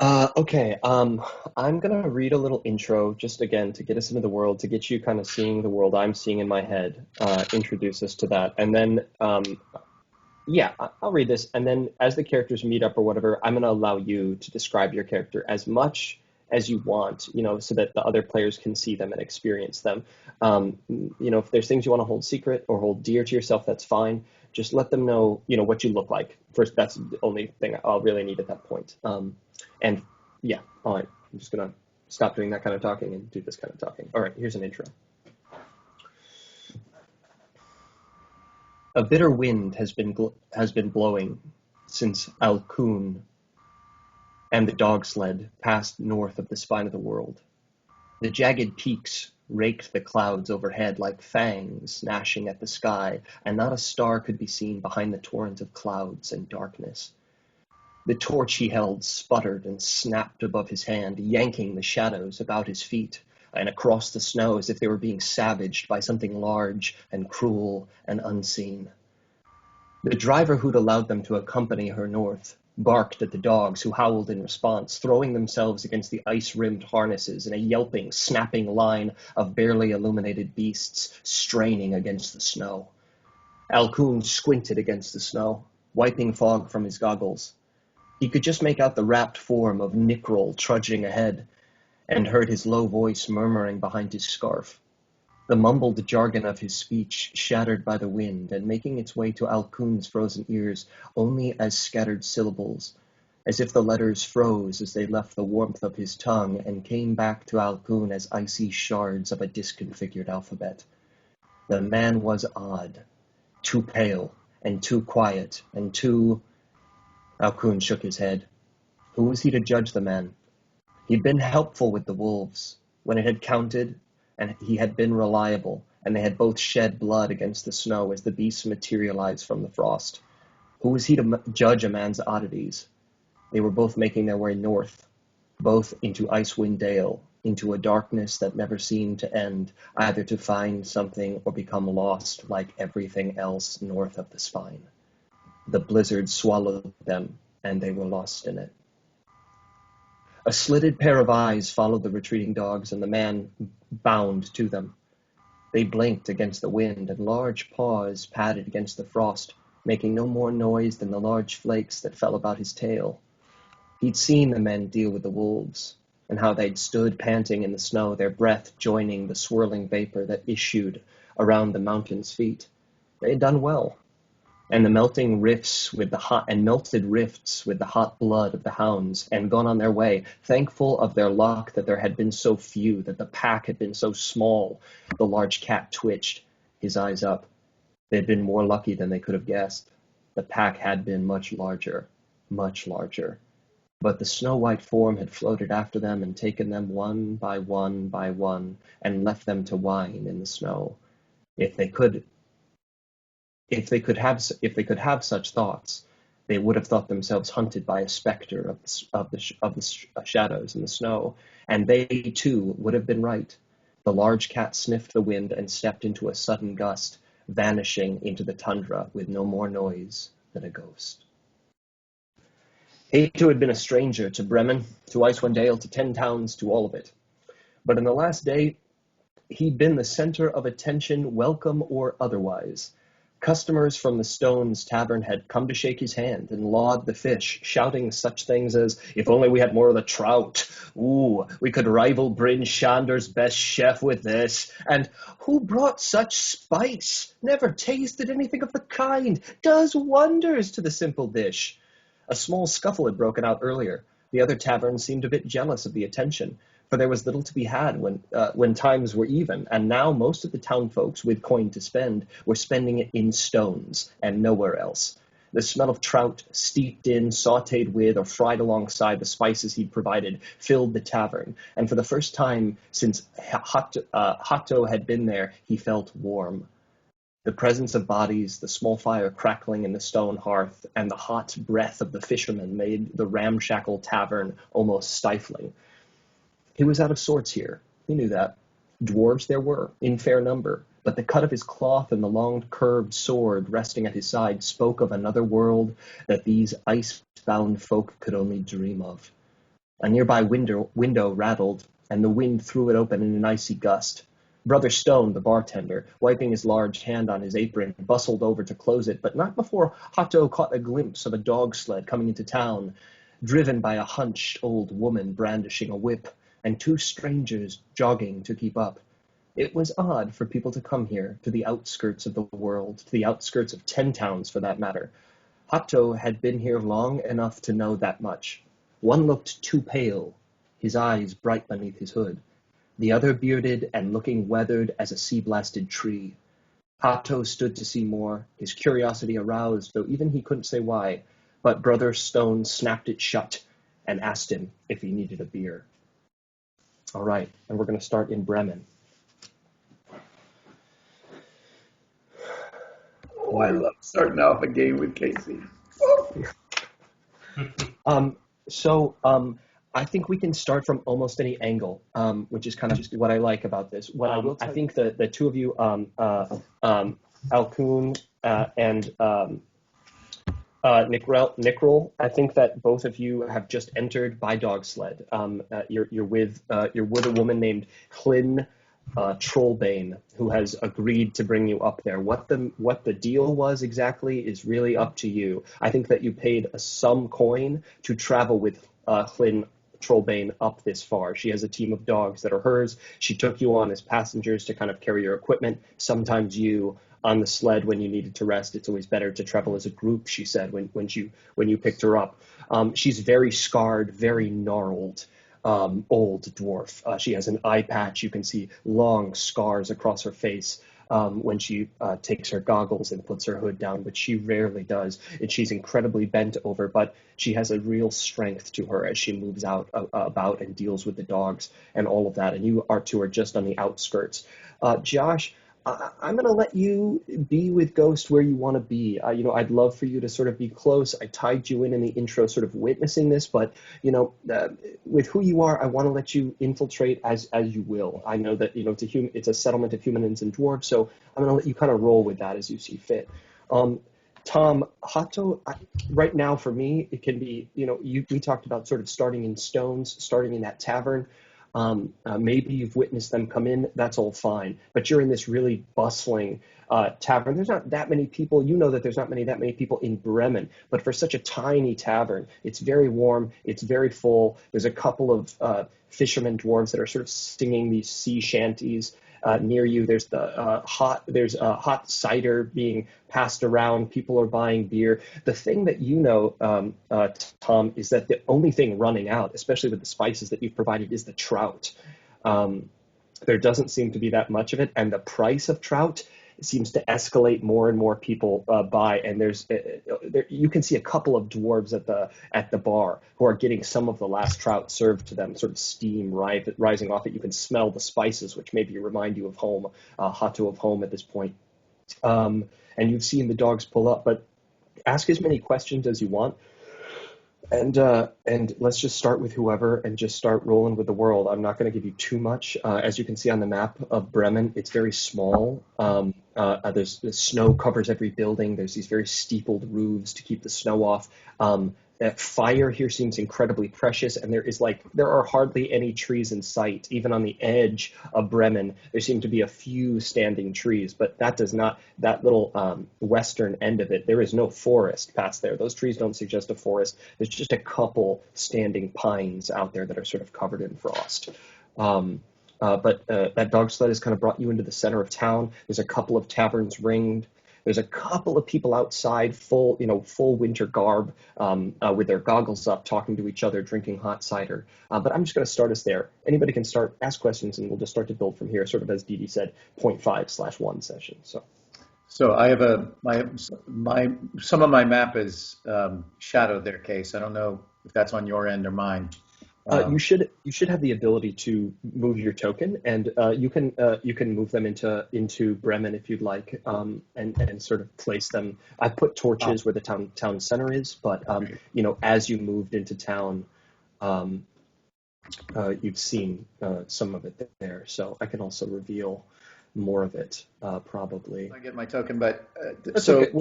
Okay, I'm gonna read a little intro just again to get us into the world, to get you kind of seeing the world I'm seeing in my head, introduce us to that, and then yeah, I'll read this, and then as the characters meet up or whatever, I'm gonna allow you to describe your character as much as you want, so that the other players can see them and experience them. If there's things you want to hold secret or hold dear to yourself, that's fine. Just let them know, what you look like. First, that's the only thing I'll really need at that point. And yeah, all right, I'm just gonna stop doing that kind of talking and do this kind of talking. All right, here's an intro. A bitter wind has been blowing since Alcune and the dog sled passed north of the spine of the world. The jagged peaks raked the clouds overhead like fangs gnashing at the sky, and not a star could be seen behind the torrent of clouds and darkness. The torch he held sputtered and snapped above his hand, yanking the shadows about his feet and across the snow as if they were being savaged by something large and cruel and unseen. The driver who'd allowed them to accompany her north barked at the dogs, who howled in response, throwing themselves against the ice-rimmed harnesses in a yelping, snapping line of barely illuminated beasts straining against the snow. Alcoon squinted against the snow, wiping fog from his goggles. He could just make out the wrapped form of Nickrol trudging ahead, and heard his low voice murmuring behind his scarf. The mumbled jargon of his speech shattered by the wind and making its way to Alcuin's frozen ears only as scattered syllables, as if the letters froze as they left the warmth of his tongue and came back to Alcuin as icy shards of a disconfigured alphabet. The man was odd, too pale, and too quiet, and too... Alcuin shook his head. Who was he to judge the man? He'd been helpful with the wolves, when it had counted, and he had been reliable, and they had both shed blood against the snow as the beasts materialized from the frost. Who was he to judge a man's oddities? They were both making their way north, both into Icewind Dale, into a darkness that never seemed to end, either to find something or become lost like everything else north of the spine. The blizzard swallowed them, and they were lost in it. A slitted pair of eyes followed the retreating dogs, and the man bound to them. They blinked against the wind, and large paws padded against the frost, making no more noise than the large flakes that fell about his tail. He'd seen the men deal with the wolves, and how they'd stood panting in the snow, their breath joining the swirling vapor that issued around the mountain's feet. They had done well, and the melted rifts with the hot blood of the hounds, and gone on their way, thankful of their luck that there had been so few, that the pack had been so small. The large cat twitched, his eyes up. They had been more lucky than they could have guessed. The pack had been much larger, much larger. But the snow-white form had floated after them and taken them one by one by one, and left them to whine in the snow. If they could if they could have such thoughts, they would have thought themselves hunted by a specter of the shadows in the snow, and they too would have been right. The large cat sniffed the wind and stepped into a sudden gust, vanishing into the tundra with no more noise than a ghost. He too had been a stranger to Bremen, to Icewind Dale, to 10 towns, to all of it. But in the last day, he'd been the center of attention, welcome or otherwise. Customers from the Stones Tavern had come to shake his hand and laud the fish, shouting such things as, "If only we had more of the trout. Ooh, we could rival Bryn Shander's best chef with this." And, "Who brought such spice? Never tasted anything of the kind. Does wonders to the simple dish." A small scuffle had broken out earlier. The other taverns seemed a bit jealous of the attention, for there was little to be had when times were even, and now most of the townfolks with coin to spend were spending it in stones and nowhere else. The smell of trout, steeped in, sautéed with, or fried alongside the spices he'd provided, filled the tavern, and for the first time since Hatto had been there, he felt warm. The presence of bodies, the small fire crackling in the stone hearth, and the hot breath of the fishermen made the ramshackle tavern almost stifling. He was out of sorts here. He knew that. Dwarves there were, in fair number, but the cut of his cloth and the long curved sword resting at his side spoke of another world that these ice-bound folk could only dream of. A nearby window rattled, and the wind threw it open in an icy gust. Brother Stone, the bartender, wiping his large hand on his apron, bustled over to close it, but not before Hato caught a glimpse of a dog sled coming into town, driven by a hunched old woman brandishing a whip, and two strangers jogging to keep up. It was odd for people to come here, to the outskirts of the world, to the outskirts of 10 towns for that matter. Hato had been here long enough to know that much. One looked too pale, his eyes bright beneath his hood. The other bearded and looking weathered as a sea-blasted tree. Hato stood to see more, his curiosity aroused, though even he couldn't say why. But Brother Stone snapped it shut and asked him if he needed a beer. All right, and we're going to start in Bremen. Oh, I love starting off a game with Casey. I think we can start from almost any angle, which is kind of what I like about this. I think the two of you, Alkun and Nickrel, I think that both of you have just entered by dog sled. You're with a woman named Hlyn Trollbane, who has agreed to bring you up there. What the deal was exactly is really up to you. I think that you paid some coin to travel with Hlyn Trollbane up this far. She has a team of dogs that are hers. She took you on as passengers to kind of carry your equipment. Sometimes you on the sled when you needed to rest. It's always better to travel as a group, she said when you picked her up. She's very scarred, very gnarled. Old dwarf. She has an eye patch. You can see long scars across her face when she takes her goggles and puts her hood down, which she rarely does. And she's incredibly bent over, but she has a real strength to her as she moves about and deals with the dogs and all of that. And you are two are just on the outskirts. Josh, I'm going to let you be with Ghost where you want to be. I'd love for you to sort of be close. I tied you in the intro sort of witnessing this, but, with who you are, I want to let you infiltrate as you will. I know that, it's a settlement of humans and dwarves, so I'm going to let you kind of roll with that as you see fit. Tom, Hato, right now for me, it can be, we talked about sort of starting in Stones, starting in that tavern. Maybe you've witnessed them come in, that's all fine. But you're in this really bustling tavern. There's not that many people. You know that there's not that many people in Bremen. But for such a tiny tavern, it's very warm, it's very full. There's a couple of fishermen dwarves that are sort of singing these sea shanties. Near you, there's hot cider being passed around. People are buying beer. The thing that Tom, is that the only thing running out, especially with the spices that you've provided, is the trout. There doesn't seem to be that much of it, and the price of trout seems to escalate. More and more people buy, and you can see a couple of dwarves at the bar who are getting some of the last trout served to them, sort of steam rising off it. You can smell the spices, which maybe remind you of home, Hato of home at this point. And you've seen the dogs pull up, but ask as many questions as you want. And let's just start with whoever and just start rolling with the world. I'm not going to give you too much. As you can see on the map of Bremen, it's very small. There's the snow covers every building. There's these very steepled roofs to keep the snow off. That fire here seems incredibly precious, and there are hardly any trees in sight. Even on the edge of Bremen, there seem to be a few standing trees, but that little western end of it, there is no forest past there. Those trees don't suggest a forest. There's just a couple standing pines out there that are sort of covered in frost. But that dog sled has kind of brought you into the center of town. There's a couple of taverns ringed. There's a couple of people outside, full winter garb, with their goggles up, talking to each other, drinking hot cider. But I'm just going to start us there. Anybody can start, ask questions, and we'll just start to build from here, sort of as Dee Dee said, 0.5/1 session. So I have some of my map is shadowed there, Case. I don't know if that's on your end or mine. You should have the ability to move your token, and you can move them into Bremen if you'd like, and sort of place them. I put torches where the town center is, but as you moved into town, you've seen some of it there. So I can also reveal more of it probably. I get my token, but okay.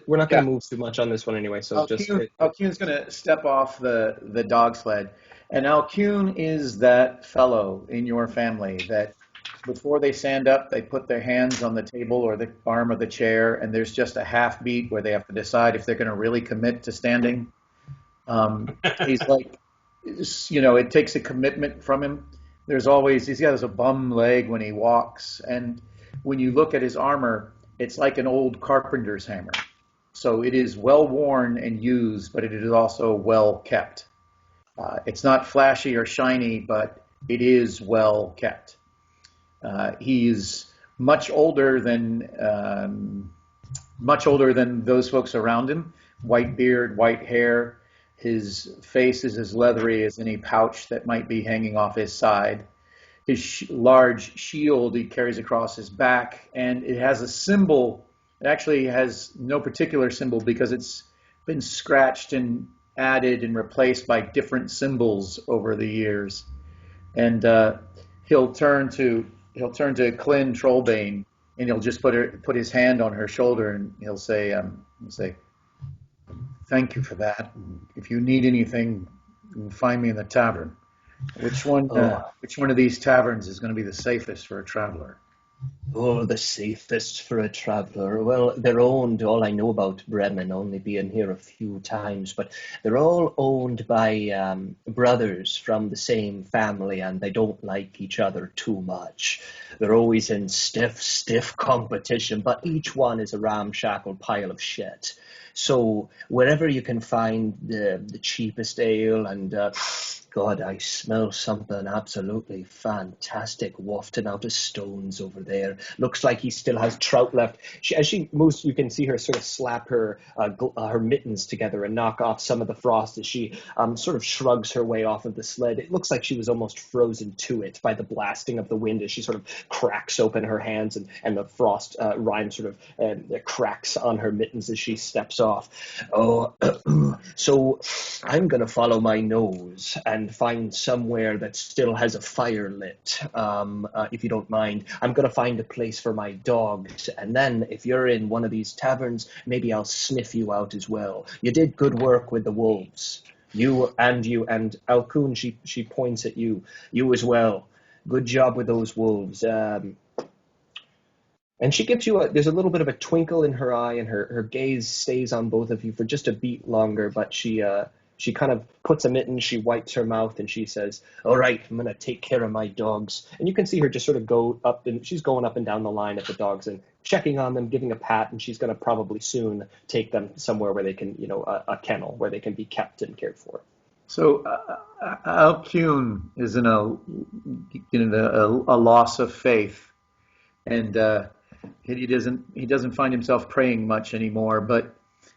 We're not going to move too much on this one anyway. So Alcune's going to step off the dog sled And Alcune is that fellow in your family that before they stand up, they put their hands on the table or the arm of the chair, and there's just a half beat where they have to decide if they're going to really commit to standing. He's like, it takes a commitment from him. He's got a bum leg when he walks, and when you look at his armor, it's like an old carpenter's hammer. So it is well worn and used, but it is also well kept. It's not flashy or shiny, but it is well kept. He's much older than those folks around him. White beard, white hair. His face is as leathery as any pouch that might be hanging off his side. His large shield he carries across his back, and it has a symbol. It actually has no particular symbol because it's been scratched and added and replaced by different symbols over the years. And he'll turn to Clyn Trollbane, and he'll just put his hand on her shoulder, and he'll say, "Thank you for that. If you need anything, you can find me in the tavern." Which one? Which one of these taverns is going to be the safest for a traveler? Oh, the safest for a traveller. Well, they're owned, all I know about Bremen, only being here a few times, but they're all owned by brothers from the same family, and they don't like each other too much. They're always in stiff competition, but each one is a ramshackle pile of shit. So wherever you can find the cheapest ale and God, I smell something absolutely fantastic wafting out of stones over there. Looks like he still has trout left. As she moves, you can see her sort of slap her mittens together and knock off some of the frost as she sort of shrugs her way off of the sled. It looks like she was almost frozen to it by the blasting of the wind as she sort of cracks open her hands and the frost rime sort of cracks on her mittens as she steps off. Oh, so I'm going to follow my nose and find somewhere that still has a fire lit, if you don't mind. I'm going to find a place for my dogs, and then if you're in one of these taverns, maybe I'll sniff you out as well. You did good work with the wolves. You and Alcune, she points at you. You as well. Good job with those wolves. And she gives you there's a little bit of a twinkle in her eye, and her gaze stays on both of you for just a beat longer, but she kind of puts a mitten, she wipes her mouth, and she says, "All right, I'm going to take care of my dogs." And you can see her just sort of go up, and she's going up and down the line of the dogs and checking on them, giving a pat, and she's going to probably soon take them somewhere where they can, a kennel where they can be kept and cared for. So Alcune is in a loss of faith, and he doesn't find himself praying much anymore. But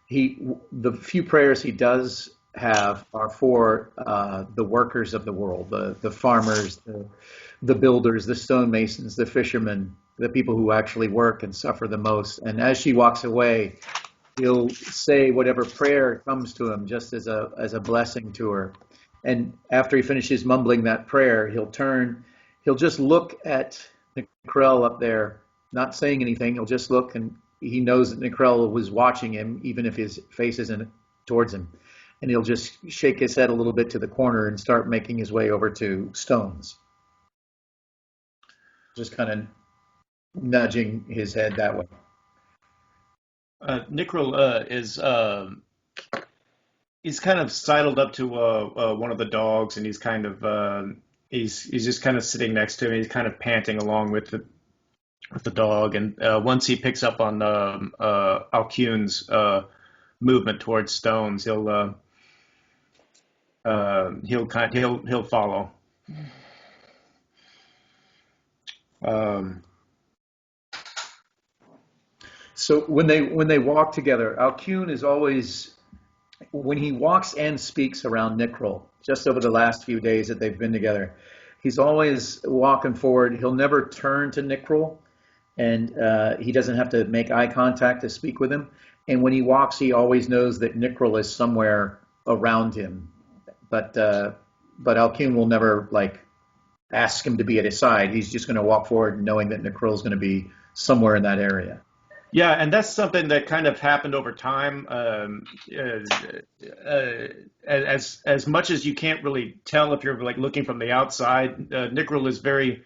the few prayers he does have are for the workers of the world, the farmers, the builders, the stonemasons, the fishermen, the people who actually work and suffer the most. And as she walks away, he'll say whatever prayer comes to him just as a blessing to her. And after he finishes mumbling that prayer, he'll just look at Nickrell up there, not saying anything. He'll just look, and he knows that Nickrell was watching him, even if his face isn't towards him. And he'll just shake his head a little bit to the corner and start making his way over to Stones. Just kind of nudging his head that way. Nickrell he's kind of sidled up to one of the dogs, and he's kind of he's just kind of sitting next to him. He's kind of panting along with the dog, and once he picks up on Alcune's movement towards Stones, he'll follow. So when they walk together, Alcune is always, when he walks and speaks around Nickrell, just over the last few days that they've been together, he's always walking forward. He'll never turn to Nickrell, and he doesn't have to make eye contact to speak with him. And when he walks, he always knows that Nickrell is somewhere around him. But Alcune will never ask him to be at his side. He's just going to walk forward knowing that Nickrell is going to be somewhere in that area. Yeah, and that's something that kind of happened over time. As much as you can't really tell if you're like looking from the outside, Nickrel is very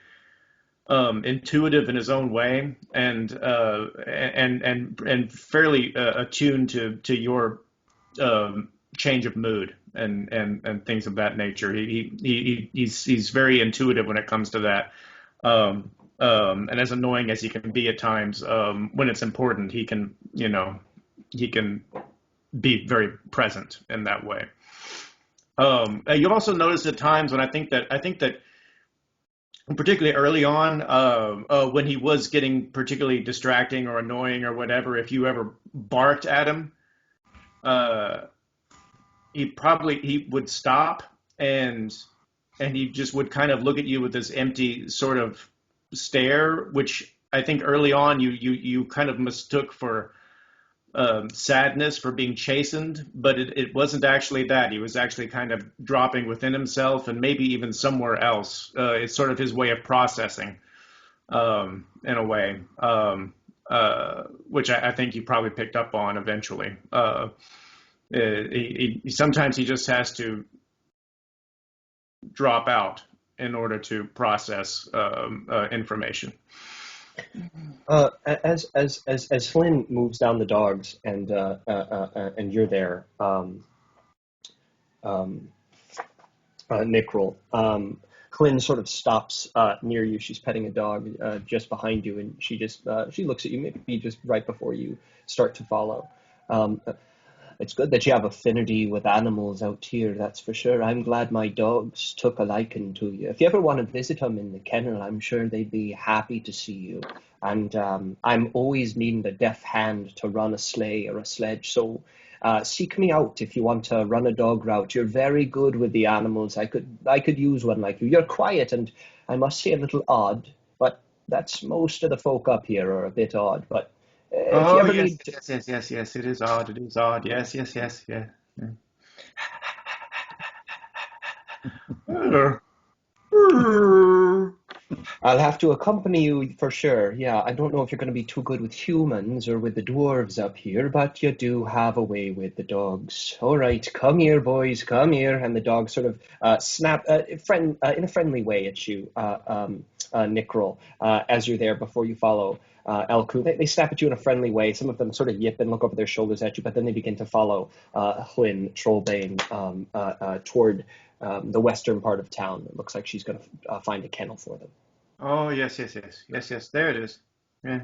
intuitive in his own way, and fairly attuned to your change of mood and things of that nature. He's very intuitive when it comes to that. And as annoying as he can be at times, when it's important, he can be very present in that way. You'll also notice at times when I think that particularly early on, when he was getting particularly distracting or annoying or whatever, if you ever barked at him, uh, he would stop and he just would kind of look at you with this empty sort of stare, which I think early on you kind of mistook for sadness, for being chastened, but it wasn't actually that. He was actually kind of dropping within himself and maybe even somewhere else. It's sort of his way of processing, in a way, which I think you probably picked up on eventually. Sometimes he just has to drop out in order to process information. As Flynn moves down the dogs and you're there, um, Nickrel, Flynn sort of stops near you. She's petting a dog just behind you, and she looks at you maybe just right before you start to follow. Um, It's good that you have affinity with animals out here, that's for sure. I'm glad my dogs took a liking to you. If you ever want to visit them in the kennel, I'm sure they'd be happy to see you. And I'm always needing a deaf hand to run a sleigh or a sledge, so seek me out if you want to run a dog route. You're very good with the animals. I could use one like you. You're quiet and I must say a little odd, but that's most of the folk up here are a bit odd. But if you Oh ever yes, need yes, yes, yes, yes. It is odd. It is odd. Yes, yes, yes, yeah. Yeah. I'll have to accompany you for sure. Yeah, I don't know if you're going to be too good with humans or with the dwarves up here, but you do have a way with the dogs. All right, come here, boys, come here. And the dogs sort of snap in a friendly way at you, Nickrel, as you're there before you follow. Elku, they snap at you in a friendly way. Some of them sort of yip and look over their shoulders at you, but then they begin to follow Hlyn, Trollbane, toward the western part of town. It looks like she's going to find a kennel for them. Oh yes, yes, yes, yes, yes. There it is. Yeah.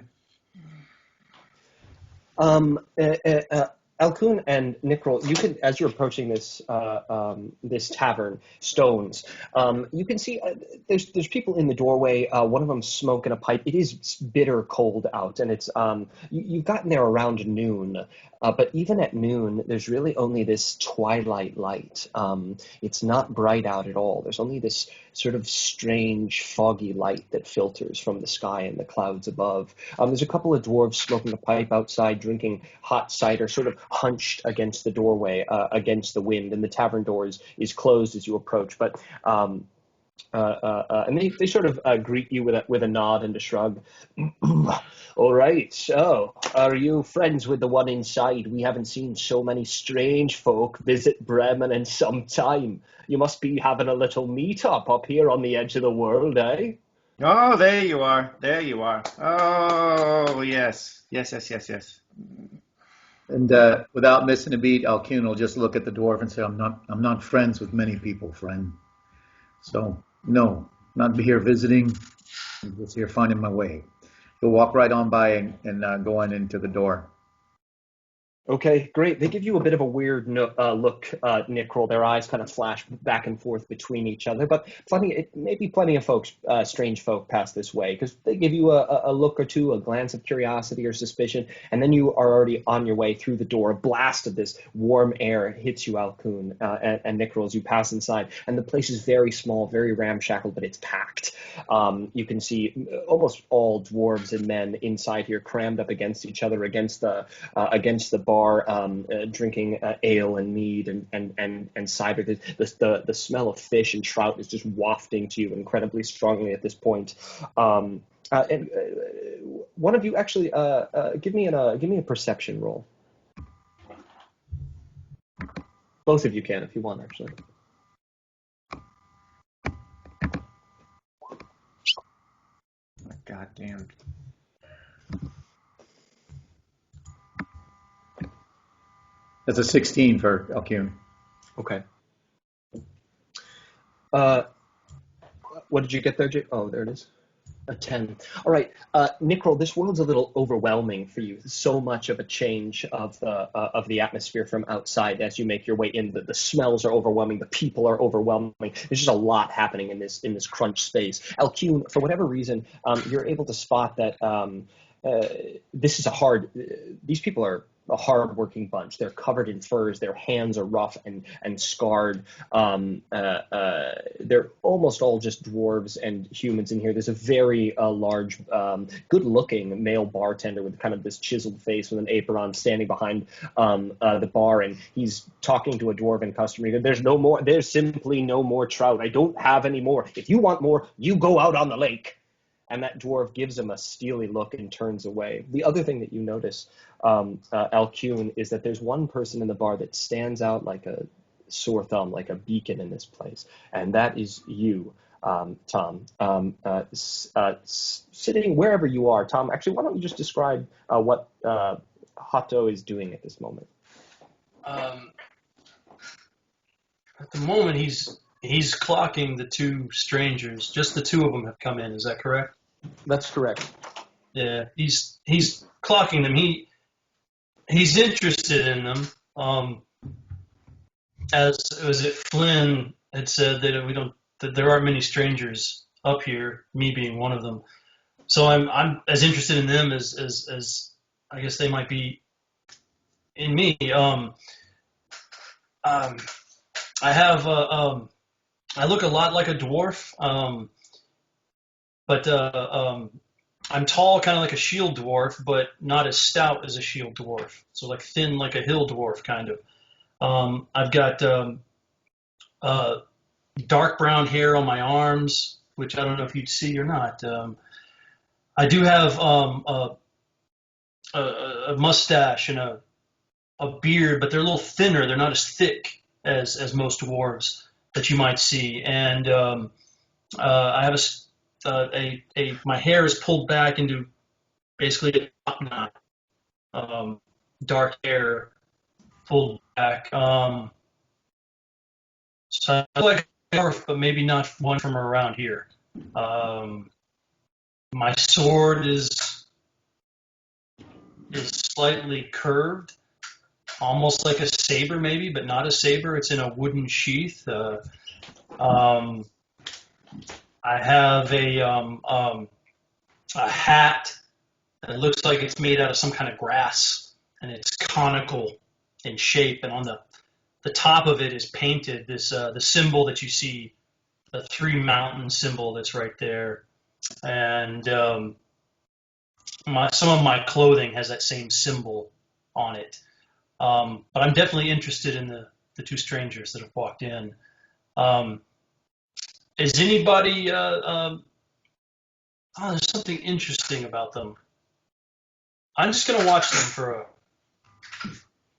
Um, uh, uh, uh, Alcun and Nickrel, you can, as you're approaching this tavern, Stones, you can see there's people in the doorway. One of them smoking a pipe. It is bitter cold out, and you've gotten there around noon. But even at noon, there's really only this twilight light. It's not bright out at all. There's only this sort of strange, foggy light that filters from the sky and the clouds above. There's a couple of dwarves smoking a pipe outside, drinking hot cider, sort of hunched against the doorway, against the wind, and the tavern door is closed as you approach. But and they sort of greet you with a nod and a shrug. All right, so are you friends with the one inside? We haven't seen so many strange folk visit Bremen in some time. You must be having a little meet-up up here on the edge of the world, eh? Oh, there you are. There you are. Oh yes, yes, yes, yes, yes. And without missing a beat, Alcune will just look at the dwarf and say, I'm not friends with many people, friend. So, no, not here visiting. I'm just here finding my way. He'll walk right on by and go on into the door. Okay, great. They give you a bit of a weird look, Nickrel. Their eyes kind of flash back and forth between each other, but maybe plenty of folks, strange folk, pass this way because they give you a look or two, a glance of curiosity or suspicion, and then you are already on your way through the door. A blast of this warm air hits you, Alcoon, and Nickrel, as you pass inside, and the place is very small, very ramshackle, but it's packed. You can see almost all dwarves and men inside here, crammed up against each other, against the bar bar, drinking ale and mead and cider. The smell of fish and trout is just wafting to you incredibly strongly at this point. And one of you actually give me a perception roll. Both of you can if you want, actually. God damn. That's a 16 for Alcune. Okay. What did you get there, Jake? Oh, there it is. A 10. All right, Nickrol, this world's a little overwhelming for you. So much of a change of the atmosphere from outside as you make your way in. The smells are overwhelming. The people are overwhelming. There's just a lot happening in this crunch space. Alcune, for whatever reason, you're able to spot that this is these people are a hard-working bunch. They're covered in furs. Their hands are rough and scarred. They're almost all just dwarves and humans in here. There's a very large, good-looking male bartender with kind of this chiseled face with an apron standing behind the bar, and he's talking to a dwarven customer. There's no more. There's simply no more trout. I don't have any more. If you want more, you go out on the lake. And that dwarf gives him a steely look and turns away. The other thing that you notice, Alcune, is that there's one person in the bar that stands out like a sore thumb, like a beacon in this place, and that is you, Tom. Sitting wherever you are, Tom. Actually, why don't you just describe what Hato is doing at this moment? At the moment, he's clocking the two strangers. Just the two of them have come in. Is that correct? That's correct. Yeah, he's clocking them. He's interested in them. As was it Flynn had said that there aren't many strangers up here. Me being one of them. So I'm as interested in them as I guess they might be in me. I have I look a lot like a dwarf, but I'm tall, kind of like a shield dwarf, but not as stout as a shield dwarf. So like thin, like a hill dwarf, kind of. I've got dark brown hair on my arms, which I don't know if you'd see or not. I do have a mustache and a beard, but they're a little thinner. They're not as thick as most dwarves that you might see. And I have my hair is pulled back into basically a top knot, dark hair pulled back. So I look like a dwarf, but maybe not one from around here. My sword is slightly curved, almost like a saber maybe, but not a saber. It's in a wooden sheath. I have a hat that looks like it's made out of some kind of grass, and it's conical in shape. And on the top of it is painted this the symbol that you see, the three mountain symbol that's right there. And some of my clothing has that same symbol on it. But I'm definitely interested in the two strangers that have walked in. Is anybody? There's something interesting about them. I'm just gonna watch them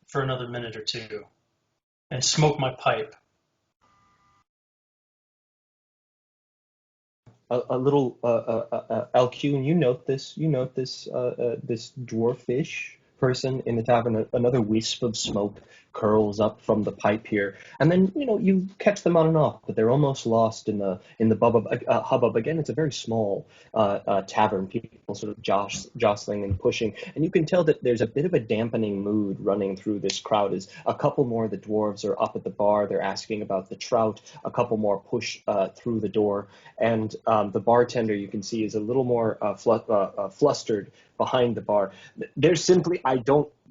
for another minute or two, and smoke my pipe. A little Alcune, you note this this dwarfish person in the tavern. Another wisp of smoke curls up from the pipe here, and then you catch them on and off, but they're almost lost in the hubbub. Again, it's a very small tavern. People sort of jostling and pushing, and you can tell that there's a bit of a dampening mood running through this crowd. As a couple more of the dwarves are up at the bar, they're asking about the trout. A couple more push through the door, and the bartender, you can see, is a little more flustered behind the bar. There's simply,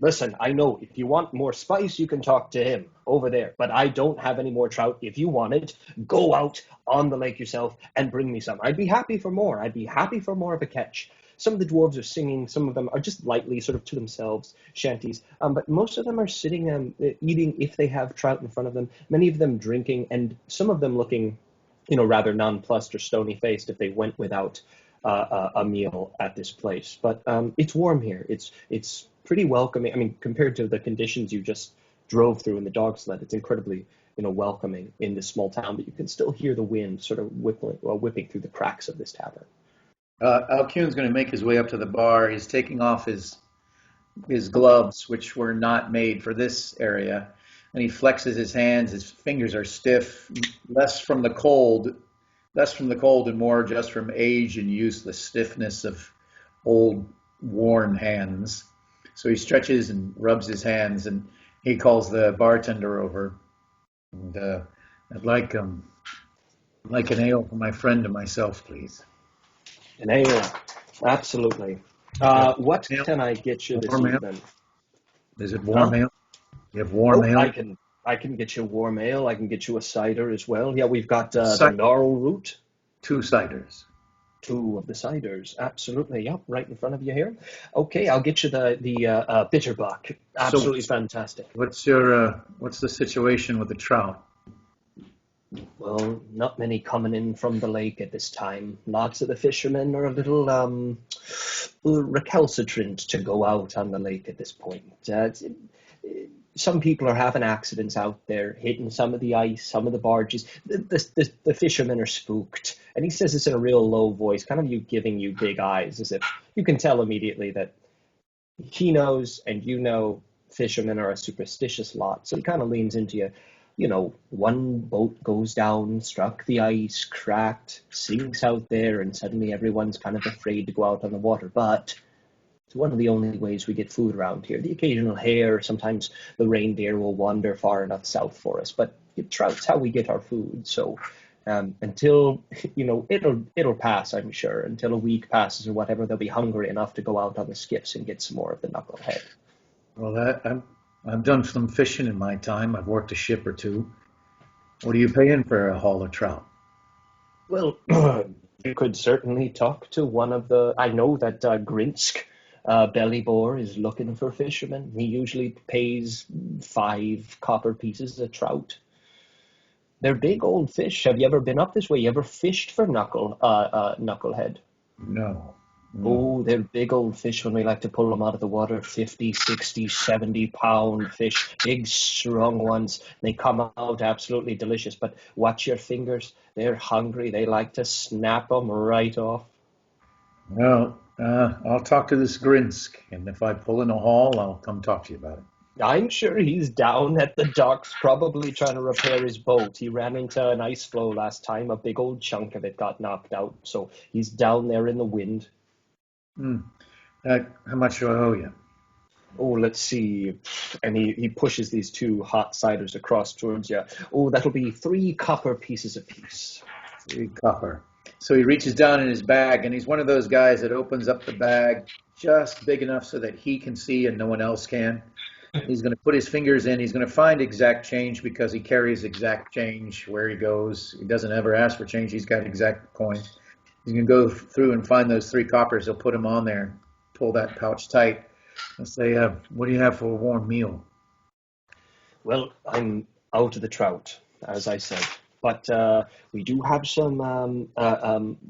listen, I know if you want more spice, you can talk to him over there, but I don't have any more trout. If you want it, go out on the lake yourself and bring me some. I'd be happy for more. I'd be happy for more of a catch. some of the dwarves are singing, some of them are just lightly sort of to themselves shanties, but most of them are sitting eating if they have trout in front of them. Many of them drinking, and some of them looking, rather nonplussed or stony faced if they went without a meal at this place. But it's warm here. It's pretty welcoming. I mean, compared to the conditions you just drove through in the dog sled, it's incredibly welcoming in this small town, but you can still hear the wind sort of whipping through the cracks of this tavern. Alcuin's going to make his way up to the bar. He's taking off his gloves, which were not made for this area, and he flexes his hands. His fingers are stiff, less from the cold and more just from age and use, the stiffness of old, worn hands. So he stretches and rubs his hands, and he calls the bartender over. And I'd like an ale for my friend and myself, please. An ale, absolutely. What can I get you this evening? Is it warm ale? You have warm ale? I can get you warm ale. I can get you a cider as well. Yeah, we've got the gnarl root. 2 ciders. 2 of the ciders, absolutely. Yep, right in front of you here. Okay, I'll get you the bitterbuck. Absolutely fantastic. What's the situation with the trout? Well, not many coming in from the lake at this time. Lots of the fishermen are a little recalcitrant to go out on the lake at this point. Some people are having accidents out there, hitting some of the ice, some of the barges. The fishermen are spooked. And he says this in a real low voice, kind of giving you big eyes, as if you can tell immediately that he knows and fishermen are a superstitious lot. So he kind of leans into you. One boat goes down, struck the ice, cracked, sinks out there, and suddenly everyone's kind of afraid to go out on the water. But it's one of the only ways we get food around here. The occasional hare, sometimes the reindeer will wander far enough south for us, but trout's how we get our food. So until, it'll pass, I'm sure. Until a week passes or whatever, they'll be hungry enough to go out on the skiffs and get some more of the knucklehead. Well, I've done some fishing in my time. I've worked a ship or 2. What are you paying for a haul of trout? Well, you could certainly talk to one of the... I know that Grinsk, Bellybore, is looking for fishermen. He usually pays 5 copper pieces a trout. They're big old fish. Have you ever been up this way? You ever fished for knucklehead? No. Oh, they're big old fish when we like to pull them out of the water. 50, 60, 70-pound fish. Big, strong ones. They come out absolutely delicious. But watch your fingers. They're hungry. They like to snap them right off. Well, I'll talk to this Grinsk, and if I pull in a haul, I'll come talk to you about it. I'm sure he's down at the docks, probably trying to repair his boat. He ran into an ice floe last time. A big old chunk of it got knocked out. So he's down there in the wind. How much do I owe you? Oh, let's see. And he pushes these 2 hot ciders across towards you. Oh, that'll be 3 copper pieces apiece. 3 copper. So he reaches down in his bag, and he's one of those guys that opens up the bag just big enough so that he can see and no one else can. He's going to put his fingers in. He's going to find exact change because he carries exact change where he goes. He doesn't ever ask for change. He's got exact coins. He's going to go through and find those 3 coppers. He'll put them on there, pull that pouch tight, and say, what do you have for a warm meal? Well, I'm out of the trout, as I said. But we do have some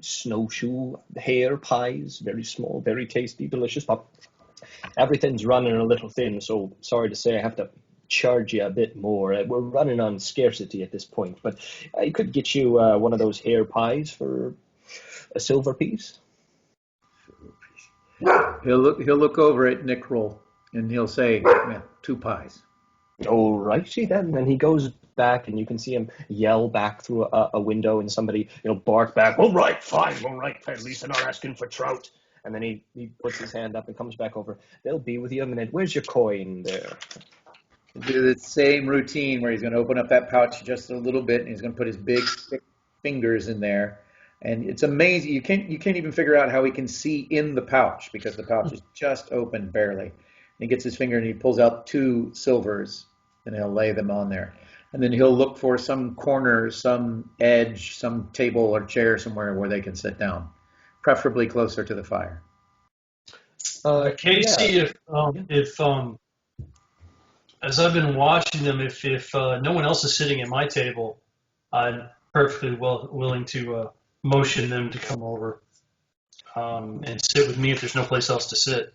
snowshoe hare pies, very small, very tasty, delicious. But everything's running a little thin, so sorry to say I have to charge you a bit more. We're running on scarcity at this point, but I could get you one of those hare pies for a silver piece. He'll look over at Nick Roll, and he'll say, 2 pies. All righty then. And he goes back, and you can see him yell back through a window, and somebody, bark back, all right, fine, at least they're not asking for trout. And then he puts his hand up and comes back over. They'll be with you a minute. Where's your coin there? Do the same routine where he's going to open up that pouch just a little bit, and he's going to put his big, thick fingers in there. And it's amazing. You can't even figure out how he can see in the pouch because the pouch is just open barely. And he gets his finger and he pulls out 2 silvers, and he'll lay them on there. And then he'll look for some corner, some edge, some table or chair somewhere where they can sit down, preferably closer to the fire. Yeah. Casey, if as I've been watching them, if no one else is sitting at my table, I'm perfectly willing to motion them to come over and sit with me if there's no place else to sit.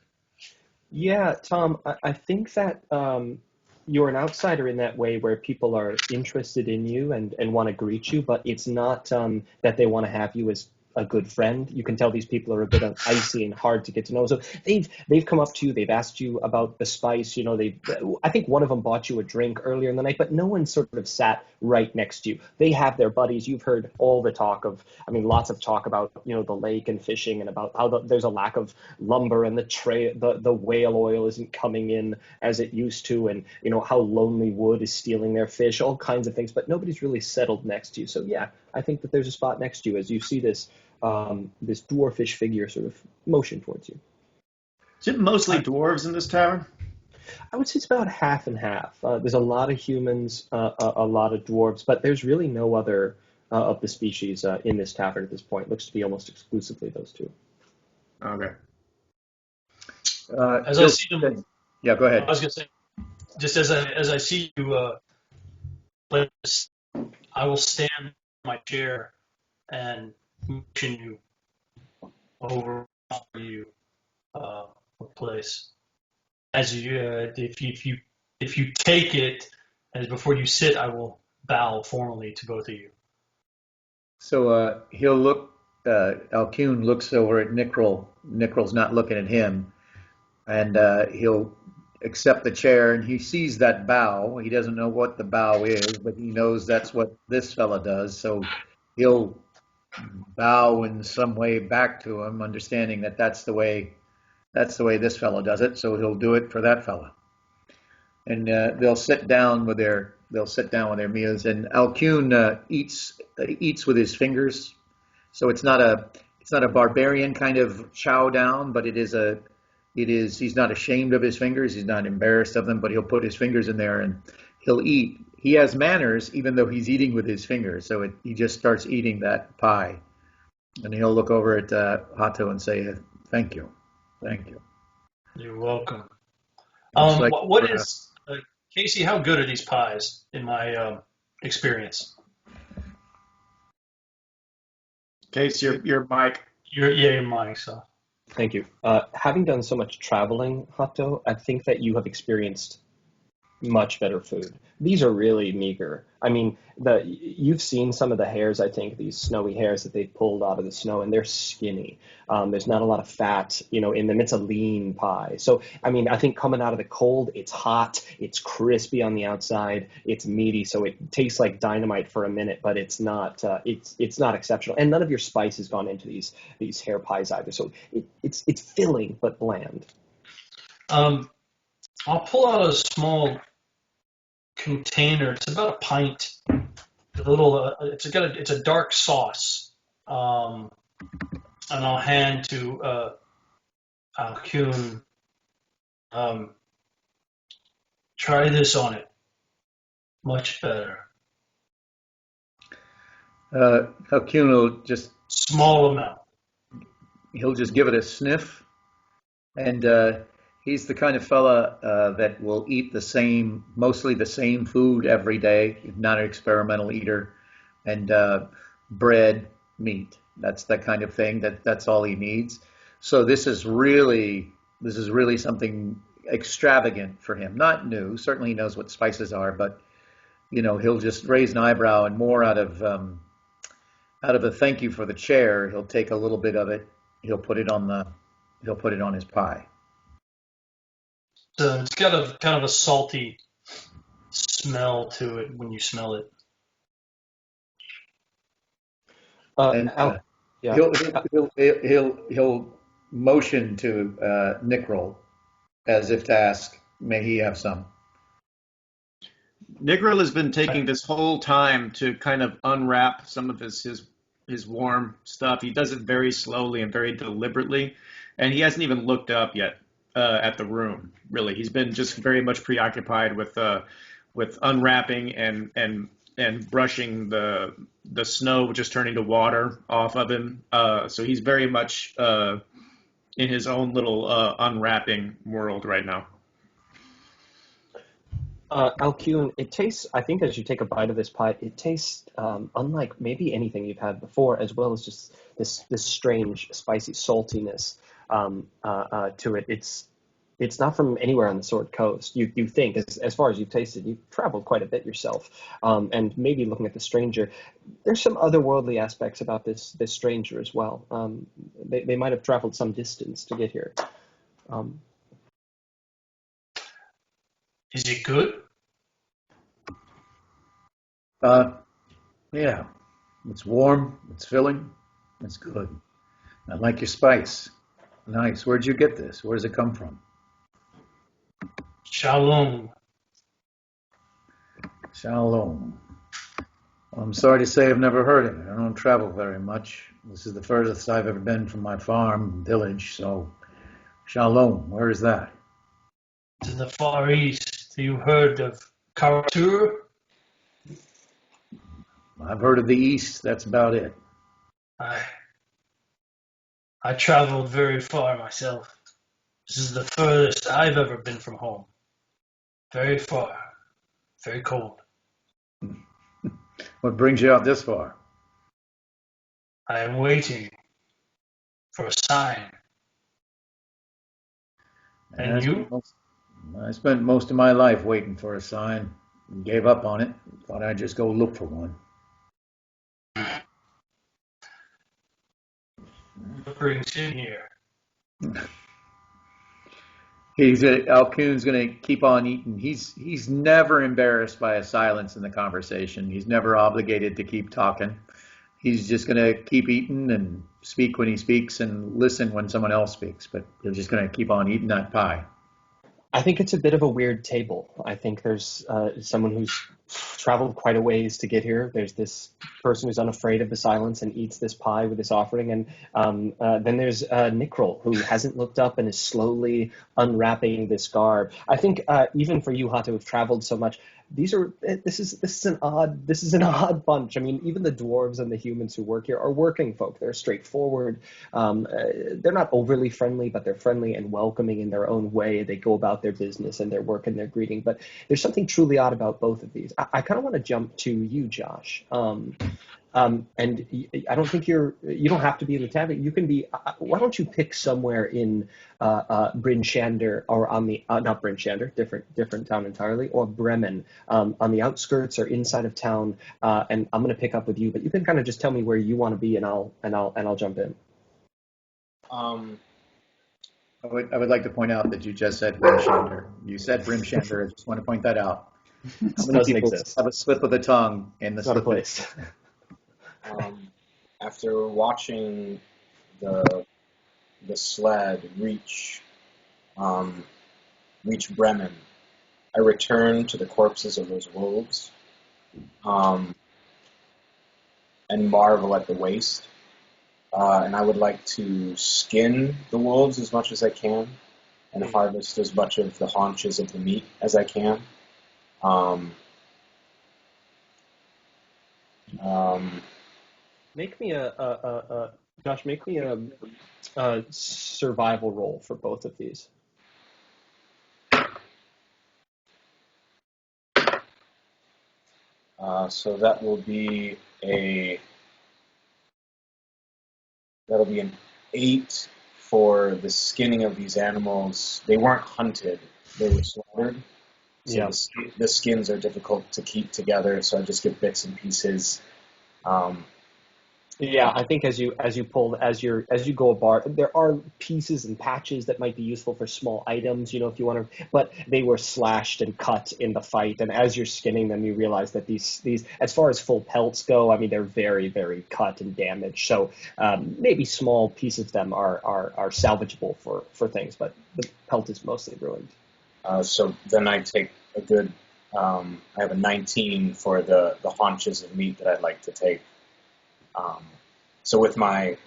Yeah, Tom, I think that you're an outsider in that way where people are interested in you and want to greet you, but it's not that they want to have you as a good friend. You can tell these people are a bit icy and hard to get to know. So they've come up to you, they've asked you about the spice. You know, I think one of them bought you a drink earlier in the night, but no one sort of sat right next to you. They have their buddies. You've heard all the talk of, I mean, lots of talk about, you know, the lake and fishing and about how there's a lack of lumber and the whale oil isn't coming in as it used to, and you know how lonely wood is stealing their fish, all kinds of things. But nobody's really settled next to you. So yeah, I think that there's a spot next to you as you see this dwarfish figure sort of motion towards you. Is it mostly dwarves in this tavern? I would say it's about half and half. There's a lot of humans, a lot of dwarves, but there's really no other of the species in this tavern at this point. It looks to be almost exclusively those two. Okay. As I see them, yeah, go ahead. I was going to say, just as I see you, I will stand in my chair and motion you over you a place. As you, if you take it, as before you sit, I will bow formally to both of you. So he'll look. Alcune looks over at Nickrel. Nickrel's not looking at him, and he'll accept the chair. And he sees that bow. He doesn't know what the bow is, but he knows that's what this fella does. So he'll bow in some way back to him, understanding that that's the way this fellow does it. So he'll do it for that fella, and they'll sit down with their meals. And Alcune eats with his fingers, so it's not a barbarian kind of chow down, but he's not ashamed of his fingers. He's not embarrassed of them, but he'll put his fingers in there and he'll eat. He has manners, even though he's eating with his fingers. So he just starts eating that pie, and he'll look over at Hato and say, "Thank you, thank you." You're welcome. Like, what is Casey? How good are these pies? In my experience, Casey, your mic. your mic. So Thank you. Having done so much traveling, Hato, I think that you have experienced much better food. These are really meager. I mean, you've seen some of the hares, I think, these snowy hares that they've pulled out of the snow, and they're skinny. There's not a lot of fat, you know, in them. It's a lean pie. So, I mean, I think coming out of the cold, it's hot, it's crispy on the outside, it's meaty, so it tastes like dynamite for a minute, but it's not not exceptional. And none of your spice has gone into these hare pies either. So it's filling but bland. I'll pull out a small container. It's about a pint. A little. It's a dark sauce, and I'll hand to Alcune. Try this on it. Much better. Alcune will just Small amount. he'll just give it a sniff, and he's the kind of fella that will eat mostly the same food every day. He's not an experimental eater, and bread, meat. That's the kind of thing that's all he needs. So this is really something extravagant for him. Not new. Certainly he knows what spices are, but you know he'll just raise an eyebrow, and more out of a thank you for the chair, he'll take a little bit of it. He'll put it on his pie. So it's got a kind of a salty smell to it when you smell it. And Yeah. he'll motion to Nickrel as if to ask, may he have some? Nigrel has been taking this whole time to kind of unwrap some of his warm stuff. He does it very slowly and very deliberately, and he hasn't even looked up yet at the room. Really, he's been just very much preoccupied with unwrapping and brushing the snow, just turning to water off of him. So he's very much in his own little unwrapping world right now. Alcune, it tastes, I think as you take a bite of this pie, it tastes unlike maybe anything you've had before, as well as just this strange, spicy saltiness to it. It's not from anywhere on the Sword Coast. You think, as far as you've tasted, you've traveled quite a bit yourself, and maybe looking at the stranger, there's some otherworldly aspects about this stranger as well. They might have traveled some distance to get here. Um, Is it good? Yeah, it's warm, it's filling, it's good. I like your spice. Nice. Where'd you get this? Where does it come from? Shalom. Shalom. Well, I'm sorry to say I've never heard of it. I don't travel very much. This is the furthest I've ever been from my farm village, so Shalom. Where is that? It's in the Far East. You heard of Karatur? I've heard of the East. That's about it. I traveled very far myself. This is the furthest I've ever been from home. Very far. Very cold. What brings you out this far? I am waiting for a sign. And you? I spent most of my life waiting for a sign. Gave up on it. Thought I'd just go look for one. What brings him here? Alcune's going to keep on eating. He's never embarrassed by a silence in the conversation. He's never obligated to keep talking. He's just going to keep eating and speak when he speaks and listen when someone else speaks. But he's just going to keep on eating that pie. I think it's a bit of a weird table. I think there's someone who's traveled quite a ways to get here. There's this person who's unafraid of the silence and eats this pie with this offering. And then there's Nickrel, who hasn't looked up and is slowly unwrapping this garb. I think even for you, Hato, who've traveled so much, this is an odd bunch. I mean, even the dwarves and the humans who work here are working folk. They're straightforward. They're not overly friendly, but they're friendly and welcoming in their own way. They go about their business and their work and their greeting. But there's something truly odd about both of these. I kind of want to jump to you, Josh. And I don't think you don't have to be in the tavern. You can be. Why don't you pick somewhere in Bryn Shander or on the not Bryn Shander, different town entirely, or Bremen, on the outskirts or inside of town. And I'm going to pick up with you, but you can kind of just tell me where you want to be, and I'll jump in. I would like to point out that you just said Brimshander. You said Brimshander. I just want to point that out. How many Doesn't people exist. have a slip of the tongue in the It's not a slip of place. After watching the sled reach Bremen, I returned to the corpses of those wolves and marvel at the waste. And I would like to skin the wolves as much as I can and harvest as much of the haunches of the meat as I can. Make me Josh. Make me a survival roll for both of these. So that'll be an 8 for the skinning of these animals. They weren't hunted; they were slaughtered. So Yeah. the skins are difficult to keep together. So I just get bits and pieces. Yeah, I think as you go apart, there are pieces and patches that might be useful for small items, if you want to. But they were slashed and cut in the fight, and as you're skinning them, you realize that these, as far as full pelts go, I mean, they're very, very cut and damaged. So maybe small pieces of them are salvageable for things, but the pelt is mostly ruined. So then I take a good. I have a 19 for the haunches of meat that I'd like to take. So with my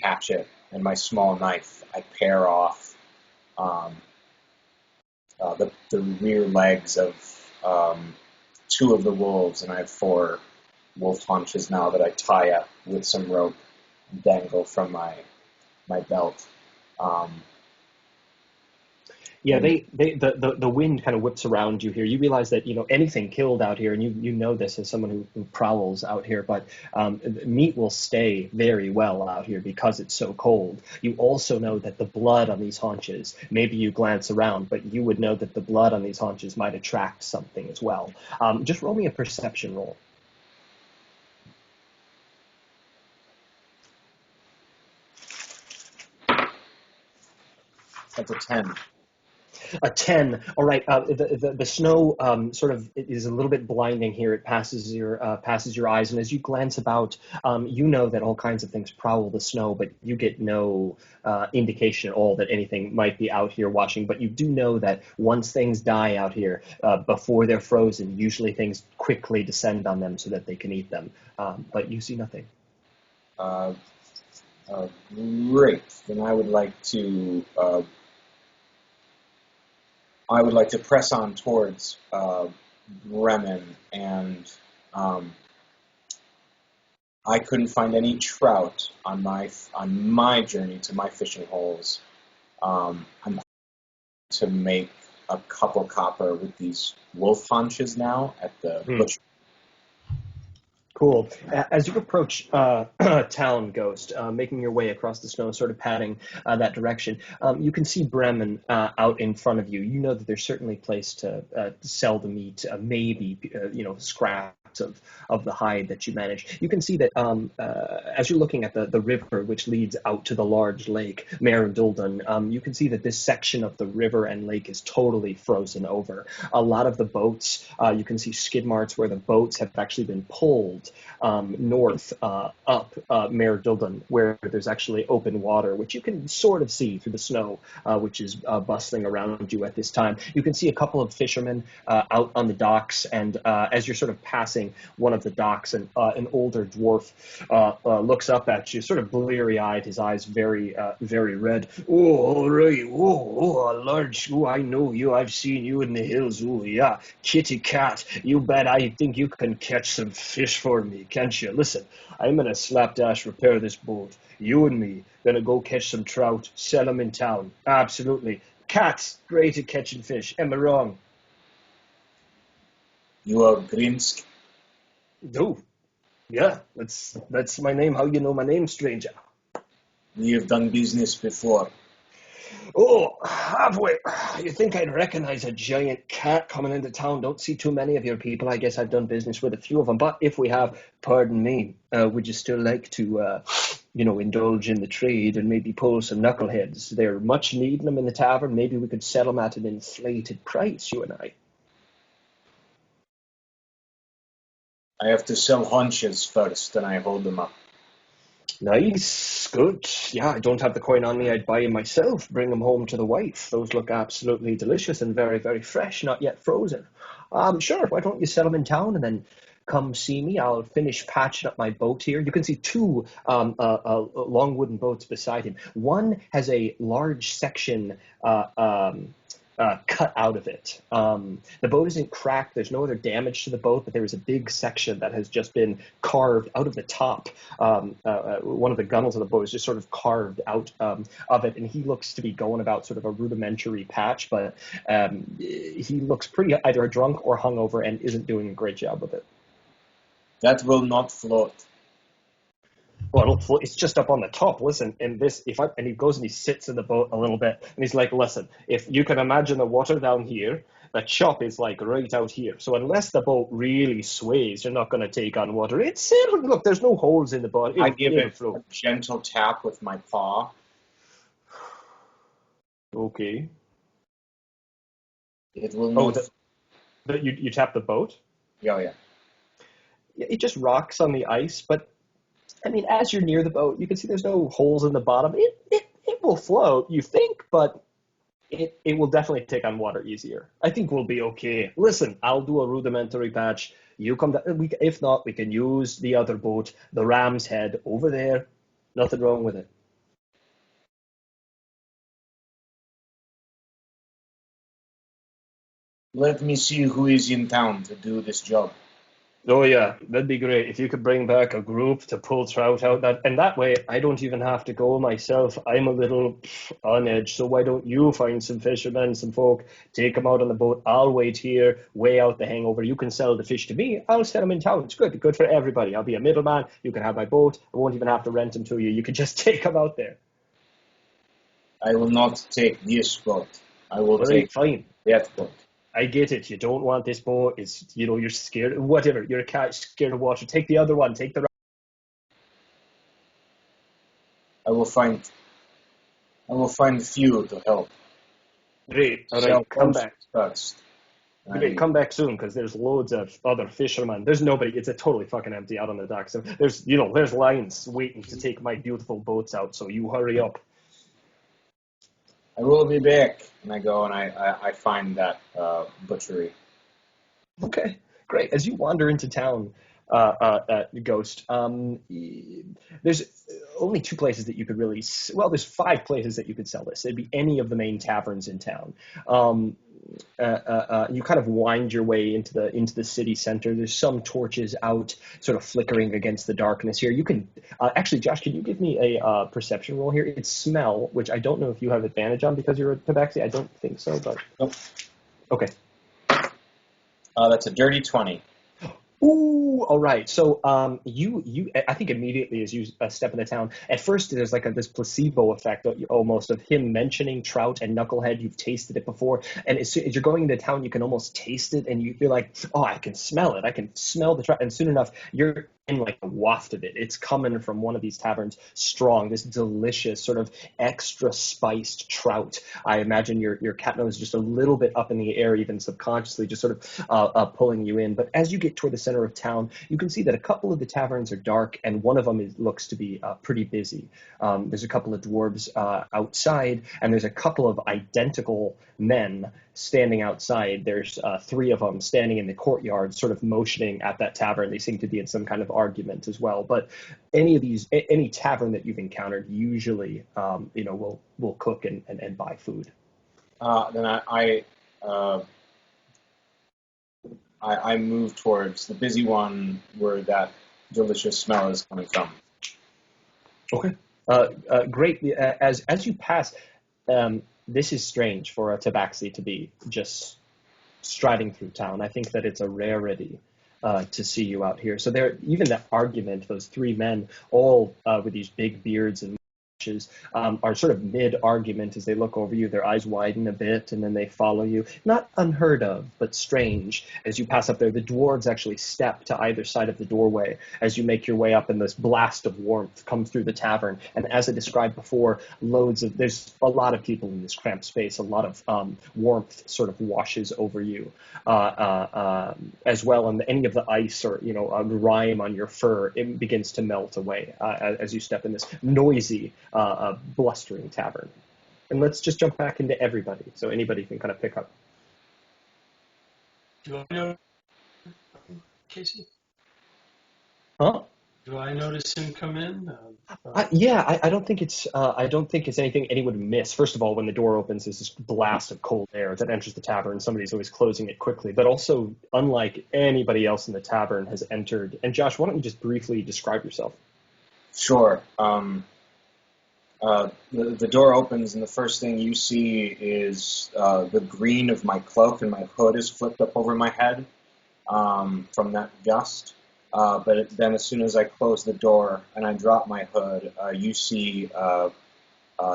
hatchet and my small knife, I pare off the rear legs of 2 of the wolves, and I have 4 wolf haunches now that I tie up with some rope and dangle from my belt. Yeah, the wind kind of whips around you here. You realize that anything killed out here, and you know this as someone who prowls out here. But meat will stay very well out here because it's so cold. You also know that the blood on these haunches. Maybe you glance around, but you would know that the blood on these haunches might attract something as well. Just roll me a perception roll. That's a 10. A 10. All right. The snow sort of is a little bit blinding here. It passes your eyes, and as you glance about, you know that all kinds of things prowl the snow, but you get no indication at all that anything might be out here watching. But you do know that once things die out here, before they're frozen, usually things quickly descend on them so that they can eat them. But you see nothing. Great. Then I would like to press on towards Bremen, and I couldn't find any trout on my journey to my fishing holes. I'm hoping to make a couple copper with these wolf haunches now at the butcher. Cool. As you approach town, Ghost, making your way across the snow, sort of padding that direction, you can see Bremen out in front of you. You know that there's certainly a place to sell the meat, maybe scraps of the hide that you manage. You can see that as you're looking at the river which leads out to the large lake, Mare Duldan, you can see that this section of the river and lake is totally frozen over. A lot of the boats, you can see skid marks where the boats have actually been pulled north up Mare Duldan, where there's actually open water, which you can sort of see through the snow, which is bustling around you at this time. You can see a couple of fishermen out on the docks, and as you're sort of passing one of the docks, and an older dwarf looks up at you, sort of bleary-eyed, his eyes very red. Oh, all right. Oh, a large. Oh, I know you. I've seen you in the hills. Oh, yeah. Kitty cat. You bet I think you can catch some fish for me, can't you? Listen, I'm gonna slapdash repair this boat. You and me gonna go catch some trout, sell them in town. Absolutely. Cat's great at catching fish. Am I wrong? You are Grinsk. Oh, yeah. That's my name. How you know my name, stranger? We have done business before. Oh, have we? You think I'd recognize a giant cat coming into town? Don't see too many of your people. I guess I've done business with a few of them. But if we have, pardon me, would you still like to, indulge in the trade and maybe pull some knuckleheads? They're much needing them in the tavern. Maybe we could sell them at an inflated price, you and I. I have to sell haunches first, and I hold them up. Nice, good. Yeah, I don't have the coin on me. I'd buy them myself, bring them home to the wife. Those look absolutely delicious and very, very fresh, not yet frozen. Sure, why don't you sell them in town and then come see me? I'll finish patching up my boat here. You can see two long wooden boats beside him. One has a large section cut out of it. The boat isn't cracked. There's no other damage to the boat, but there is a big section that has just been carved out of the top. One of the gunnels of the boat is just sort of carved out of it, and he looks to be going about sort of a rudimentary patch, but he looks pretty either drunk or hungover and isn't doing a great job of it. That will not float. Well, it's just up on the top. Listen, and he goes and he sits in the boat a little bit, and he's like, listen, if you can imagine the water down here, the chop is like right out here. So unless the boat really sways, you're not going to take on water. Look, there's no holes in the boat. I give it a gentle tap with my paw. Okay. It will not. You tap the boat? Yeah, yeah. Yeah, it just rocks on the ice, but I mean, as you're near the boat, you can see there's no holes in the bottom. It will float, you think, but it will definitely take on water easier. I think we'll be okay. Listen, I'll do a rudimentary patch. You come down. If not, we can use the other boat, the Ram's Head, over there. Nothing wrong with it. Let me see who is in town to do this job. Oh yeah, that'd be great if you could bring back a group to pull trout out that, and that way I don't even have to go myself. I'm a little on edge, so why don't you find some fishermen, some folk, take them out on the boat. I'll wait here, weigh out the hangover. You can sell the fish to me. I'll sell them in town. It's good for everybody. I'll be a middleman. You can have my boat. I won't even have to rent them to you. You can just take them out there. I will not take this boat. I will All right, take fine. that boat. I get it. You don't want this boat. It's you're scared. Whatever. You're a cat scared of water. Take the other one. Take the. I will find fuel to help. Great. All Sell right. Come most back. first. Great, come back soon because there's loads of other fishermen. There's nobody. It's a totally fucking empty out on the dock. So there's lines waiting to take my beautiful boats out. So you hurry up. I will be back. And I go and I find that butchery. Okay, great. As you wander into town, Ghost, there's only two places that you could really. Well, there's five places that you could sell this. It'd be any of the main taverns in town. You kind of wind your way into the city center. There's some torches out, sort of flickering against the darkness here. You can actually, Josh, can you give me a perception roll here? It's smell, which I don't know if you have advantage on because you're a tabaxi. I don't think so, but Nope. okay. That's a dirty 20. Ooh, all right. So, I think immediately as you step into town, at first there's like this placebo effect almost of him mentioning trout and knucklehead. You've tasted it before, and as soon as you're going into town, you can almost taste it, and you're like, oh, I can smell it. I can smell the trout, and soon enough, you're in like a waft of it. It's coming from one of these taverns, strong, this delicious sort of extra spiced trout. I imagine your cat nose just a little bit up in the air, even subconsciously, just sort of pulling you in. But as you get toward the center of town, you can see that a couple of the taverns are dark, and one of them looks to be pretty busy. There's a couple of dwarves outside, and there's a couple of identical men standing outside. There's three of them standing in the courtyard, sort of motioning at that tavern. They seem to be in some kind of argument as well. But any tavern that you've encountered usually, will cook and buy food. Then I move towards the busy one where that delicious smell is coming from. Okay. Great. As you pass, this is strange for a tabaxi to be just striding through town. I think that it's a rarity to see you out here. So there, even that argument, those three men, all with these big beards and are sort of mid-argument as they look over you. Their eyes widen a bit, and then they follow you. Not unheard of, but strange. As you pass up there, the dwarves actually step to either side of the doorway as you make your way up, and this blast of warmth comes through the tavern. And as I described before, there's a lot of people in this cramped space. A lot of warmth sort of washes over you, as well. And any of the ice or grime on your fur, it begins to melt away as you step in this noisy, blustering tavern. And let's just jump back into everybody, so anybody can kind of pick up. Do I know Casey? Huh? Do I notice him come in? I don't think it's anything anyone would miss. First of all, when the door opens, there's this blast of cold air that enters the tavern. Somebody's always closing it quickly. But also, unlike anybody else in the tavern has entered. And Josh, why don't you just briefly describe yourself? Sure. The door opens, and the first thing you see is the green of my cloak, and my hood is flipped up over my head from that gust. But then as soon as I close the door and I drop my hood, you see a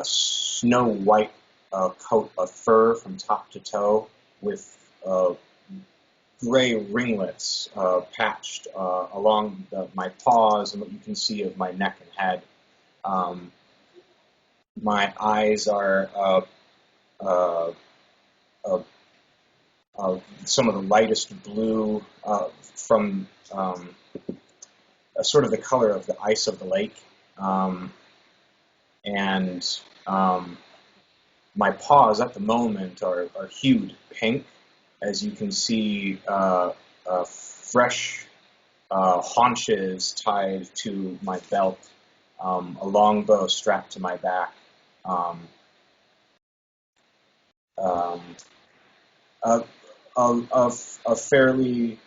snow white coat of fur from top to toe with gray ringlets patched along my paws and what you can see of my neck and head. My eyes are some of the lightest blue from sort of the color of the ice of the lake. And my paws at the moment are hued pink, as you can see fresh haunches tied to my belt, a longbow strapped to my back. A fairly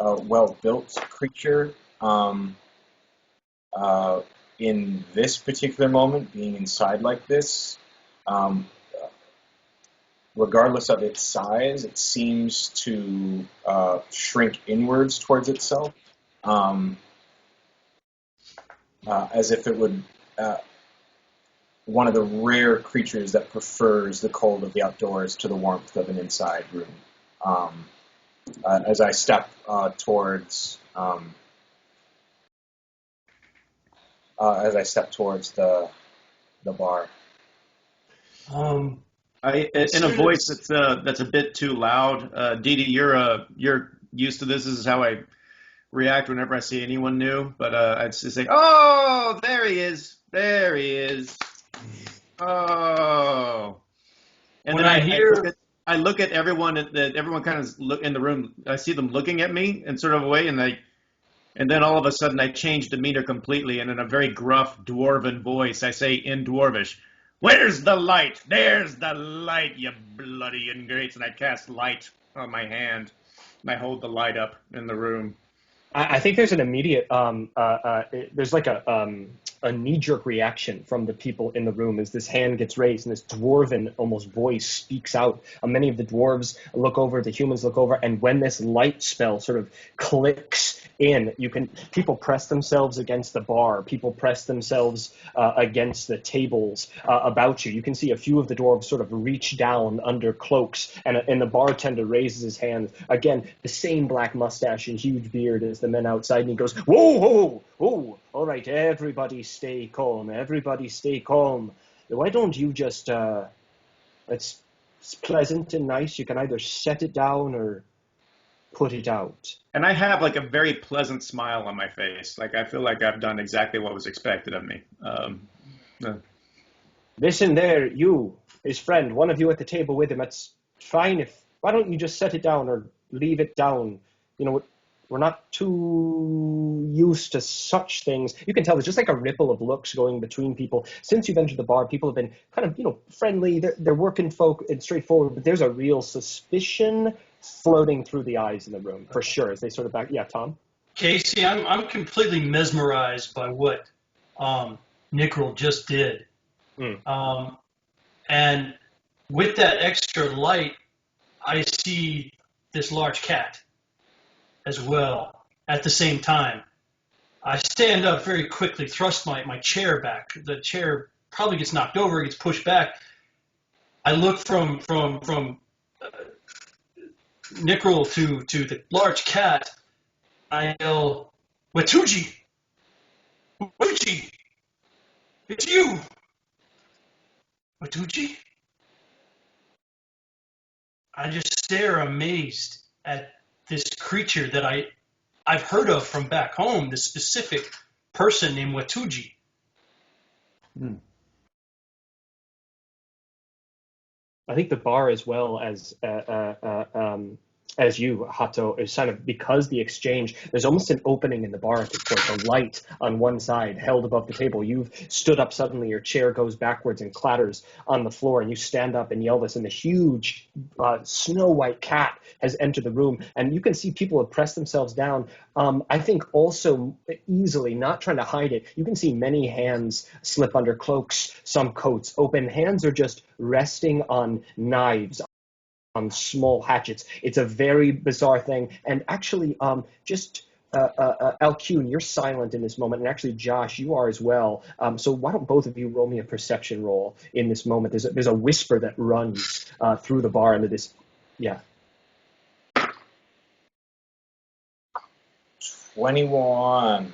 well-built creature. In this particular moment, being inside like this, um, regardless of its size, it seems to shrink inwards towards itself, as if it would. One of the rare creatures that prefers the cold of the outdoors to the warmth of an inside room. As I step towards the bar. In a voice that's a bit too loud. Dee Dee, you're used to this. This is how I react whenever I see anyone new. But I'd just say, "Oh, there he is! There he is! Oh!" And When then I hear, I look at everyone that everyone kind of look in the room. I see them looking at me in sort of a way, and then all of a sudden I change demeanor completely, and in a very gruff dwarven voice, I say in Dwarvish, "Where's the light? There's the light, you bloody ingrates!" And I cast light on my hand, and I hold the light up in the room. I think there's an immediate, there's like a knee-jerk reaction from the people in the room as this hand gets raised and this dwarven almost voice speaks out. Many of the dwarves look over, the humans look over, and when this light spell sort of clicks in, people press themselves against the bar, people press themselves against the tables about you. You can see a few of the dwarves sort of reach down under cloaks, and the bartender raises his hand. Again, the same black mustache and huge beard as the men outside, and he goes, "Whoa, whoa, whoa, all right, everybody stay calm, everybody stay calm. Why don't you just, it's pleasant and nice, you can either set it down or put it out." And I have like a very pleasant smile on my face. Like I feel like I've done exactly what was expected of me. Listen there, you, his friend, one of you at the table with him, it's fine why don't you just set it down or leave it down? You know, we're not too used to such things. You can tell there's just like a ripple of looks going between people. Since you've entered the bar, people have been kind of, friendly. They're working folk and straightforward, but there's a real suspicion floating through the eyes in the room, for sure, as they sort of back. Yeah, Tom? Casey, I'm completely mesmerized by what Nickrel just did. And with that extra light, I see this large cat as well at the same time. I stand up very quickly, thrust my chair back. The chair probably gets knocked over, gets pushed back. I look from Nickrel to the large cat. I yell, "Watuji! Watuji! It's you! Watuji?" I just stare amazed at this creature that I've heard of from back home, this specific person named Watuji. I think the bar, as well as you, Hato, is kind of, because the exchange, there's almost an opening in the bar at this point. The light on one side held above the table. You've stood up suddenly, your chair goes backwards and clatters on the floor, and you stand up and yell this, and the huge snow white cat has entered the room, and you can see people have pressed themselves down. I think also easily, not trying to hide it, you can see many hands slip under cloaks, some coats open. Hands are just resting on knives, on small hatchets. It's a very bizarre thing. And actually, Alcune, you're silent in this moment, and actually, Josh, you are as well. So why don't both of you roll me a perception roll in this moment? There's a whisper that runs through the bar into this. Yeah. 21.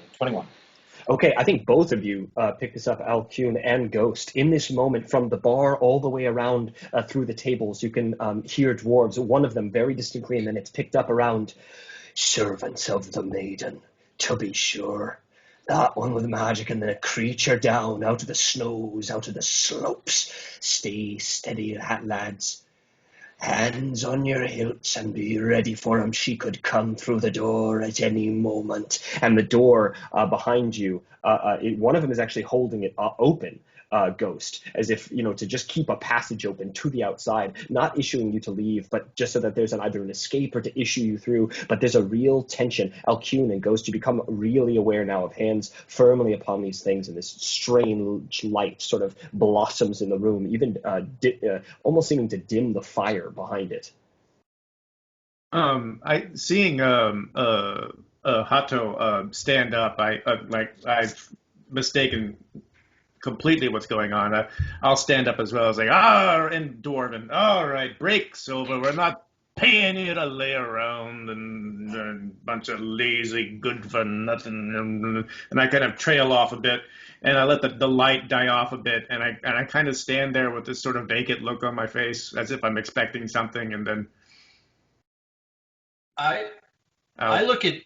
Okay, I think both of you pick this up, Alcune and Ghost. In this moment, from the bar all the way around through the tables, you can hear dwarves, one of them very distinctly, and then it's picked up around, "Servants of the maiden, to be sure. That one with magic and the creature down, out of the snows, out of the slopes. Stay steady, lads. Hands on your hilts and be ready for him. She could come through the door at any moment. And the door behind you, one of them is actually holding it open, Ghost, as if, to just keep a passage open to the outside, not issuing you to leave, but just so that there's either an escape or to issue you through. But there's a real tension. Alcune and Ghost, you become really aware now of hands firmly upon these things, and this strange light sort of blossoms in the room, even almost seeming to dim the fire behind it. Seeing Hato stand up, I've mistaken completely what's going on. I'll stand up as well. As like, in Dwarven, all right, break's over. We're not paying you to lay around and a bunch of lazy, good for nothing. And I kind of trail off a bit, and I let the light die off a bit, and I kind of stand there with this sort of vacant look on my face, as if I'm expecting something, and then I look at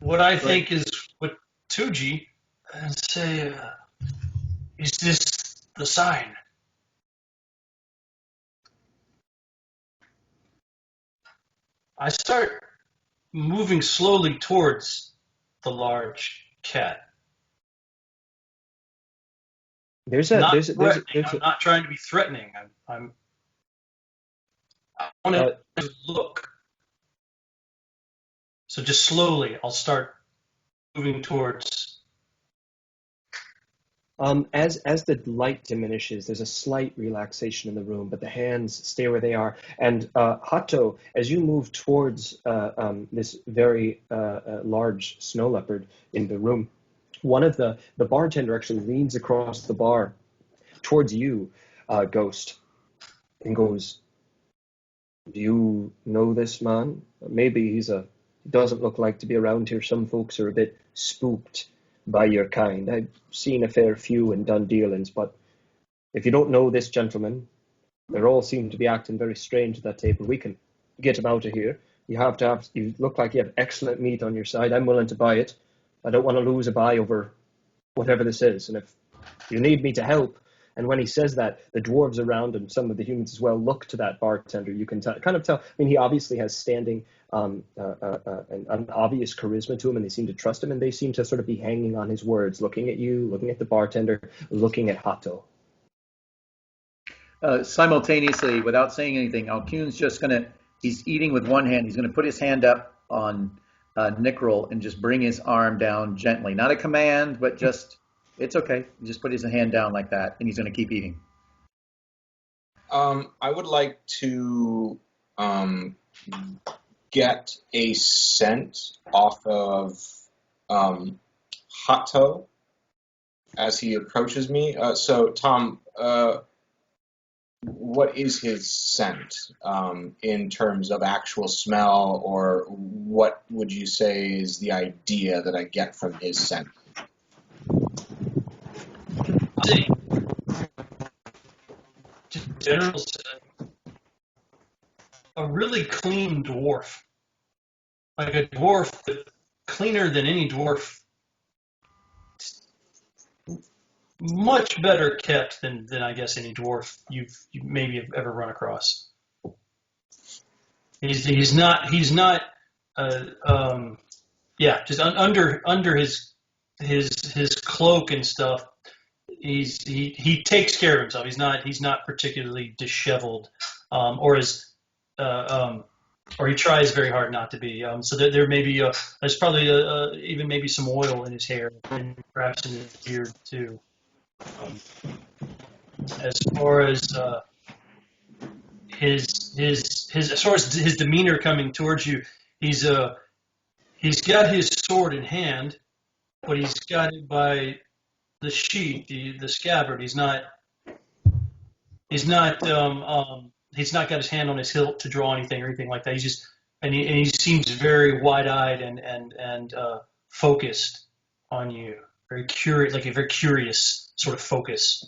what I think is with Tuji and say, is this the sign? I start moving slowly towards the large cat. I'm not trying to be threatening. I want to look. So just slowly, I'll start moving towards. As the light diminishes, there's a slight relaxation in the room, but the hands stay where they are. And Hato, as you move towards this very large snow leopard in the room, one of the bartender actually leans across the bar towards you, Ghost, and goes, "Do you know this man? Maybe he doesn't look like to be around here. Some folks are a bit spooked by your kind. I've seen a fair few and done dealings, but if you don't know this gentleman, they all seem to be acting very strange at that table. We can get him out of here. You look like you have excellent meat on your side. I'm willing to buy it. I don't want to lose a buy over whatever this is. And if you need me to help." And when he says that, the dwarves around and some of the humans as well look to that bartender. You can kind of tell. I mean, he obviously has standing, an obvious charisma to him, and they seem to trust him, and they seem to sort of be hanging on his words, looking at you, looking at the bartender, looking at Hato. Simultaneously, without saying anything, Alcune's just he's eating with one hand. He's going to put his hand up on Nickrel and just bring his arm down gently. Not a command, but just, it's okay. Just put his hand down like that, and he's going to keep eating. I would like to get a scent off of Hato as he approaches me. So, Tom, what is his scent in terms of actual smell, or what would you say is the idea that I get from his scent? Just general, a really clean dwarf, like a dwarf cleaner than any dwarf, much better kept than I guess any dwarf you maybe have ever run across. He's not just under his cloak and stuff. He takes care of himself. He's not particularly disheveled, or he tries very hard not to be. So there may be there's probably even maybe some oil in his hair and perhaps in his beard too. As far as his demeanor coming towards you, he's got his sword in hand, but he's got it by the sheath, the scabbard. He's not got his hand on his hilt to draw anything or anything like that. He seems very wide-eyed and focused on you, very curious, like a very curious sort of focus.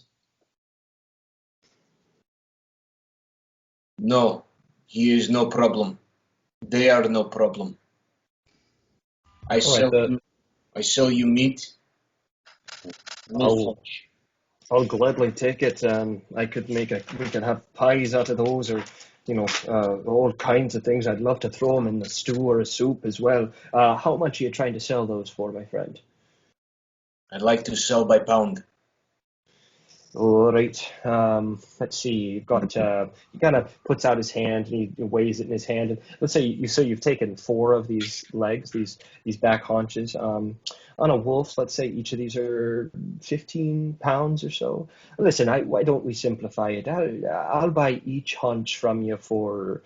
No, he is no problem. They are no problem. I sell you meat. I'll gladly take it. I could we could have pies out of those, or all kinds of things. I'd love to throw them in a stew or a soup as well. How much are you trying to sell those for, my friend? I'd like to sell by pound. All right. Let's see. You've got. He kind of puts out his hand and he weighs it in his hand. And let's say you've taken four of these legs, these back haunches. On a wolf, let's say each of these are 15 pounds or so. Listen, why don't we simplify it? I'll buy each haunch from you for.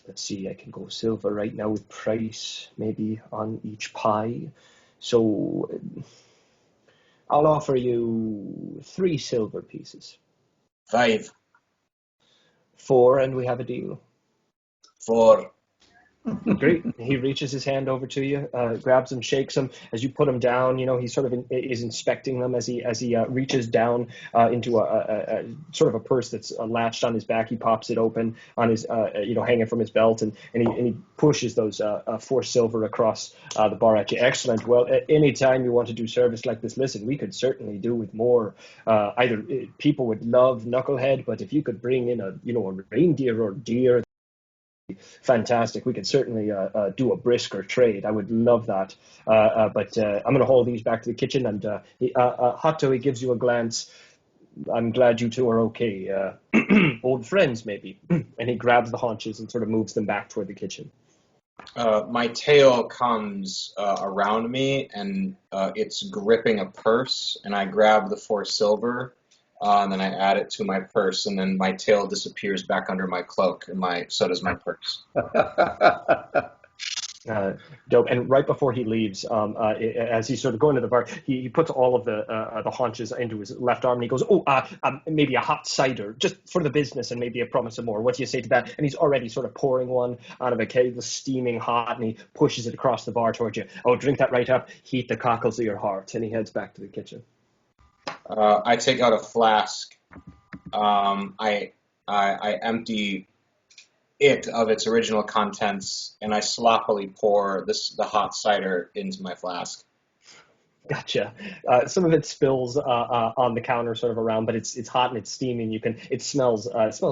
Let's see. I can go silver right now with price maybe on each pie. So I'll offer you 3 silver pieces. 5, Four, and we have a deal. 4. Great. He reaches his hand over to you, grabs them, shakes them. As you put them down, he sort of is inspecting them as he reaches down into a sort of a purse that's latched on his back. He pops it open on his, hanging from his belt, and he pushes those 4 silver across the bar at you. Excellent. Well, at any time you want to do service like this, listen, we could certainly do with more. Either people would love Knucklehead, but if you could bring in a reindeer or deer, fantastic. We could certainly do a brisker trade. I would love that. But I'm going to haul these back to the kitchen, and Hato, he gives you a glance. I'm glad you two are okay. Old friends, maybe. And he grabs the haunches and sort of moves them back toward the kitchen. My tail comes around me, and it's gripping a purse, and I grab the 4 silver, and then I add it to my purse, and then my tail disappears back under my cloak, and so does my purse. Dope. And right before he leaves, as he's sort of going to the bar, he puts all of the haunches into his left arm, and he goes, maybe a hot cider, just for the business, and maybe a promise of more. What do you say to that? And he's already sort of pouring one out of a keg, steaming hot, and he pushes it across the bar towards you. Oh, drink that right up, heat the cockles of your heart. And he heads back to the kitchen. I take out a flask. I empty it of its original contents, and I sloppily pour the hot cider into my flask. Gotcha. Some of it spills on the counter, sort of around, but it's hot and it's steaming. It smells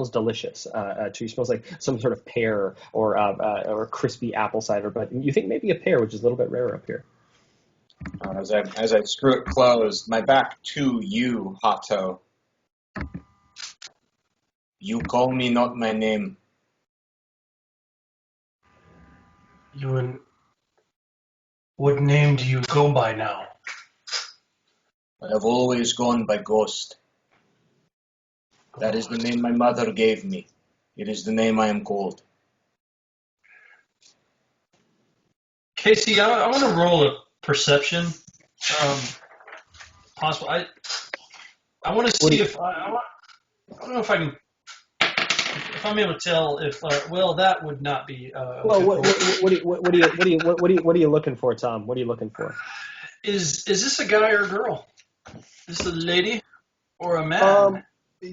delicious too. It smells like some sort of pear or crispy apple cider. But you think maybe a pear, which is a little bit rare up here. As I screw it closed, my back to you, Hato. You call me not my name. What name do you go by now? I have always gone by Ghost. That is the name my mother gave me. It is the name I am called. Casey, I want to roll a perception. Possible. I want to see if I don't know if I can. If I'm able to tell if that would not be. Well, what are you looking for, Tom? What are you looking for? Is this a guy or a girl? Is this a lady or a man?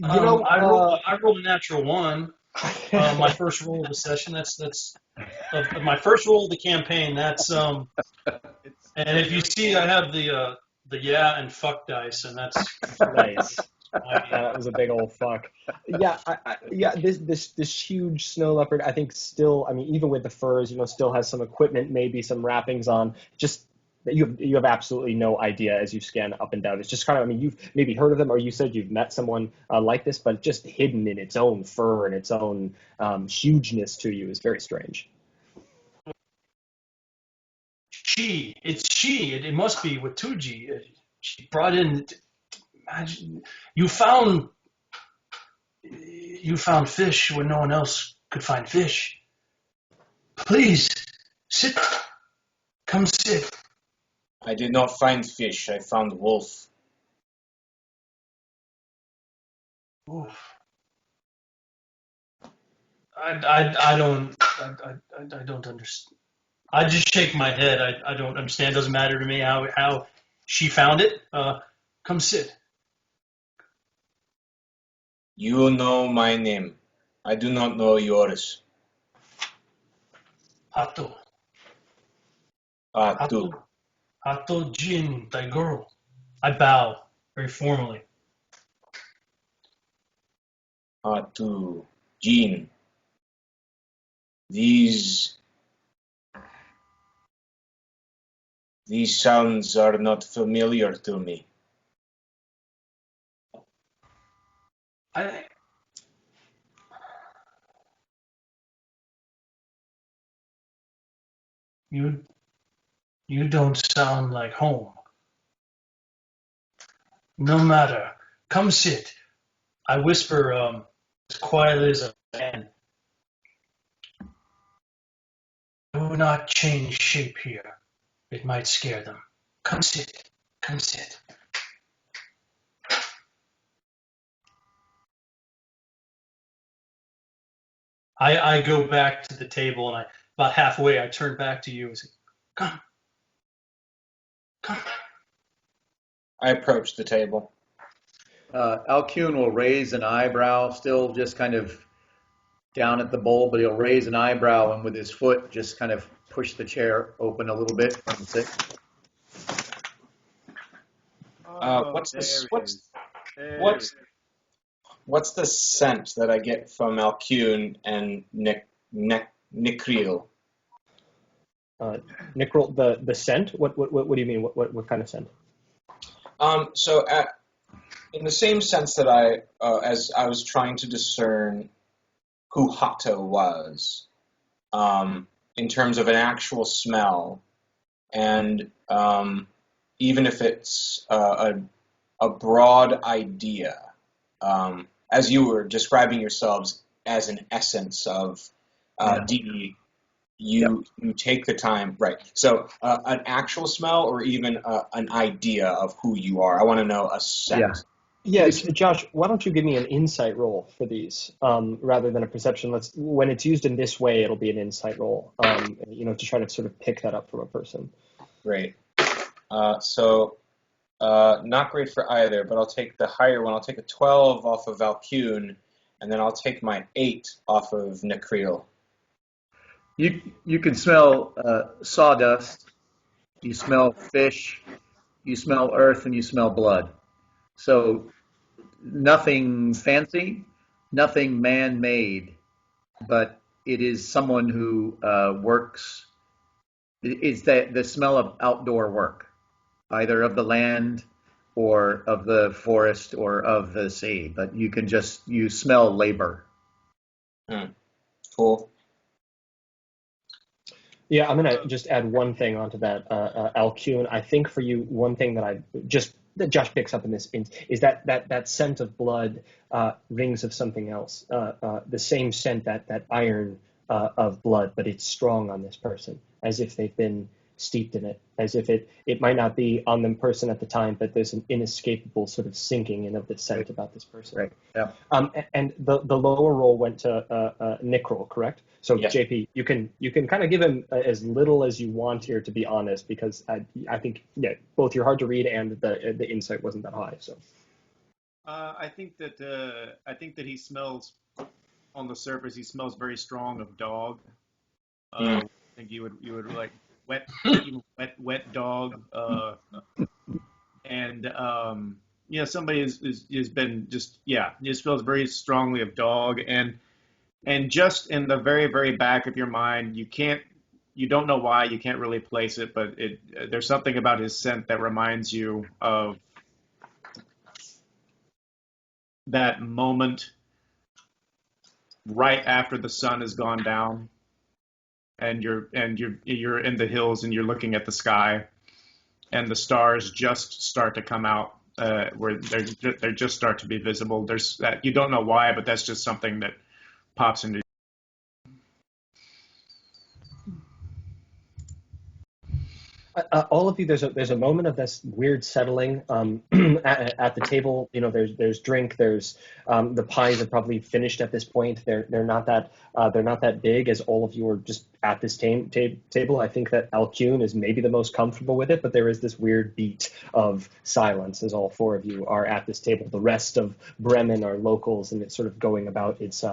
I rolled a natural 1. My first roll of the session. That's my first roll of the campaign. That's and if you see, I have the yeah and fuck dice, and that's nice. That was a big old fuck. Yeah, this huge snow leopard, I think still, I mean, even with the furs, still has some equipment, maybe some wrappings on. Just you have absolutely no idea as you scan up and down. It's just kind of, I mean, you've maybe heard of them, or you said you've met someone like this, but just hidden in its own fur and its own hugeness to you is very strange. It's she. It must be with 2G. She brought in. Imagine you found fish when no one else could find fish. Please sit. Come sit. I did not find fish. I found wolf. Oof. I don't understand. I just shake my head. I don't understand. It doesn't matter to me how she found it. Come sit. You know my name. I do not know yours. Hato. Hato. Hato Jin, thy girl. I bow very formally. to Jean. These sounds are not familiar to me. You don't sound like home. No matter. Come sit. I whisper as quietly as I can. Do not change shape here. It might scare them. Come sit. Come sit. I go back to the table, and about halfway I turn back to you and say, come. Come. I approach the table. Alcune will raise an eyebrow, still just kind of down at the bowl, but he'll raise an eyebrow and with his foot just kind of push the chair open a little bit from the sit. What's the scent that I get from Alcune and Nicriel? Nicriel, the scent. What do you mean? What kind of scent? In the same sense that as I was trying to discern who Hato was, in terms of an actual smell, and even if it's a broad idea, as you were describing yourselves as an essence of DE, you take the time, right? So an actual smell, or even an idea of who you are. I want to know a scent. Yeah. Yes, Josh, why don't you give me an insight roll for these rather than a perception? When it's used in this way, it'll be an insight roll, to try to sort of pick that up from a person. Great. Not great for either, but I'll take the higher one. I'll take a 12 off of Alcune, and then I'll take my 8 off of Nicriel. You can smell sawdust, you smell fish, you smell earth, and you smell blood. So nothing fancy, nothing man-made, but it is someone who works. It's the smell of outdoor work, either of the land or of the forest or of the sea. But you smell labor. Cool. Yeah, I'm gonna just add one thing onto that, Alcune. I think for you, one thing that Josh picks up in this is that scent of blood rings of something else. The same scent that iron of blood, but it's strong on this person, as if they've been steeped in it, as if it might not be on the person at the time, but there's an inescapable sort of sinking in of the scent about this person. Right. Yeah. And the lower roll went to Nicriel, correct? So Yes. JP, you can kind of give him as little as you want here, to be honest, because I think both you're hard to read and the insight wasn't that high. So I think that he smells, on the surface, he smells very strong of dog. I think you would like wet dog, and somebody has been just it smells very strongly of dog, and just in the very, very back of your mind, you don't know why, you can't really place it, but there's something about his scent that reminds you of that moment right after the sun has gone down, and you're in the hills and you're looking at the sky, and the stars just start to come out, where they just start to be visible. There's that, you don't know why, but that's just something that pops into. all of you, there's a moment of this weird settling at the table. There's drink. There's the pies are probably finished at this point. They're not that big, as all of you are just at this table. I think that Alcune is maybe the most comfortable with it, but there is this weird beat of silence as all four of you are at this table. The rest of Bremen are locals, and it's sort of going about its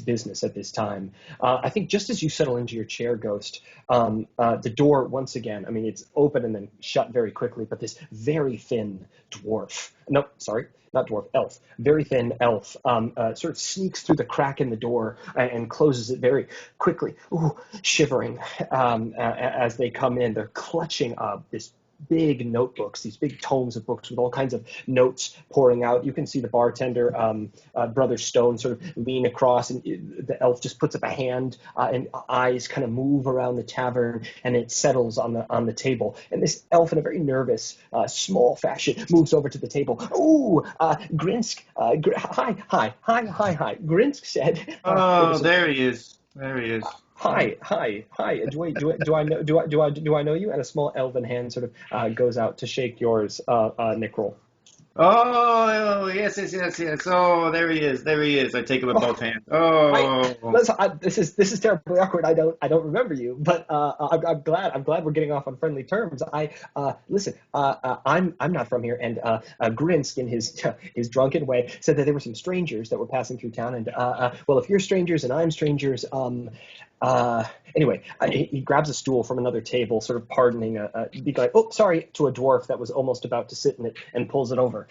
business at this time. I think just as you settle into your chair, Ghost, the door once again, I mean, it's open and then shut very quickly, but this very thin dwarf no, sorry, not dwarf, elf, very thin elf, sort of sneaks through the crack in the door and closes it very quickly, shivering as they come in. They're clutching this big notebooks, these big tomes of books with all kinds of notes pouring out. You can see the bartender, Brother Stone, sort of lean across, and the elf just puts up a hand, and eyes kind of move around the tavern, and it settles on the table. And this elf, in a very nervous, small fashion, moves over to the table. Grinsk, hi. Grinsk said. There he is. There he is. Hi. Do I know you? And a small elven hand sort of goes out to shake yours, Nickrol. Oh, yes. Oh, there he is. I take him with both hands. Listen, this is terribly awkward. I don't remember you, but I'm glad we're getting off on friendly terms. Listen. I'm not from here, and Grinsk, in his drunken way, said that there were some strangers that were passing through town, and well, if you're strangers and I'm strangers, anyway, he grabs a stool from another table, sort of pardoning the guy. Oh, sorry, to a dwarf that was almost about to sit in it, and pulls it over.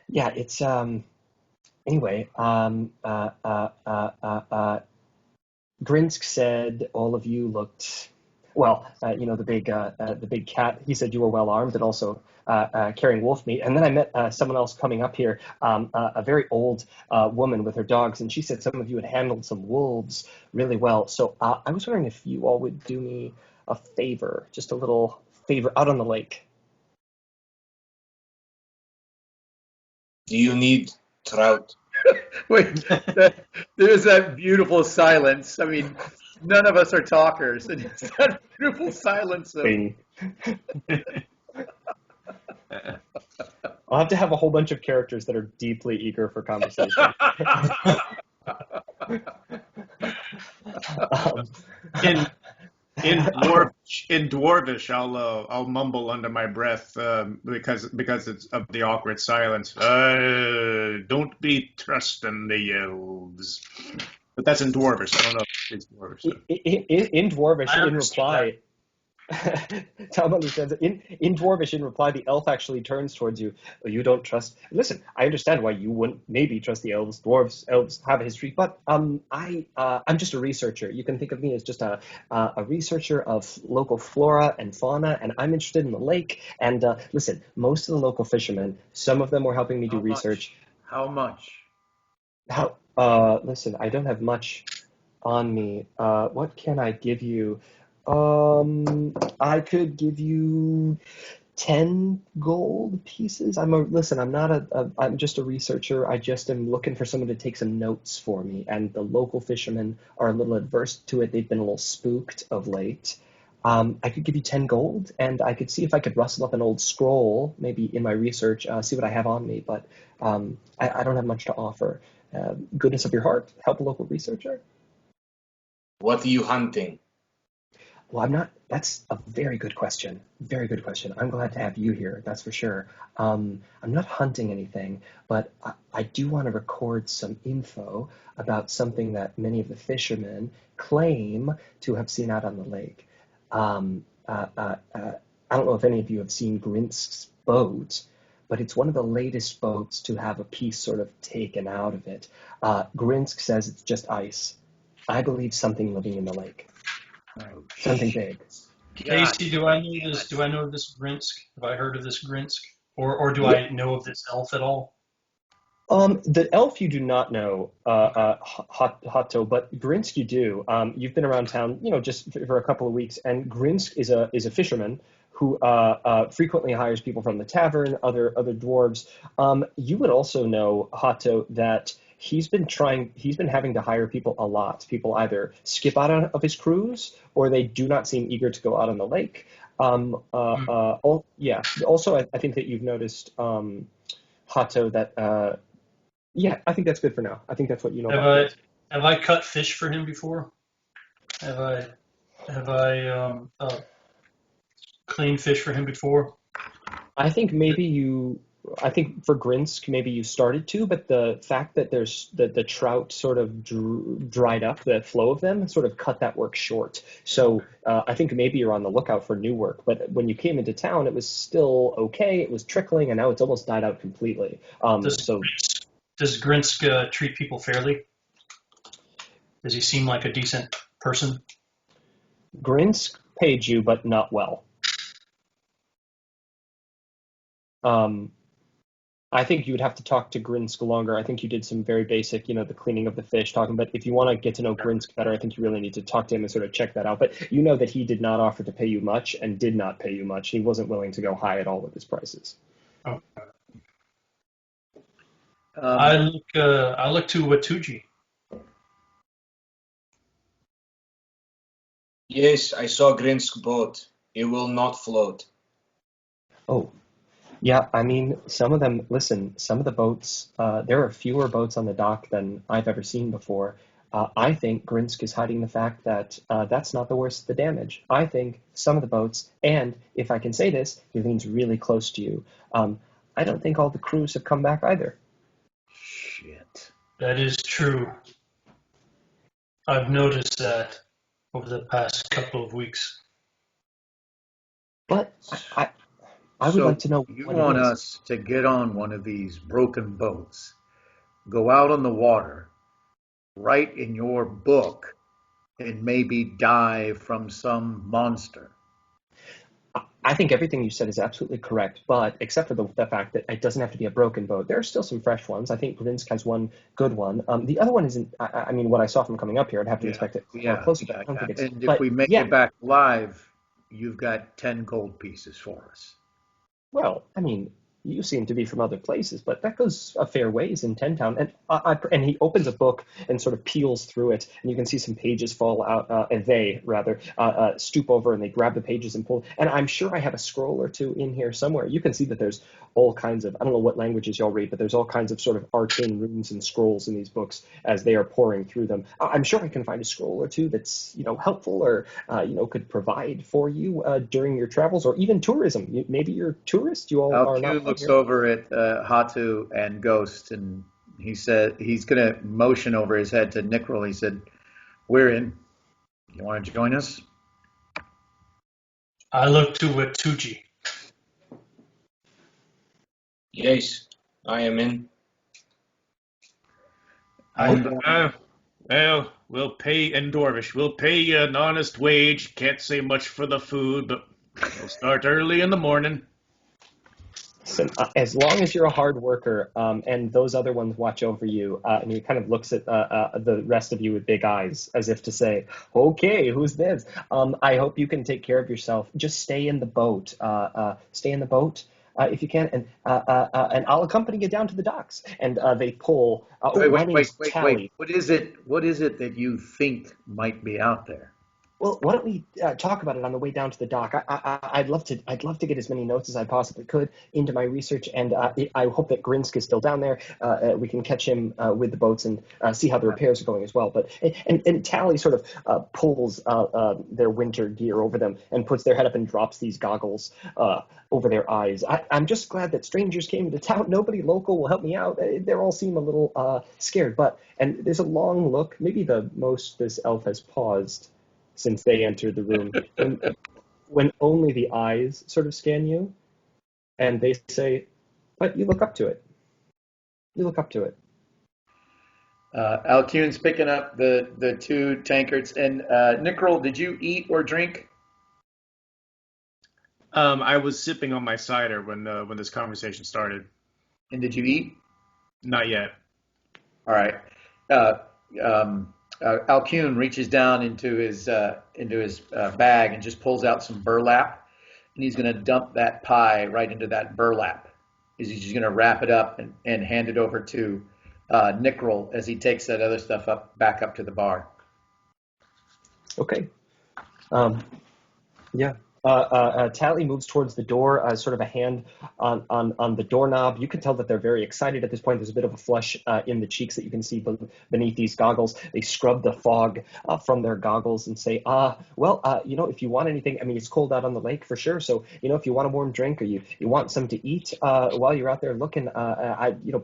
Yeah, it's anyway. Grinsk said all of you looked well. The big cat. He said you were well armed and also carrying wolf meat. And then I met someone else coming up here, a very old woman with her dogs, and she said some of you had handled some wolves really well. So I was wondering if you all would do me a favor, just a little favor, out on the lake. Do you need trout? Wait, there's that beautiful silence. I mean, none of us are talkers, and it's that beautiful silence of. I'll have to have a whole bunch of characters that are deeply eager for conversation. In Dwarvish, I'll mumble under my breath because it's of the awkward silence. Don't be trusting the elves. But that's in Dwarvish. I don't know if it's Dwarvish. So. In Dwarvish, in reply, Tom understands it. In Dwarvish, in reply, the elf actually turns towards you. You don't trust. Listen, I understand why you wouldn't maybe trust the elves. Elves have a history, but I'm just a researcher. You can think of me as just a researcher of local flora and fauna, and I'm interested in the lake. And listen, most of the local fishermen, some of them were helping me do research. How much? Listen, I don't have much on me. What can I give you? I could give you 10 gold pieces. I'm just a researcher. I just am looking for someone to take some notes for me. And the local fishermen are a little adverse to it. They've been a little spooked of late. I could give you 10 gold, and I could see if I could rustle up an old scroll, maybe in my research, see what I have on me. But I don't have much to offer. Goodness of your heart, help a local researcher. What are you hunting? Well, I'm not. That's a very good question. Very good question. I'm glad to have you here. That's for sure. I'm not hunting anything, but I do want to record some info about something that many of the fishermen claim to have seen out on the lake. I don't know if any of you have seen Grinsk's boat, but it's one of the latest boats to have a piece sort of taken out of it. Grinsk says it's just ice. I believe something living in the lake. Something big. Casey, do I know this Grinsk? Have I heard of this Grinsk? Or do I know of this elf at all? The elf you do not know, Hotto, but Grinsk you do. You've been around town, just for a couple of weeks, and Grinsk is a fisherman who frequently hires people from the tavern, other dwarves. You would also know, Hotto, that he's been having to hire people a lot. People either skip out of his cruise or they do not seem eager to go out on the lake. Also, I think that you've noticed, Hotto, that I think that's good for now. I think that's what you know. Have I cut fish for him before? Have I cleaned fish for him before? I think maybe you I think for Grinsk, maybe you started to, but the fact that there's the trout sort of dried up, the flow of them sort of cut that work short. So I think maybe you're on the lookout for new work. But when you came into town, it was still okay. It was trickling, and now it's almost died out completely. Does does Grinsk treat people fairly? Does he seem like a decent person? Grinsk paid you, but not well. I think you would have to talk to Grinsk longer. I think you did some very basic, the cleaning of the fish, talking. But if you want to get to know Grinsk better, I think you really need to talk to him and sort of check that out. But you know that he did not offer to pay you much and did not pay you much. He wasn't willing to go high at all with his prices. Okay. I look to Watuji. Yes, I saw Grinsk boat. It will not float. Oh, yeah. I mean, some of them, listen, some of the boats, there are fewer boats on the dock than I've ever seen before. I think Grinsk is hiding the fact that that's not the worst of the damage. I think some of the boats, and if I can say this, he leans really close to you. I don't think all the crews have come back either. Shit. That is true. I've noticed that over the past couple of weeks. But I would like to know you what want it is. us to get on one of these broken boats, go out on the water, write in your book, and maybe die from some monster. I think everything you said is absolutely correct, but except for the fact that it doesn't have to be a broken boat. There are still some fresh ones. I think Grinsk has one good one. The other one isn't, I mean, what I saw from coming up here, I'd have to inspect it more closely, but I don't think it's, And if but we make yeah, it back alive, you've got 10 gold pieces for us. well, I mean, you seem to be from other places, but that goes a fair ways in Ten Town. And he opens a book and sort of peels through it, and you can see some pages fall out, and they rather stoop over and they grab the pages and pull. And I'm sure I have a scroll or two in here somewhere. You can see that there's all kinds of, I don't know what languages y'all read, but there's all kinds of sort of arcane runes and scrolls in these books as they are pouring through them. I'm sure I can find a scroll or two that's helpful or could provide for you during your travels or even tourism. Maybe you're a tourist. You all are not. Q looks over at Hatu and Ghost, and he said he's going to motion over his head to Nikril. He said, "We're in. You want to join us?" I look to Watuji. Yes, I am in. Well, we'll pay in Dorvish. We'll pay you an honest wage. Can't say much for the food, but we'll start early in the morning. Listen, as long as you're a hard worker and those other ones watch over you, and he kind of looks at the rest of you with big eyes as if to say, okay, who's this? I hope you can take care of yourself. Just stay in the boat. Stay in the boat if you can, and I'll accompany you down to the docks. And they pull. My name's Tally. What is it that you think might be out there? Well, why don't we talk about it on the way down to the dock? I'd love to get as many notes as I possibly could into my research, and I hope that Grinsk is still down there. We can catch him with the boats and see how the repairs are going as well. But and Tally sort of pulls their winter gear over them and puts their head up and drops these goggles over their eyes. I'm just glad that strangers came into town. Nobody local will help me out. They all seem a little scared. And there's a long look, maybe the most this elf has paused since they entered the room, when only the eyes sort of scan you, and they say, but you look up to it. You look up to it. Alcune's picking up the two tankards. And Nikril, did you eat or drink? I was sipping on my cider when this conversation started. And did you eat? Not yet. All right. Alcune reaches down into his bag and just pulls out some burlap, and he's going to dump that pie right into that burlap. He's just going to wrap it up and hand it over to Nikril as he takes that other stuff back up to the bar. Okay. Yeah. Tally moves towards the door, sort of a hand on the doorknob. You can tell that they're very excited at this point. There's a bit of a flush in the cheeks that you can see beneath these goggles. They scrub the fog from their goggles and say, if you want anything, I mean, it's cold out on the lake for sure. So, if you want a warm drink or you want something to eat while you're out there looking,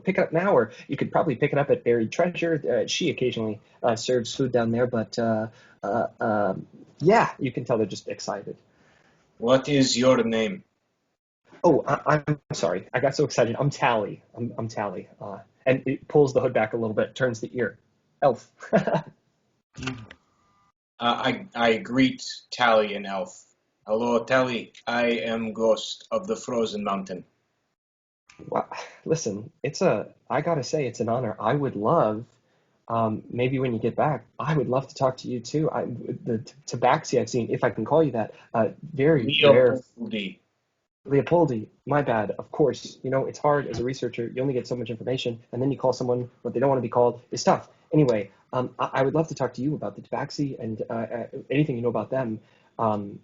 pick it up now, or you could probably pick it up at Buried Treasure. She occasionally serves food down there, but you can tell they're just excited. What is your name? Oh, I'm sorry. I got so excited. I'm Tally. I'm Tally. And it pulls the hood back a little bit, turns the ear. Elf. I greet Tally and Elf. Hello, Tally. I am Ghost of the Frozen Mountain. Wow. Listen, I gotta say, it's an honor. I would love, maybe when you get back, I would love to talk to you too. The tabaxi I've seen, if I can call you that, very rare. Leopoldi, my bad. Of course, it's hard as a researcher. You only get so much information, and then you call someone what they don't want to be called. It's tough. Anyway, I would love to talk to you about the tabaxi and anything you know about them. I'm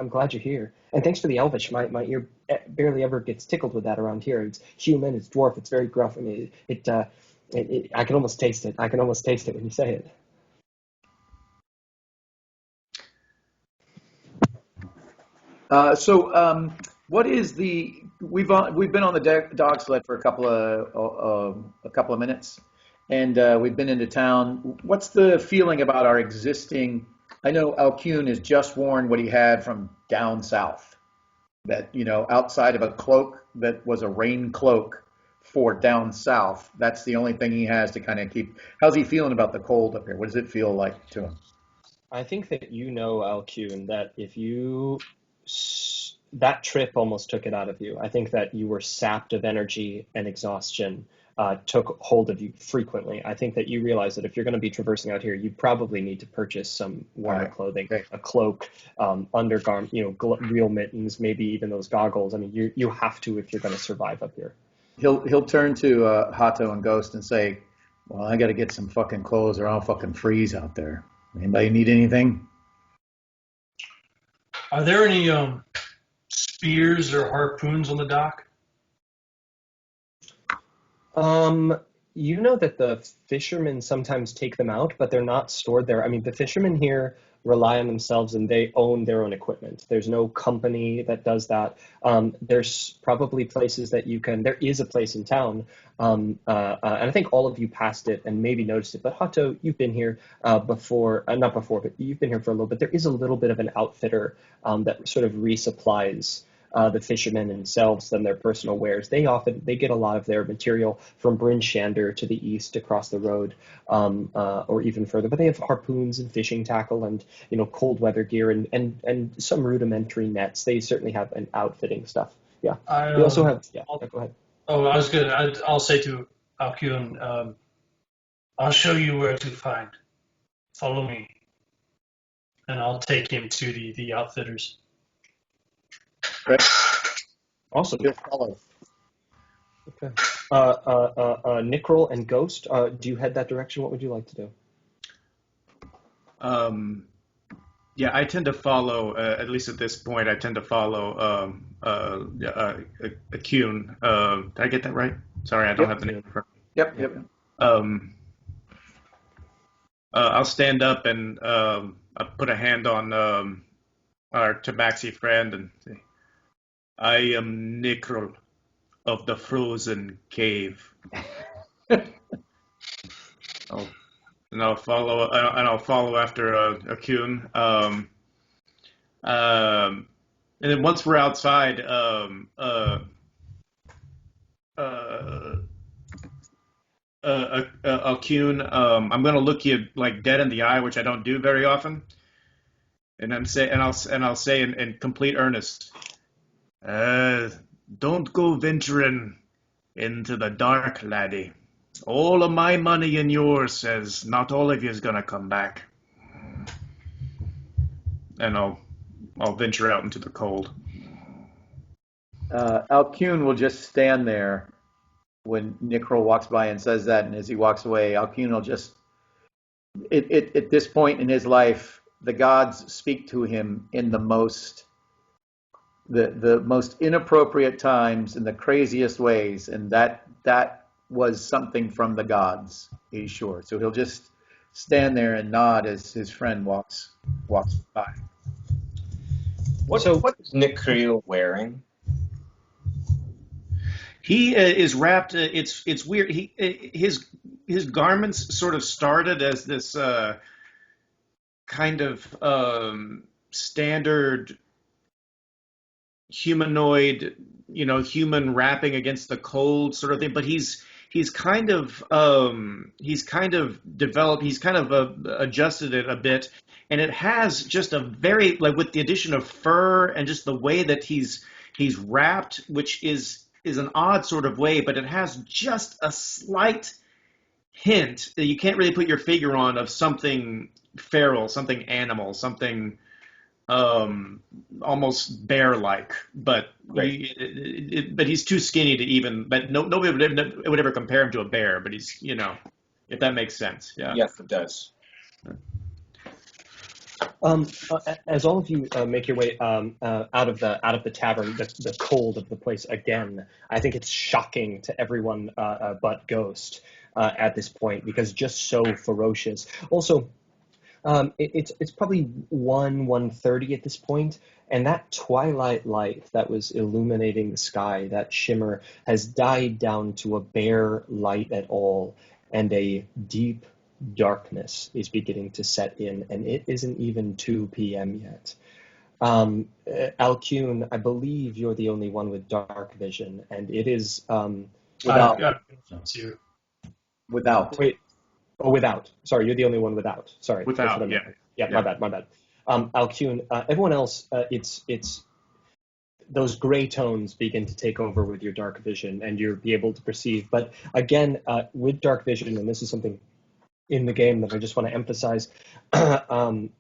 glad you're here, and thanks for the Elvish. My ear barely ever gets tickled with that around here. It's human. It's dwarf. It's very gruff. I mean, I can almost taste it. I can almost taste it when you say it. What is we've been on the dog sled for a couple of minutes, and we've been into town. What's the feeling about our existing? I know Alcune has just worn what he had from down south, that outside of a cloak that was a rain cloak for down south. That's the only thing he has to kind of keep. How's he feeling about the cold up here? What does it feel like to him? I think that Alcune, that that trip almost took it out of you. I think that you were sapped of energy, and exhaustion took hold of you frequently. I think that you realize that if you're going to be traversing out here, you probably need to purchase some warmer clothing, a cloak, undergarment, real mittens, maybe even those goggles. I mean, you have to if you're going to survive up here. He'll turn to Hato and Ghost and say, "Well, I got to get some fucking clothes, or I'll fucking freeze out there. Anybody need anything?" Are there any spears or harpoons on the dock? You know that the fishermen sometimes take them out, but they're not stored there. I mean, the fishermen here rely on themselves, and they own their own equipment. There's no company that does that. There's probably places that there is a place in town, and I think all of you passed it and maybe noticed it, but Hato, you've been here not before, but you've been here for a little bit. There is a little bit of an outfitter that sort of resupplies the fishermen themselves and their personal wares. They get a lot of their material from Bryn Shander to the east across the road, or even further. But they have harpoons and fishing tackle and cold weather gear and some rudimentary nets. They certainly have an outfitting stuff. Yeah. We also have. Yeah. Go ahead. Oh, I was gonna. I'll say to Alcune, I'll show you where to find. Follow me, and I'll take him to the outfitters. Great. Awesome. Just follow. Okay. Nickrel and Ghost, do you head that direction? What would you like to do? Yeah, I tend to follow. At least at this point, I tend to follow Acune. Did I get that right? Sorry, I don't have the name. Yep. I'll stand up and I'll put a hand on our tabaxi friend and say, "I am Nickrel of the Frozen Cave." I'll follow after Acune. And then once we're outside, Acune, I'm gonna look you like dead in the eye, which I don't do very often, and I'll say in complete earnest, "Don't go venturing into the dark, laddie. All of my money and yours says not all of you is gonna come back." And I'll venture out into the cold. Alcune will just stand there when Nickrel walks by and says that, and as he walks away, Alcune will just, at this point in his life, the gods speak to him in the most inappropriate times in the craziest ways, and that was something from the gods. He's sure. So he'll just stand there and nod as his friend walks by. What is Nick Creel wearing? He is wrapped. It's weird. His garments sort of started as this kind of standard humanoid, human wrapping against the cold sort of thing. But he's kind of developed. He's kind of adjusted it a bit, and it has just a very, like, with the addition of fur and just the way that he's wrapped, which is an odd sort of way, but it has just a slight hint that you can't really put your finger on of something feral, something animal, something almost bear-like. But but he's too skinny to even. But nobody would ever compare him to a bear. But he's, if that makes sense. Yeah. Yes, it does. As all of you make your way out of the tavern, the cold of the place again, I think it's shocking to everyone but Ghost at this point, because just so ferocious. Also, it's probably 1:30 at this point, and that twilight light that was illuminating the sky, that shimmer, has died down to a bare light at all, and a deep darkness is beginning to set in, and it isn't even 2 p.m. yet. Alcune, I believe you're the only one with dark vision, and it is Without. Wait. Oh, without. Sorry, you're the only one without. Sorry. Without, yeah. Yeah, my bad. Alcune, everyone else, it's those gray tones begin to take over with your dark vision, and you'll be able to perceive. But again, with dark vision, and this is something in the game that I just want to emphasize,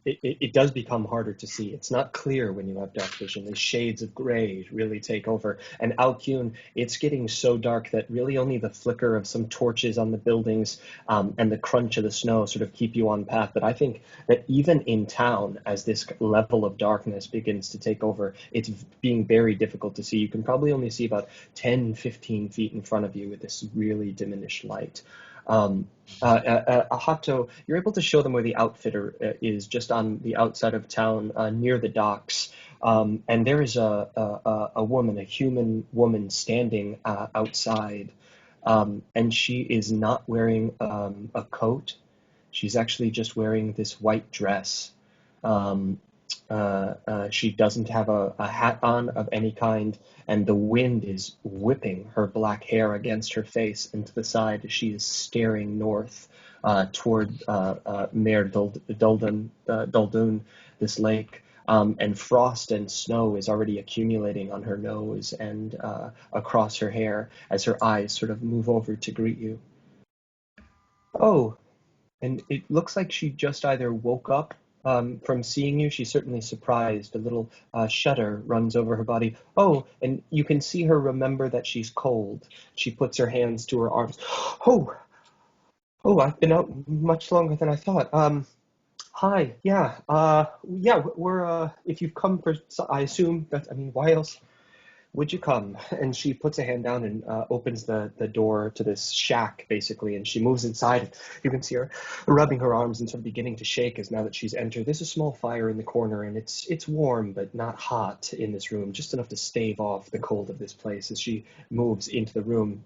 it does become harder to see. It's not clear when you have dark vision. The shades of gray really take over. And Alcune, it's getting so dark that really only the flicker of some torches on the buildings and the crunch of the snow sort of keep you on path. But I think that even in town, as this level of darkness begins to take over, it's being very difficult to see. You can probably only see about 10, 15 feet in front of you with this really diminished light. Hato, you're able to show them where the outfitter is, just on the outside of town, near the docks. And there is a woman, a human woman, standing outside. And she is not wearing a coat. She's actually just wearing this white dress. She doesn't have a hat on of any kind, and the wind is whipping her black hair against her face and to the side as she is staring north toward Mer Doldun, this lake. And frost and snow is already accumulating on her nose and across her hair as her eyes sort of move over to greet you. Oh, and it looks like she just either woke up from seeing you. She's certainly surprised. A little shudder runs over her body. Oh, and you can see her remember that she's cold. She puts her hands to her arms. Oh, I've been out much longer than I thought. Hi, yeah, we're, if you've come for, I assume that, why else would you come? And she puts a hand down and opens the door to this shack, basically, and she moves inside. You can see her rubbing her arms and sort of beginning to shake as now that she's entered. There's a small fire in the corner, and it's warm but not hot in this room, just enough to stave off the cold of this place as she moves into the room.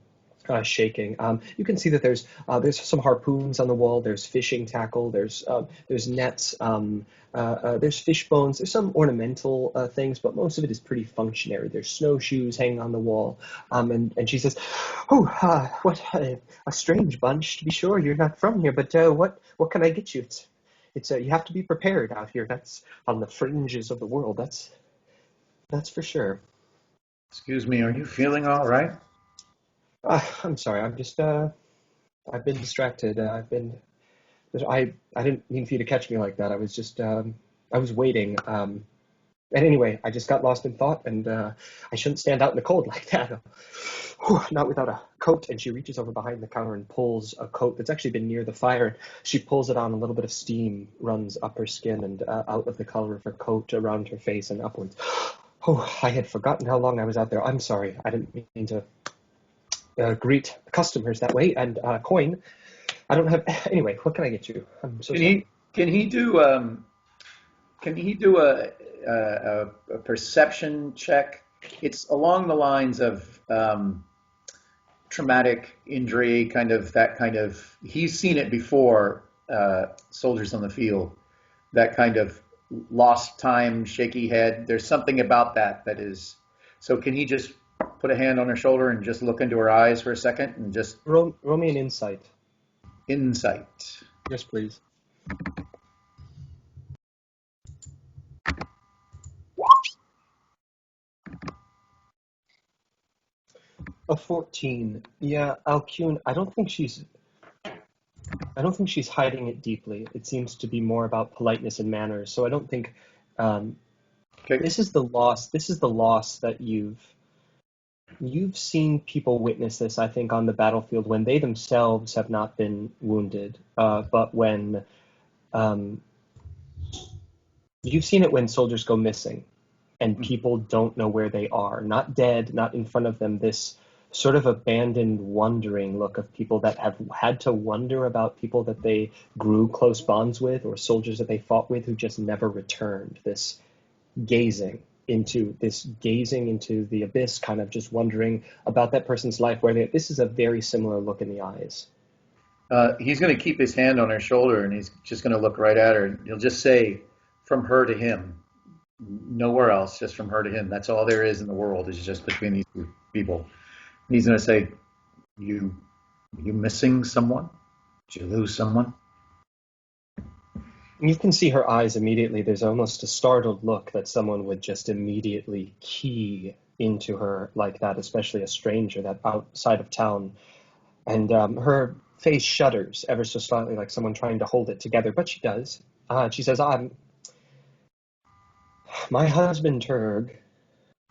Shaking. You can see that there's some harpoons on the wall. There's fishing tackle. There's nets. There's fish bones. There's some ornamental things, but most of it is pretty functionary. There's snowshoes hanging on the wall. And she says, what a strange bunch, to be sure. You're not from here, but what can I get you? It's you have to be prepared out here. That's on the fringes of the world. That's for sure. Excuse me, are you feeling all right? I'm sorry. I'm just I've been distracted. I didn't mean for you to catch me like that. I was just I was waiting. And anyway, I just got lost in thought, and I shouldn't stand out in the cold like that. Not without a coat, and she reaches over behind the counter and pulls a coat that's actually been near the fire. She pulls it on, a little bit of steam runs up her skin and out of the collar of her coat around her face and upwards. Oh, I had forgotten how long I was out there. I'm sorry. I didn't mean to greet customers that way. And coin. I don't have. Anyway, what can I get you? I'm so sorry. Can he do a perception check? It's along the lines of traumatic injury, kind of that kind of. He's seen it before. Soldiers on the field, that kind of lost time, shaky head. There's something about that is. So can he just put a hand on her shoulder and just look into her eyes for a second and just roll me an insight. Insight. Yes, please. A 14. Yeah, Alcune, I don't think she's hiding it deeply. It seems to be more about politeness and manners. So I don't think Okay. this is the loss that you've seen people witness this, I think, on the battlefield when they themselves have not been wounded, but when you've seen it when soldiers go missing and people don't know where they are, not dead, not in front of them, this sort of abandoned, wondering look of people that have had to wonder about people that they grew close bonds with or soldiers that they fought with who just never returned. This gazing into the abyss, kind of just wondering about that person's life. This is a very similar look in the eyes. He's going to keep his hand on her shoulder and he's just going to look right at her. He'll just say, "From her to him, nowhere else, just from her to him. That's all there is in the world is just between these two people." And he's going to say, "You missing someone? Did you lose someone?" You can see her eyes immediately. There's almost a startled look that someone would just immediately key into her like that, especially a stranger that outside of town. And her face shudders ever so slightly, like someone trying to hold it together, but she does. She says, my husband, Turg,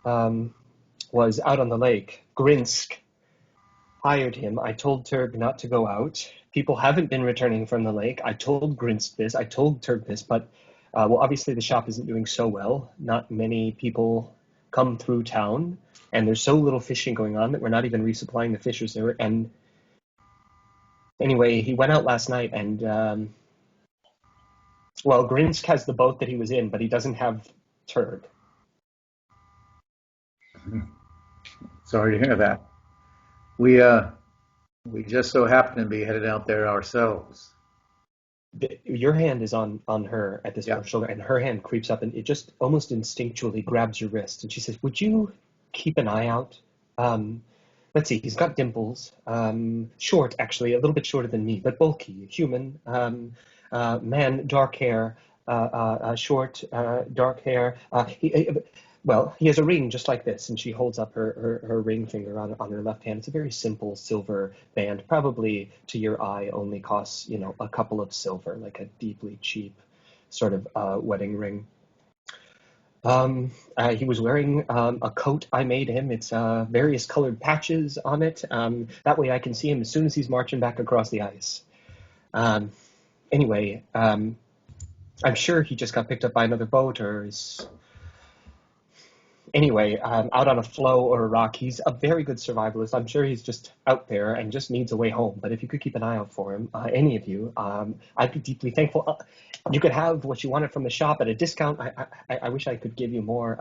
was out on the lake. Grinsk hired him. I told Turg not to go out. People haven't been returning from the lake. I told Grinsk this. I told Turg this, but well, obviously the shop isn't doing so well. Not many people come through town, and there's so little fishing going on that we're not even resupplying the fishers there. And anyway, he went out last night, and well, Grinsk has the boat that he was in, but he doesn't have Turg. Sorry to hear that. We just so happen to be headed out there ourselves. Your hand is on her at this point of the shoulder, and her hand creeps up, and it just almost instinctually grabs your wrist. And she says, "Would you keep an eye out? Let's see, he's got dimples. Short, actually, a little bit shorter than me, but bulky, human. Man, dark hair, short, dark hair. He has a ring just like this," and she holds up her ring finger on her left hand. It's a very simple silver band, probably to your eye only costs, a couple of silver, like a deeply cheap sort of wedding ring. He was wearing a coat I made him. It's various colored patches on it. That way I can see him as soon as he's marching back across the ice. Anyway, I'm sure he just got picked up by another boat or is... Anyway, out on a floe or a rock. He's a very good survivalist. I'm sure he's just out there and just needs a way home. But if you could keep an eye out for him, any of you, I'd be deeply thankful. You could have what you wanted from the shop at a discount. I wish I could give you more.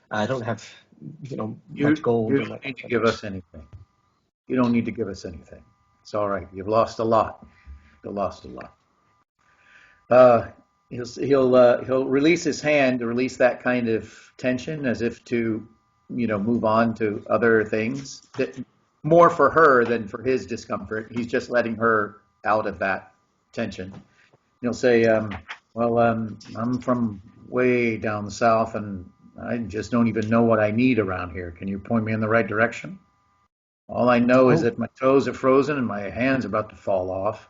I don't have, much gold. You don't need to give us anything. You don't need to give us anything. It's all right. You've lost a lot. You lost a lot. He'll release his hand to release that kind of tension, as if to, move on to other things. That more for her than for his discomfort. He's just letting her out of that tension. He'll say, I'm from way down south, and I just don't even know what I need around here. Can you point me in the right direction? All I know is that my toes are frozen and my hand's about to fall off.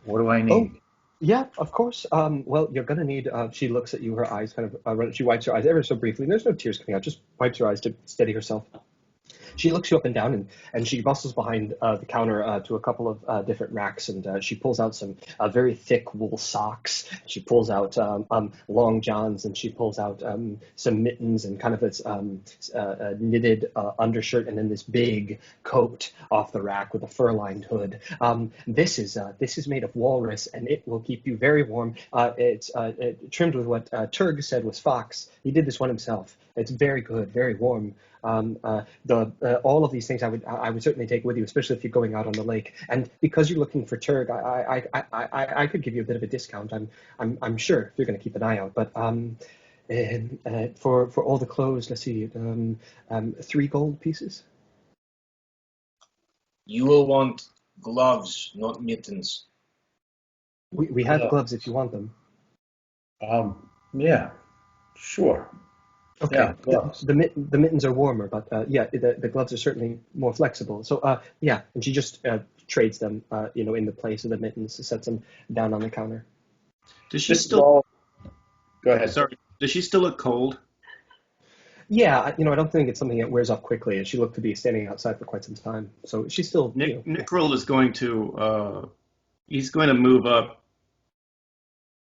What do I need? Oh. Yeah, of course. Well, you're going to need, she looks at you, her eyes kind of, she wipes her eyes ever so briefly. There's no tears coming out, just wipes her eyes to steady herself. She looks you up and down, and she bustles behind the counter to a couple of different racks, and she pulls out some very thick wool socks. She pulls out long johns, and she pulls out some mittens and kind of this knitted undershirt, and then this big coat off the rack with a fur-lined hood. This is made of walrus, and it will keep you very warm. It's trimmed with what Turg said was fox. He did this one himself. It's very good, very warm. All of these things I would certainly take with you, especially if you're going out on the lake. And because you're looking for Turg, I could give you a bit of a discount. I'm sure if you're going to keep an eye out. But for all the clothes, let's see, 3 gold pieces. You will want gloves, not mittens. We have gloves if you want them. Yeah, sure. Okay. Yeah, gloves. The mittens are warmer, but the gloves are certainly more flexible. So yeah, and she just trades them, in the place of the mittens, sets them down on the counter. Does she still? Go ahead. Sorry. Does she still look cold? Yeah, I don't think it's something that wears off quickly, and she looked to be standing outside for quite some time. So she's still. Nickrel is going to. He's going to move up,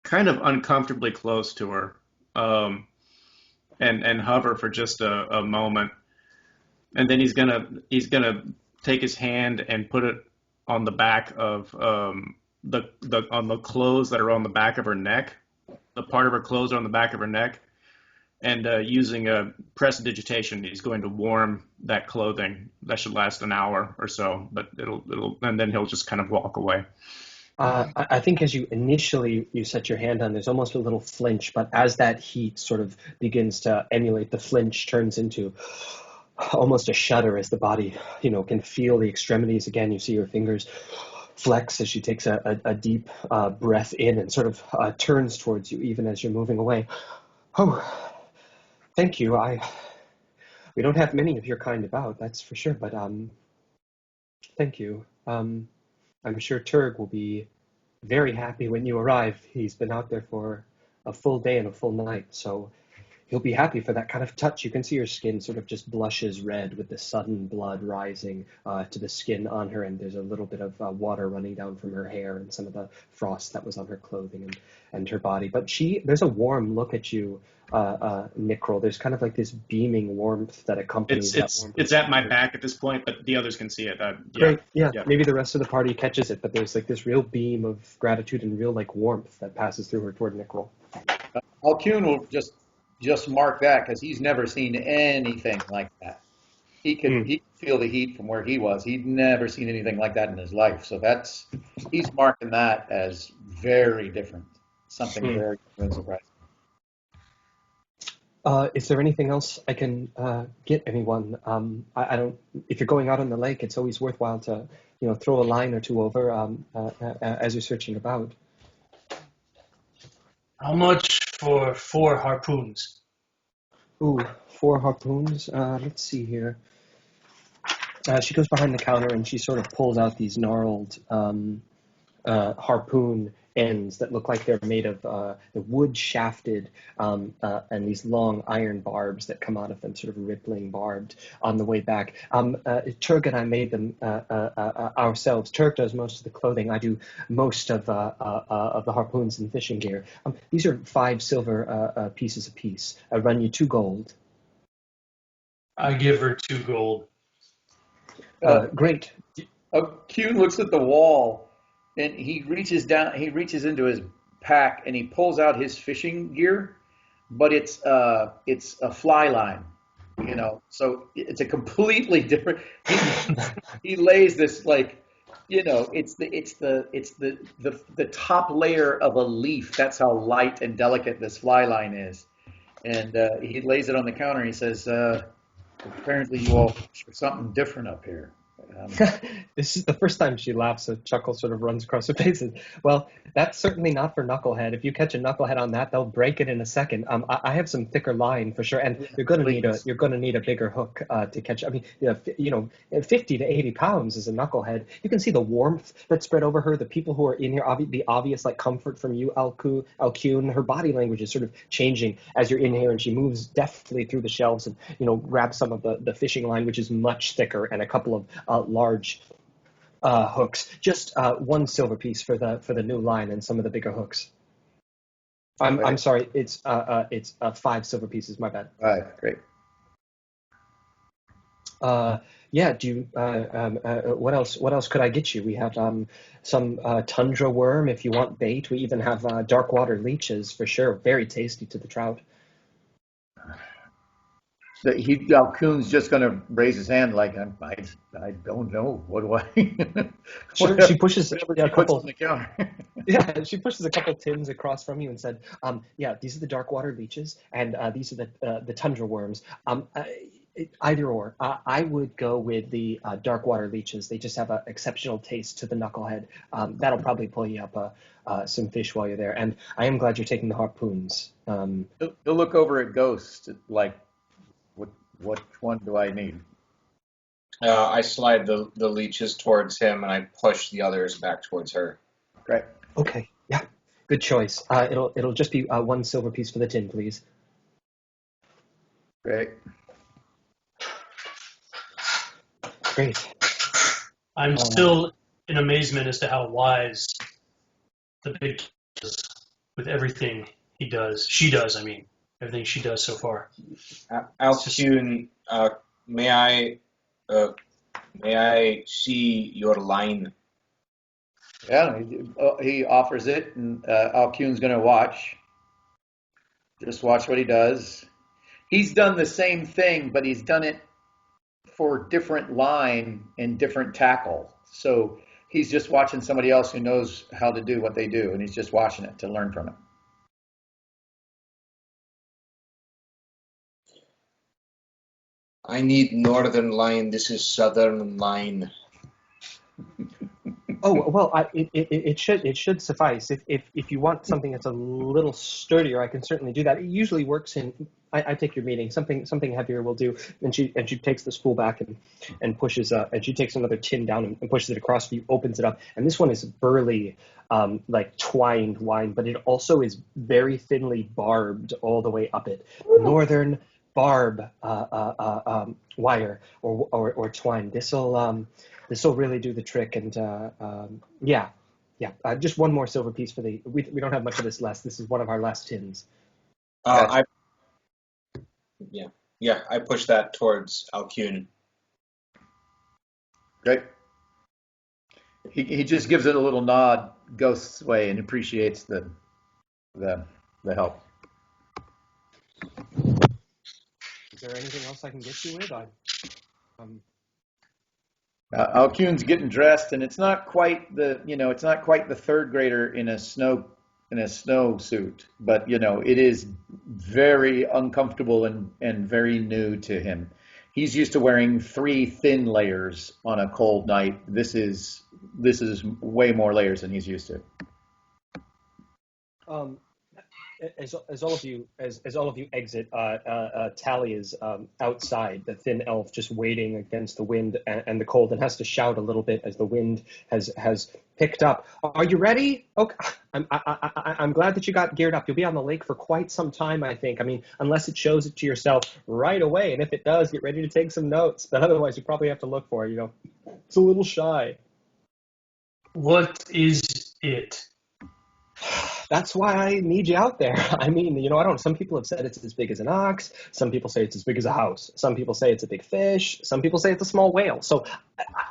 kind of uncomfortably close to her, and hover for just a moment, and then he's gonna take his hand and put it on the back of on the clothes that are on the back of her neck, the part of her clothes are on the back of her neck, and using a prestidigitation, he's going to warm that clothing. That should last an hour or so, but it'll and then he'll just kind of walk away. I think as you set your hand on, there's almost a little flinch, but as that heat sort of begins to emulate, the flinch turns into almost a shudder as the body, can feel the extremities again. You see her fingers flex as she takes a deep breath in and sort of turns towards you even as you're moving away. Oh, thank you. We don't have many of your kind about, that's for sure, but thank you. I'm sure Turg will be very happy when you arrive. He's been out there for a full day and a full night, so he'll be happy for that kind of touch. You can see her skin sort of just blushes red with the sudden blood rising to the skin on her, and there's a little bit of water running down from her hair and some of the frost that was on her clothing and her body. But there's a warm look at you, Nickrel. There's kind of like this beaming warmth that accompanies that warmth. It's at my back at this point, but the others can see it. Great, yeah. Maybe the rest of the party catches it, but there's like this real beam of gratitude and real like warmth that passes through her toward Nickrel. Alcune will just mark that because he's never seen anything like that. He could feel the heat from where he was. He'd never seen anything like that in his life. So he's marking that as very different, something very surprising. Is there anything else I can get anyone? I don't. If you're going out on the lake, it's always worthwhile to throw a line or two over as you're searching about. How much for 4 harpoons? Ooh, 4 harpoons. Let's see here. She goes behind the counter and she sort of pulls out these gnarled harpoon ends that look like they're made of the wood shafted and these long iron barbs that come out of them, sort of rippling barbed on the way back. Turk and I made them ourselves. Turk does most of the clothing. I do most of the harpoons and fishing gear. These are 5 silver pieces apiece. I run you 2 gold. I give her 2 gold. Great. Kuhn looks at the wall. And he reaches into his pack and he pulls out his fishing gear, but it's a fly line, so it's a completely different. He lays this it's the top layer of a leaf. That's how light and delicate this fly line is, and he lays it on the counter and he says, apparently you all for something different up here. This is the first time she laughs. A chuckle sort of runs across her face. Well, that's certainly not for knucklehead. If you catch a knucklehead on that, they'll break it in a second. I have some thicker line for sure, and you're gonna need a bigger hook to catch. I mean, 50 to 80 pounds is a knucklehead. You can see the warmth that's spread over her. The people who are in here, the obvious like comfort from you, Alcune. Her body language is sort of changing as you're in here, and she moves deftly through the shelves and grabs some of the fishing line, which is much thicker, and a couple of large hooks. Just one silver piece for the new line and some of the bigger hooks. I'm sorry. It's 5 silver pieces. My bad. All right, great. Yeah. Do you? What else? What else could I get you? We have some tundra worm if you want bait. We even have dark water leeches for sure. Very tasty to the trout. Alcoon's just going to raise his hand like, I don't know. What do I? Sure. She pushes a couple on the counter. Yeah, she pushes a couple tins across from you and said, yeah, these are the dark water leeches, and these are the tundra worms. Either or. I would go with the dark water leeches. They just have an exceptional taste to the knucklehead. That'll probably pull you up some fish while you're there. And I am glad you're taking the harpoons. He'll look over at Ghost like, what one do I need? I slide the leeches towards him, and I push the others back towards her. Great. Okay. Yeah. Good choice. It'll just be 1 silver piece for the tin, please. Great. Great. I'm still in amazement as to how wise the big kid is with everything he does. She does, I mean. Everything she does so far. Alcune, may I see your line? Yeah, he offers it, and Alcune's going to watch. Just watch what he does. He's done the same thing, but he's done it for different line and different tackle. So he's just watching somebody else who knows how to do what they do, and he's just watching it to learn from it. I need northern line. This is southern line. Oh well, it should suffice. If you want something that's a little sturdier, I can certainly do that. It usually works in. I take your meaning. Something heavier will do. And she takes the spool back and pushes and she takes another tin down and pushes it across for you, opens it up. And this one is burly, like twined wine, but it also is very thinly barbed all the way up it. Northern barb wire or twine. This'll really do the trick. And yeah. Just one more silver piece for the. We don't have much of this left. This is one of our last tins. I push that towards Alcune. Great. He just gives it a little nod, Ghost's way, and appreciates the help. Is there anything else I can get you with? Alcune's getting dressed, and it's not quite the third grader in a snow suit, but it is very uncomfortable and very new to him. He's used to wearing 3 thin layers on a cold night. This is way more layers than he's used to. As all of you exit, Tally is outside, the thin elf, just waiting against the wind and the cold, and has to shout a little bit as the wind has picked up. Are you ready? Okay, I'm glad that you got geared up. You'll be on the lake for quite some time, I think. I mean, unless it shows it to yourself right away, and if it does, get ready to take some notes. But otherwise, you probably have to look for it. It's a little shy. What is it? That's why I need you out there. I mean, I don't. Some people have said it's as big as an ox. Some people say it's as big as a house. Some people say it's a big fish. Some people say it's a small whale. So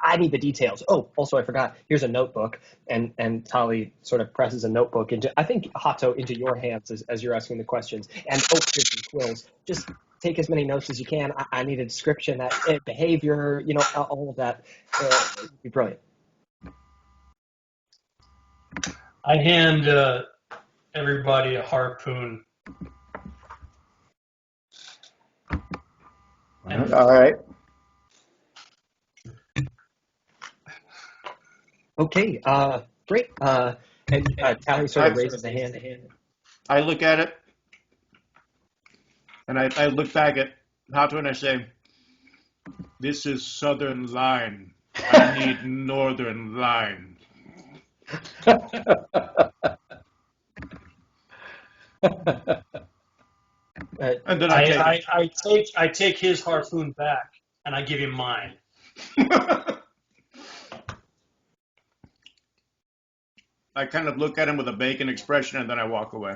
I need the details. Oh, also I forgot. Here's a notebook, and Tali sort of presses a notebook into, I think, Hato, into your hands as you're asking the questions. And here's some quills. Just take as many notes as you can. I need a description, that behavior, all of that. It'd be brilliant. I hand everybody a harpoon. All right. Okay, great. And Tally sort of raises a hand. I look at it, and I look back at Hato, and I say, "This is Southern Line. I need Northern Line." And then I take I take his harpoon back and I give him mine. it. I kind of look at him with a vacant expression, and then I walk away.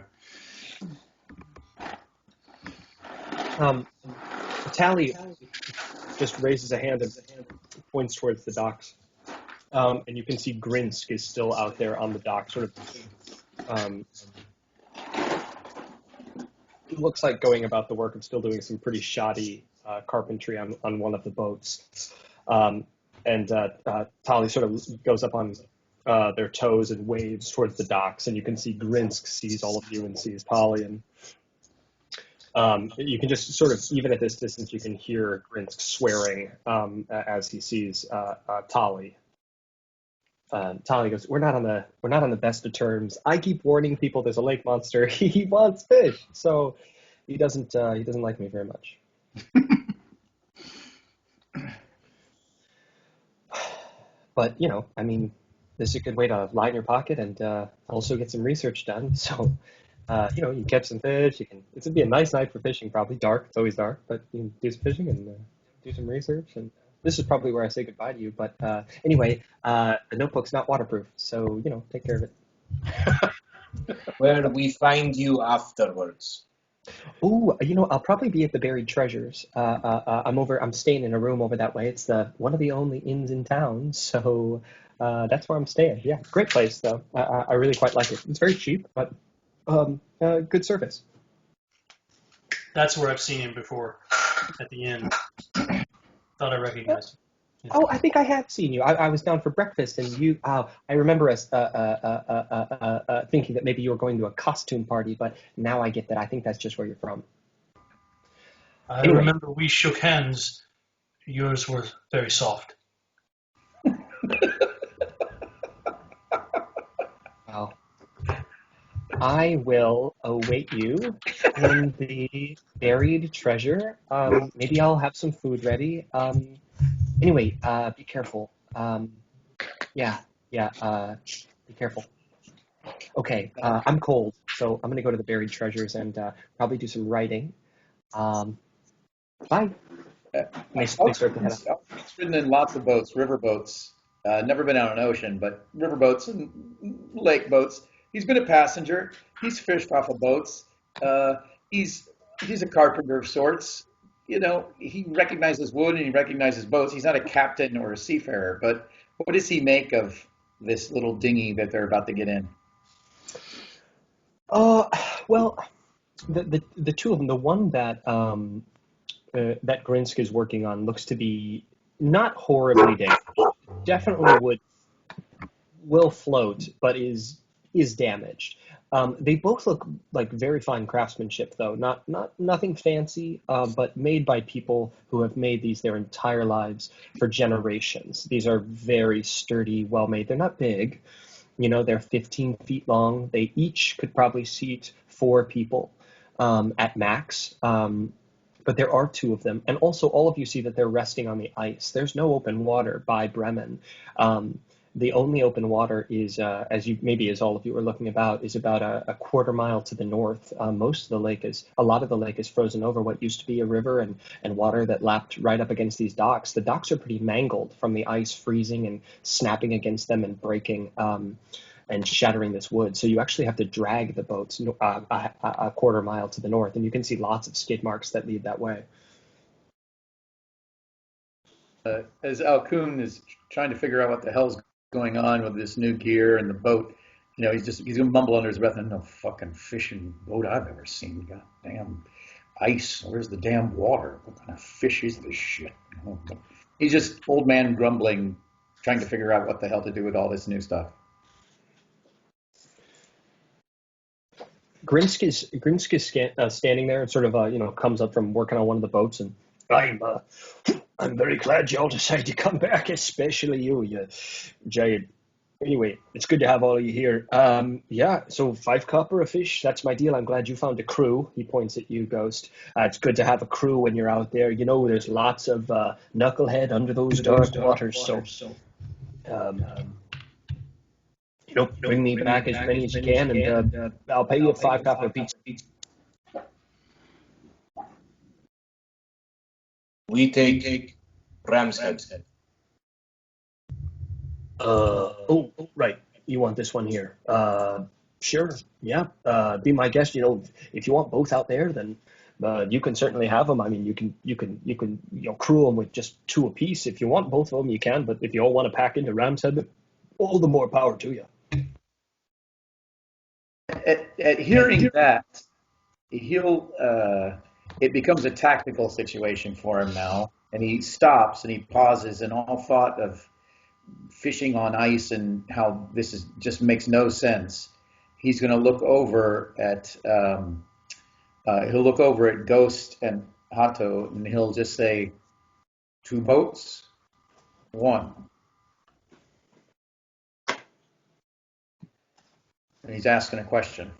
Tally just raises a hand and points towards the docks. And you can see Grinsk is still out there on the dock, sort of. It looks like going about the work of still doing some pretty shoddy carpentry on one of the boats. And Tali sort of goes up on their toes and waves towards the docks, and you can see Grinsk sees all of you and sees Tali. And you can just sort of, even at this distance, you can hear Grinsk swearing as he sees Tali. Tali goes, "We're not on the best of terms. I keep warning people there's a lake monster. He wants fish, so he doesn't like me very much." But I mean, this is a good way to lie in your pocket and also get some research done. So you can catch some fish. It's gonna be a nice night for fishing. Probably dark. It's always dark, but you can do some fishing and do some research. And this is probably where I say goodbye to you. But anyway, the notebook's not waterproof, so take care of it. Where do we find you afterwards? Oh, I'll probably be at the Buried Treasures. I'm staying in a room over that way. It's one of the only inns in town, so that's where I'm staying. Yeah, great place though. I really quite like it. It's very cheap, but good service. That's where I've seen him before, at the inn. Thought I recognized him. Yeah. Oh, I think I have seen you. I was down for breakfast, and you. I remember us thinking that maybe you were going to a costume party, but now I get that. I think that's just where you're from. I remember we shook hands. Yours were very soft. Well, I will await you in the Buried Treasure. Maybe I'll have some food ready. Anyway, be careful. Yeah, be careful. Okay, I'm cold, so I'm going to go to the Buried Treasures and probably do some writing. Bye. They start to head up. He's ridden in lots of boats, river boats. Never been on an ocean, but river boats and lake boats. He's been a passenger. He's fished off of boats. He's a carpenter of sorts. He recognizes wood and he recognizes boats. He's not a captain or a seafarer, but what does he make of this little dinghy that they're about to get in? Well, the two of them, the one that that Grinsk is working on looks to be not horribly damaged. Definitely will float, but is damaged. They both look like very fine craftsmanship, though. Nothing fancy, but made by people who have made these their entire lives for generations. These are very sturdy, well made. They're not big. They're 15 feet long. They each could probably seat 4 people at max. But there are 2 of them. And also, all of you see that they're resting on the ice. There's no open water by Bremen. The only open water is, as all of you are looking about, is about a quarter mile to the north. A lot of the lake is frozen over what used to be a river and water that lapped right up against these docks. The docks are pretty mangled from the ice freezing and snapping against them and breaking and shattering this wood. So you actually have to drag the boats a quarter mile to the north, and you can see lots of skid marks that lead that way. As Alcoon is trying to figure out what the hell's going on with this new gear and the boat, he's gonna mumble under his breath, "No fucking fishing boat I've ever seen. Goddamn ice. Where's the damn water? What kind of fish is this shit?" He's just old man grumbling, trying to figure out what the hell to do with all this new stuff. Grinsk is standing there and sort of comes up from working on one of the boats, and I'm very glad y'all decided to come back, especially you jagged Anyway, it's good to have all of you here. Yeah, so 5 copper a fish. That's my deal. I'm glad you found a crew. He points at you, Ghost. It's good to have a crew when you're out there. You know, there's lots of knucklehead under those dark waters. So, um, bring me back as many as you can, and I'll pay you 5 copper a piece. We take ram's head. Oh, right. You want this one here? Sure. Yeah. Be my guest. If you want both out there, then you can certainly have them. I mean, you can crew them with just 2 apiece. If you want both of them, you can. But if you all want to pack into Ram's Head, all the more power to you. At hearing that, it becomes a tactical situation for him now, and he stops and he pauses, and all thought of fishing on ice and how just makes no sense. He's going to look over at Ghost and Hato, and he'll just say, 2 boats, 1. And he's asking a question.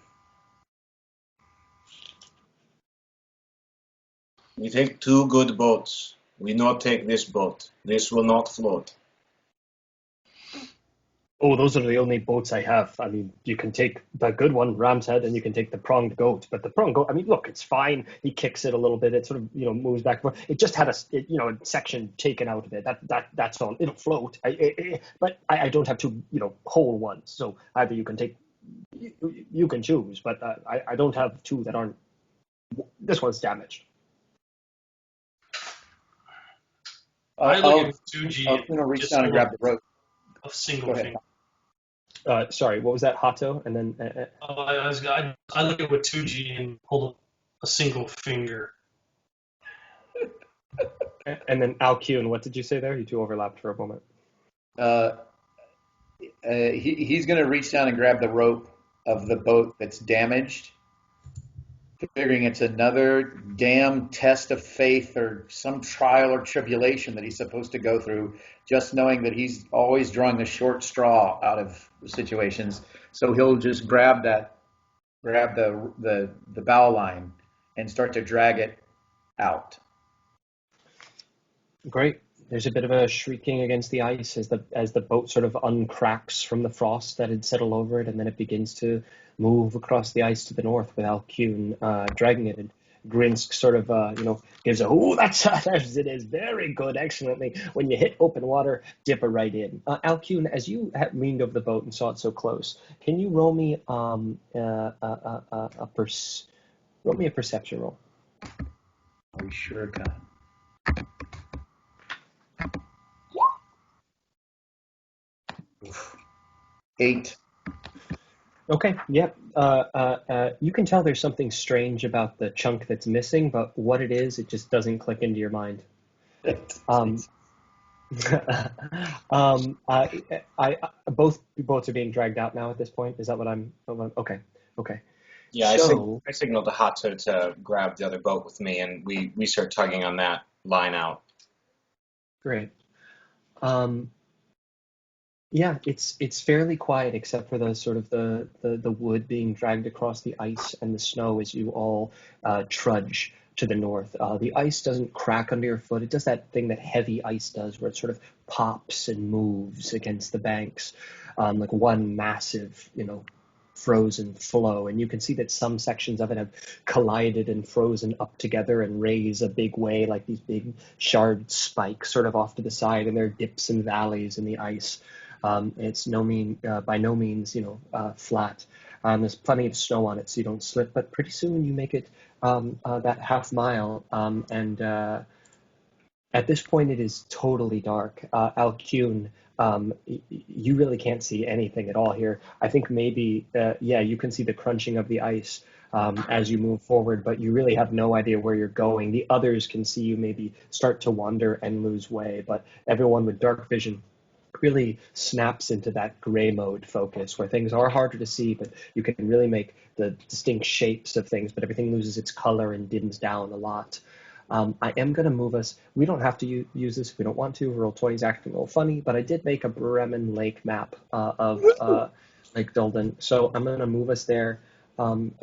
We take 2 good boats. We not take this boat. This will not float. Oh, those are the only boats I have. I mean, you can take the good one, Ram's Head, and you can take the pronged goat. But the pronged goat, I mean, look, it's fine. He kicks it a little bit. It sort of, moves back and forth. It just had a section taken out of it. That's all. It'll float. But I don't have 2, whole ones. So either you can take, you can choose. But I don't have 2 that aren't. This one's damaged. I look at 2G. I'm going to reach down and grab the rope. A single finger. Sorry, what was that, Hato? And then I look at with 2G and hold up a single finger. And then Alcune, what did you say there? You 2 overlapped for a moment. He's going to reach down and grab the rope of the boat that's damaged, figuring it's another damn test of faith or some trial or tribulation that he's supposed to go through, just knowing that he's always drawing the short straw out of situations. So he'll just grab the bow line and start to drag it out. Great. There's a bit of a shrieking against the ice as the boat sort of uncracks from the frost that had settled over it, and then it begins to move across the ice to the north with Alcune dragging it. And Grinsk sort of, gives a, that's it is very good, excellently. When you hit open water, dip her right in. Alcune, as you leaned over the boat and saw it so close, can you roll me roll me a perception roll? We sure can. 8. Okay, yeah. You can tell there's something strange about the chunk that's missing, but what it is, it just doesn't click into your mind. Both boats are being dragged out now at this point. Is that what I'm? Okay. Yeah, So, I signaled to Hato to grab the other boat with me, and we start tugging on that line out. Great. Yeah, it's fairly quiet except for the sort of the wood being dragged across the ice and the snow as you all trudge to the north. The ice doesn't crack under your foot. It does that thing that heavy ice does where it sort of pops and moves against the banks, like one massive, frozen flow. And you can see that some sections of it have collided and frozen up together and raise a big way, like these big shard spikes sort of off to the side, and there are dips and valleys in the ice. It's by no means, flat. There's plenty of snow on it, so you don't slip. But pretty soon you make it that half mile, and at this point it is totally dark. Alcune, you really can't see anything at all here. I think maybe, you can see the crunching of the ice as you move forward, but you really have no idea where you're going. The others can see you maybe start to wander and lose way, but everyone with dark vision really snaps into that gray mode focus where things are harder to see, but you can really make the distinct shapes of things, but everything loses its color and dims down a lot. I am going to move us. We don't have to use this if we don't want to. Roll20 is acting a little funny, but I did make a Bremen Lake map of Lake Dulden. So I'm going to move us there and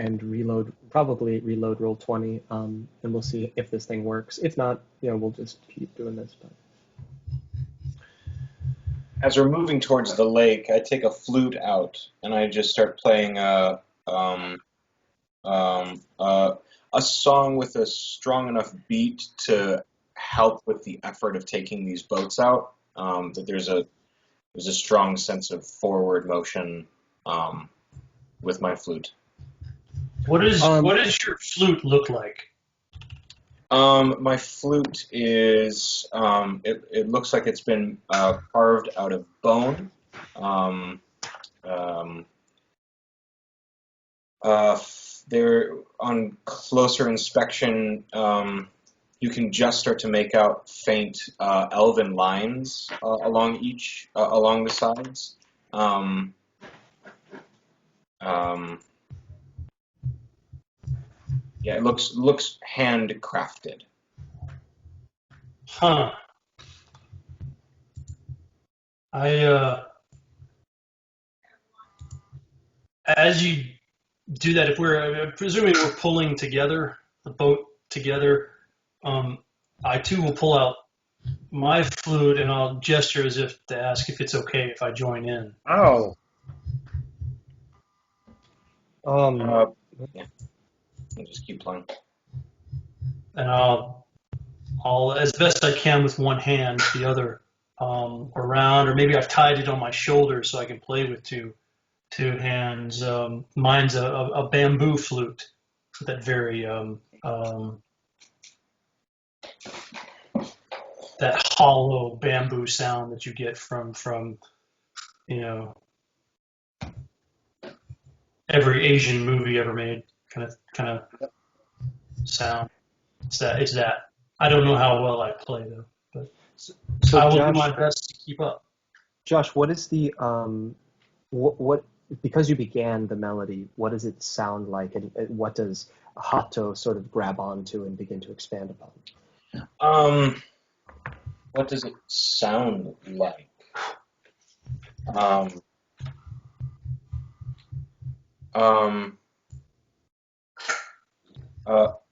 probably reload Roll20, and we'll see if this thing works. If not, we'll just keep doing this. But. As we're moving towards the lake, I take a flute out and I just start playing a song with a strong enough beat to help with the effort of taking these boats out. That there's a strong sense of forward motion with my flute. What does your flute look like? My flute is it looks like it's been carved out of bone. There, on closer inspection, you can just start to make out faint elven lines along the sides. Yeah, it looks handcrafted. Huh. As you do that, if we're presuming we're pulling together the boat together, I too will pull out my flute and I'll gesture as if to ask if it's okay if I join in. Oh. Yeah. I'll just keep playing. And I'll as best I can with one hand, the other around, or maybe I've tied it on my shoulder so I can play with two hands. Mine's a bamboo flute, that very that hollow bamboo sound that you get from every Asian movie ever made, kind of sound. It's that. I don't know how well I play though, but so I will Josh, do my best to keep up. Josh, what is the what because you began the melody, what does it sound like, and what does Hato sort of grab onto and begin to expand upon? What does it sound like?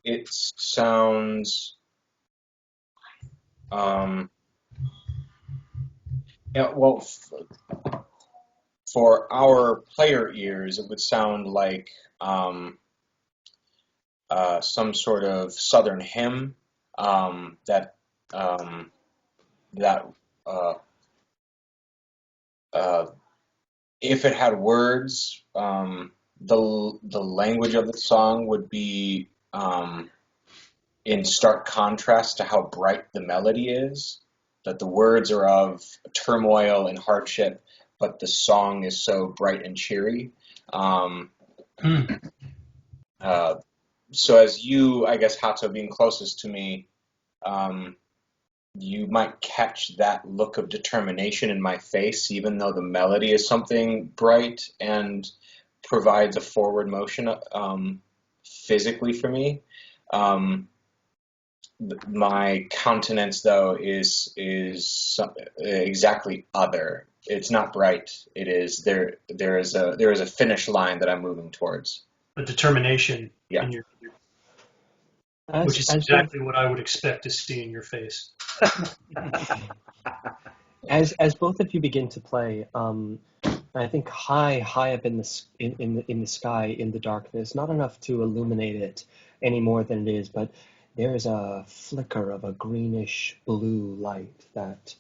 It sounds for our player ears, it would sound like some sort of southern hymn that if it had words, the language of the song would be in stark contrast to how bright the melody is. That the words are of turmoil and hardship, but the song is so bright and cheery. So as you, I guess, Hato, being closest to me, you might catch that look of determination in my face, even though the melody is something bright and provides a forward motion physically for me. My countenance, though, is exactly other. It's not bright. It is there is a finish line that I'm moving towards. A determination in your, which is exactly what I would expect to see in your face. As both of you begin to play, I think high up in the sky, in the darkness, not enough to illuminate it any more than it is, but there is a flicker of a greenish blue light that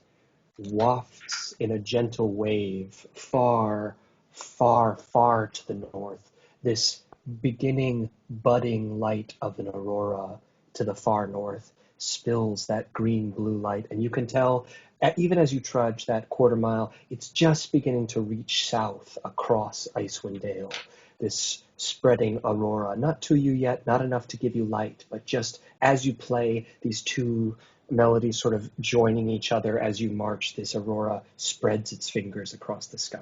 wafts in a gentle wave far, far, far to the north. This beginning budding light of an aurora to the far north spills that green blue light, and you can tell, even as you trudge that quarter mile, it's just beginning to reach south across Icewind Dale. This spreading aurora, not to you yet, not enough to give you light, but just as you play, these two melodies sort of joining each other as you march, this aurora spreads its fingers across the sky.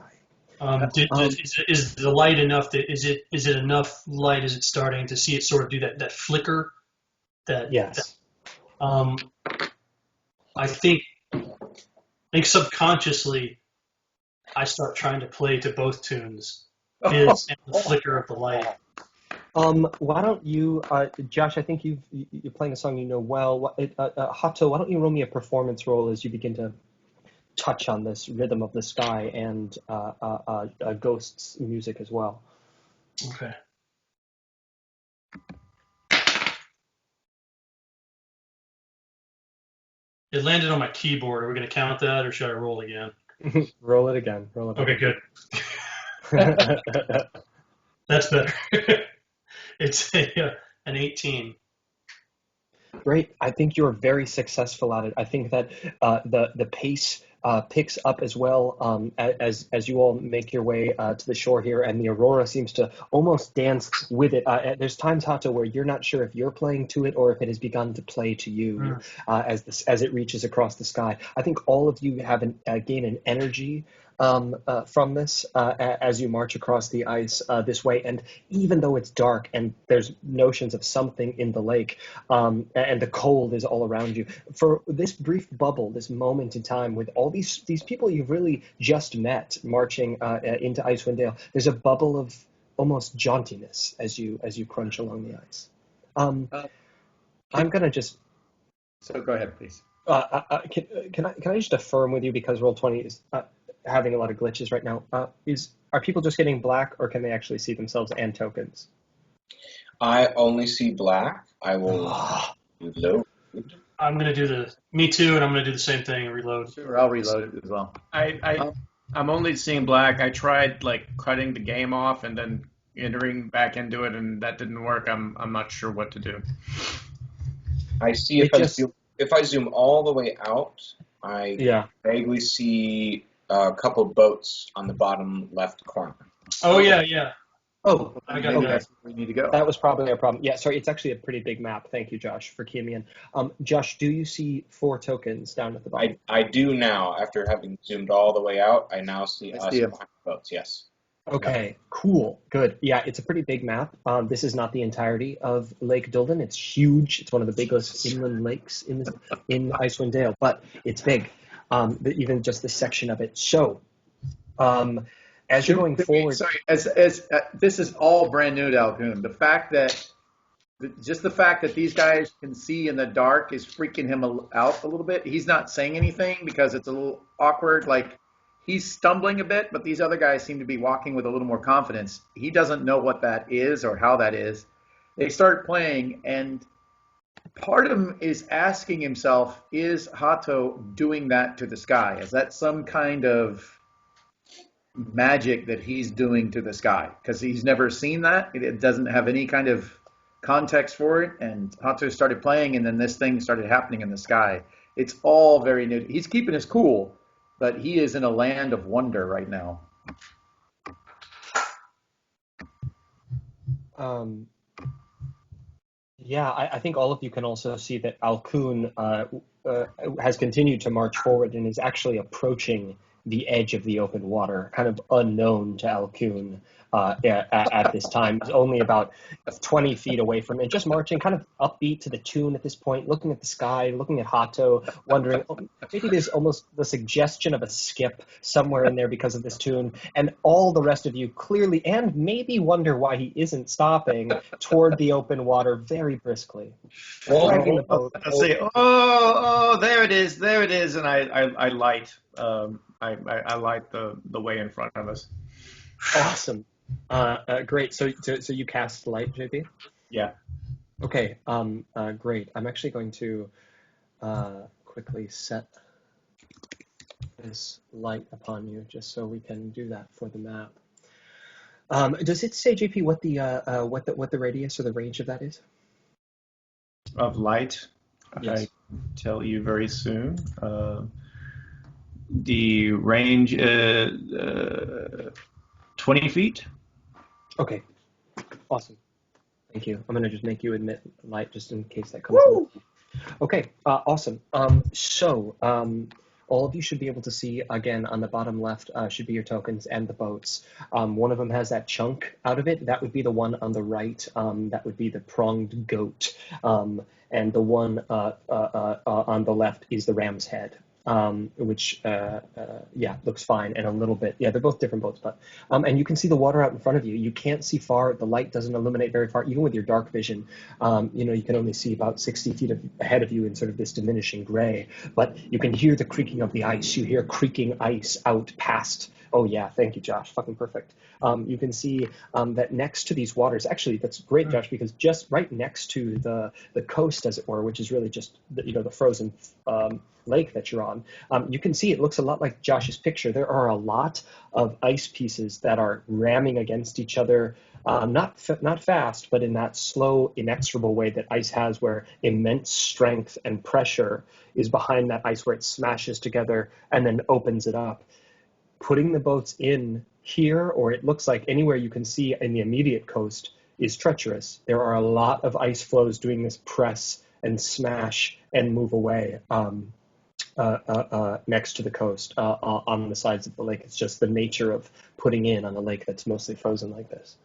Is the light enough? Is it enough light? Is it starting to see it sort of do that flicker? Yes. Um, I think subconsciously I start trying to play to both tunes, his and the flicker of the light. Why don't you, Josh? I think you're playing a song you know well. Hato, why don't you roll me a performance roll as you begin to touch on this rhythm of the sky and Ghost's music as well. Okay. It landed on my keyboard. Are we going to count that, or should I roll again? Roll it again. Roll it. Okay, good. That's better. It's an 18. Great. I think you're very successful at it. I think that the pace picks up as well as you all make your way to the shore here, and the Aurora seems to almost dance with it. There's times, Hato, where you're not sure if you're playing to it or if it has begun to play to you as it reaches across the sky. I think all of you have gain an energy from this as you march across the ice this way. And even though it's dark and there's notions of something in the lake and the cold is all around you, for this brief bubble, this moment in time with all these people you've really just met marching into Icewind Dale, there's a bubble of almost jauntiness as you crunch along the ice. I'm gonna just. So go ahead, please. Can I just affirm with you, because Roll20 is having a lot of glitches right now. Are people just getting black, or can they actually see themselves and tokens? I only see black. I will reload. I'm going to do me too, and I'm going to do the same thing and reload. Sure, I'll reload it as well. I'm only seeing black. I tried like cutting the game off and then entering back into it, and that didn't work. I'm not sure what to do. I see if I zoom all the way out, I vaguely see a couple boats on the bottom left corner. Oh yeah. Oh, I got that. That's where we need to go. That was probably our problem. Yeah, sorry, it's actually a pretty big map. Thank you, Josh, for keying me in. Josh, do you see 4 tokens down at the bottom? I do now. After having zoomed all the way out, I now see us behind the boats. Yes. Okay, cool, good. Yeah, it's a pretty big map. This is not the entirety of Lake Dulden. It's huge. It's one of the biggest inland lakes in Icewind Dale, but it's big. Even just this section of it. So, as you're going forward, sorry, as this is all brand new to Alcoon. The fact that these guys can see in the dark is freaking him out a little bit. He's not saying anything because it's a little awkward. Like, he's stumbling a bit, but these other guys seem to be walking with a little more confidence. He doesn't know what that is or how that is. They start playing, and part of him is asking himself, is Hato doing that to the sky? Is that some kind of magic that he's doing to the sky? Because he's never seen that. It doesn't have any kind of context for it. And Hato started playing, and then this thing started happening in the sky. It's all very new. He's keeping his cool, but he is in a land of wonder right now. Yeah, I think all of you can also see that Alcoon has continued to march forward and is actually approaching the edge of the open water, kind of unknown to Alcoon at this time. He's only about 20 feet away from it, just marching kind of upbeat to the tune at this point, looking at the sky, looking at Hato, wondering, maybe there's almost the suggestion of a skip somewhere in there because of this tune, and all the rest of you clearly, and maybe wonder why he isn't stopping toward the open water very briskly. Dragging the boat. I say, oh, there it is, and I light. I light the way in front of us. Awesome. Great. So you cast light, JP? Yeah. Okay. Great. I'm actually going to quickly set this light upon you, just so we can do that for the map. Does it say, JP, what the radius or the range of that is? Of light? Yes. I tell you very soon. The range is 20 feet. Okay. Awesome. Thank you. I'm going to just make you admit light just in case that comes in. Okay. Awesome. So all of you should be able to see, again, on the bottom left should be your tokens and the boats. One of them has that chunk out of it. That would be the one on the right. That would be the pronged goat. And the one on the left is the ram's head. Which looks fine, and a little bit, they're both different boats, but and you can see the water out in front of you. You can't see far. The light doesn't illuminate very far, even with your dark vision. You can only see about 60 feet ahead of you in sort of this diminishing gray, but you can hear the creaking of the ice. You hear creaking ice out past. Oh yeah, thank you, Josh. Fucking perfect. You can see that next to these waters, actually, that's great, Josh, because just right next to the coast, as it were, which is really just the frozen lake that you're on, you can see it looks a lot like Josh's picture. There are a lot of ice pieces that are ramming against each other, not fast, but in that slow, inexorable way that ice has, where immense strength and pressure is behind that ice, where it smashes together and then opens it up. Putting the boats in here, or it looks like anywhere you can see in the immediate coast, is treacherous. There are a lot of ice flows doing this press and smash and move away. Next to the coast, on the sides of the lake. It's just the nature of putting in on a lake that's mostly frozen like this.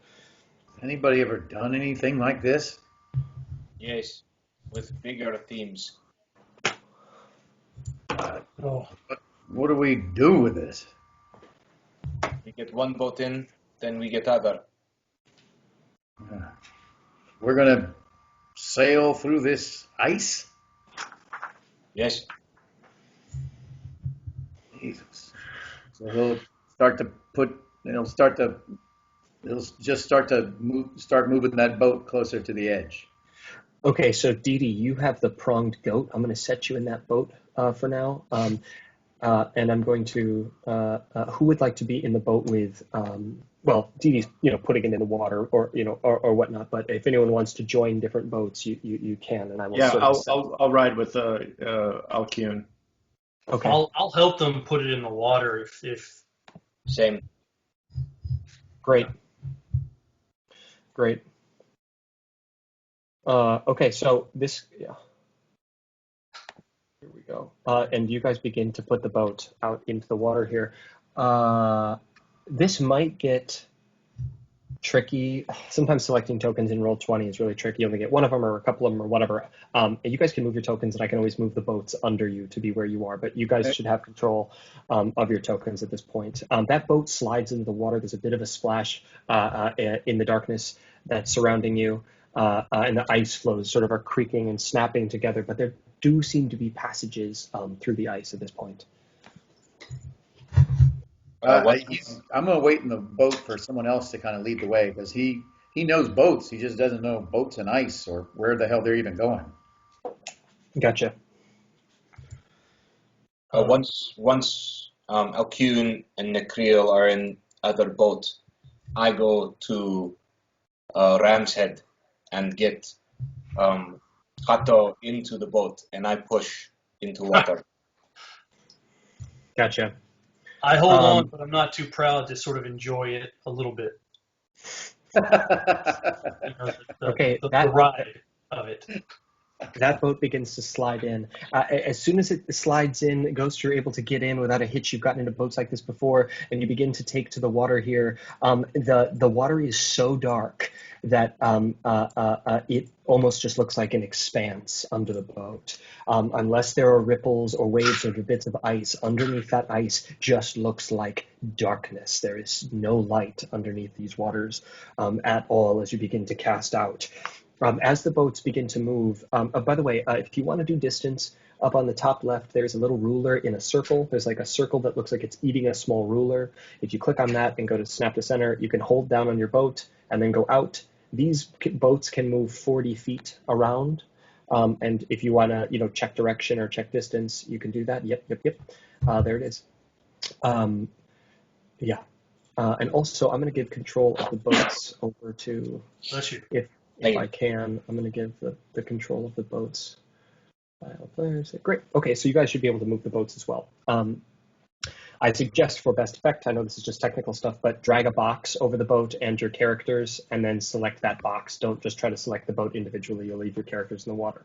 Anybody ever done anything like this? Yes, with bigger themes. What do we do with this? We get one boat in, then we get other. We're gonna sail through this ice? Yes. Jesus. So he'll just start moving that boat closer to the edge. Okay, so Dee Dee, you have the pronged goat. I'm going to set you in that boat for now. And I'm going to, who would like to be in the boat with, Dee Dee's, putting it in the water or whatnot, but if anyone wants to join different boats, you can, and I will. Yeah, I'll ride with Alcune. Okay. I'll help them put it in the water if. Same. Great. Okay, so this, Here we go. And you guys begin to put the boat out into the water here. This might get tricky. Sometimes selecting tokens in Roll20 is really tricky. You only get one of them or a couple of them or whatever. You guys can move your tokens, and I can always move the boats under you to be where you are, but you guys should have control of your tokens at this point. That boat slides into the water. There's a bit of a splash in the darkness that's surrounding you, and the ice floes sort of are creaking and snapping together, but there do seem to be passages through the ice at this point. I'm going to wait in the boat for someone else to kind of lead the way, because he knows boats. He just doesn't know boats and ice or where the hell they're even going. Gotcha. Once Alcune and Necriel are in other boat, I go to Ram's Head and get Hato into the boat, and I push into water. Gotcha. I hold on, but I'm not too proud to sort of enjoy it a little bit. The ride of it. That boat begins to slide in. As soon as it slides in, Ghost, you're able to get in without a hitch. You've gotten into boats like this before, and you begin to take to the water here. The water is so dark that it almost just looks like an expanse under the boat. Unless there are ripples or waves or bits of ice, underneath that ice just looks like darkness. There is no light underneath these waters at all as you begin to cast out. As the boats begin to move, by the way, if you want to do distance, up on the top left, there's a little ruler in a circle. There's like a circle that looks like it's eating a small ruler. If you click on that and go to snap to center, you can hold down on your boat and then go out. These boats can move 40 feet around. And if you want to, check direction or check distance, you can do that. Yep. There it is. And also, I'm going to give control of the boats over to, if I can, I'm going to give the control of the boats. Players. Great. Okay, so you guys should be able to move the boats as well. I suggest for best effect, I know this is just technical stuff, but drag a box over the boat and your characters, and then select that box. Don't just try to select the boat individually. You'll leave your characters in the water.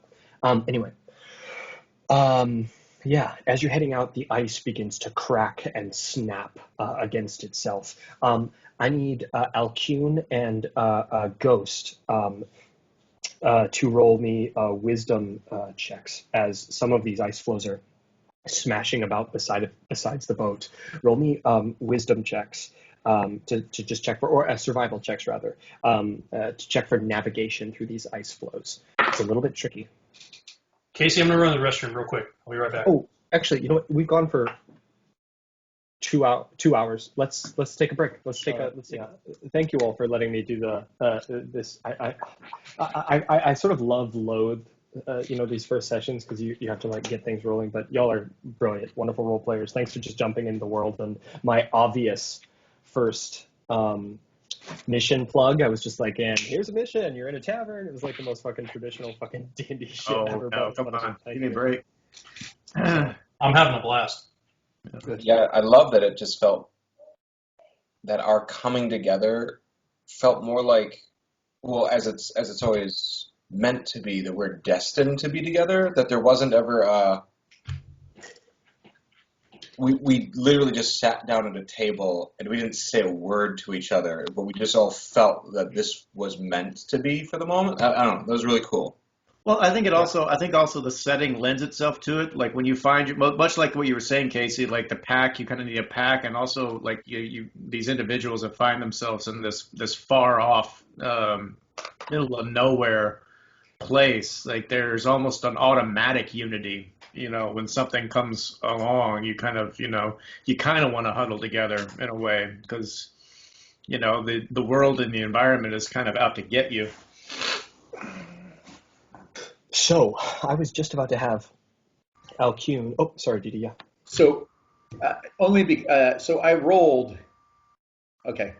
Yeah, as you're heading out, the ice begins to crack and snap against itself. I need Alcune and Ghost to roll me wisdom checks as some of these ice flows are smashing about besides the boat. Roll me wisdom checks to just check for, or survival checks rather, to check for navigation through these ice flows. It's a little bit tricky. Casey, I'm gonna run to the restroom real quick. I'll be right back. Oh, actually, you know what? We've gone for 2 hours. Let's take a break. Let's take a. Thank you all for letting me do this. I sort of loathe these first sessions because you have to like get things rolling. But y'all are brilliant, wonderful role players. Thanks for just jumping in the world. And my obvious first mission plug, I was just like, and here's a mission. You're in a tavern. It was like the most fucking traditional fucking D&D shit ever. No, come on, give me a break. I'm having a blast. Yeah, I love that it just felt that our coming together felt more like, well, as it's always meant to be, that we're destined to be together. That there wasn't ever we literally just sat down at a table and we didn't say a word to each other, but we just all felt that this was meant to be for the moment. I don't know. That was really cool. Well, I think also the setting lends itself to it. Like when you find much like what you were saying, Casey, like the pack, you kind of need a pack, and also like you these individuals that find themselves in this far off middle of nowhere place. Like there's almost an automatic unity. When something comes along, you kind of want to huddle together in a way because the world and the environment is kind of out to get you. So I was just about to have Alcune. Oh, sorry, Didi. Yeah. So so I rolled. Okay,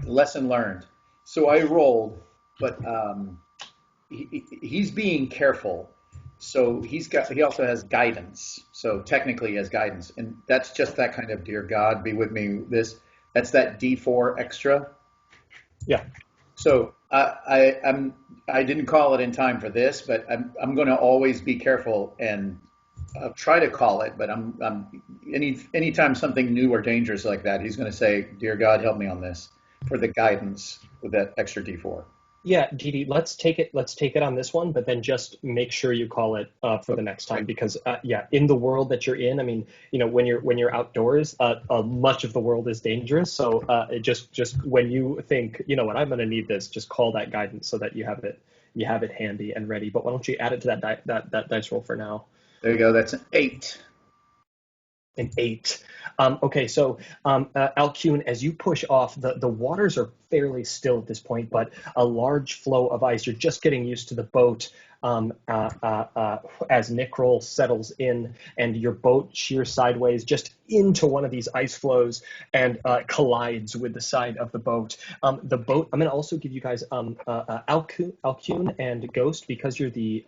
lesson learned. So I rolled, but he's being careful. So he also has guidance. So technically he has guidance, and that's just that kind of dear God, be with me. That's that D4 extra. Yeah. So I didn't call it in time for this, but I'm going to always be careful and I'll try to call it. But anytime something new or dangerous like that, he's going to say, "Dear God, help me on this," for the guidance with that extra D4. Yeah, Didi, let's take it on this one, but then just make sure you call it for the next time because in the world that you're in, I mean, when you're outdoors, much of the world is dangerous. So just when you think, what, I'm going to need this, just call that guidance so that you have it handy and ready. But why don't you add it to that dice roll for now? There you go. That's an 8. An 8. Okay, so Alcune, as you push off, the waters are fairly still at this point, but a large flow of ice. You're just getting used to the boat as Nickrol settles in, and your boat shears sideways just into one of these ice flows and collides with the side of the boat. The boat. I'm going to also give you guys Alcune and Ghost because you're the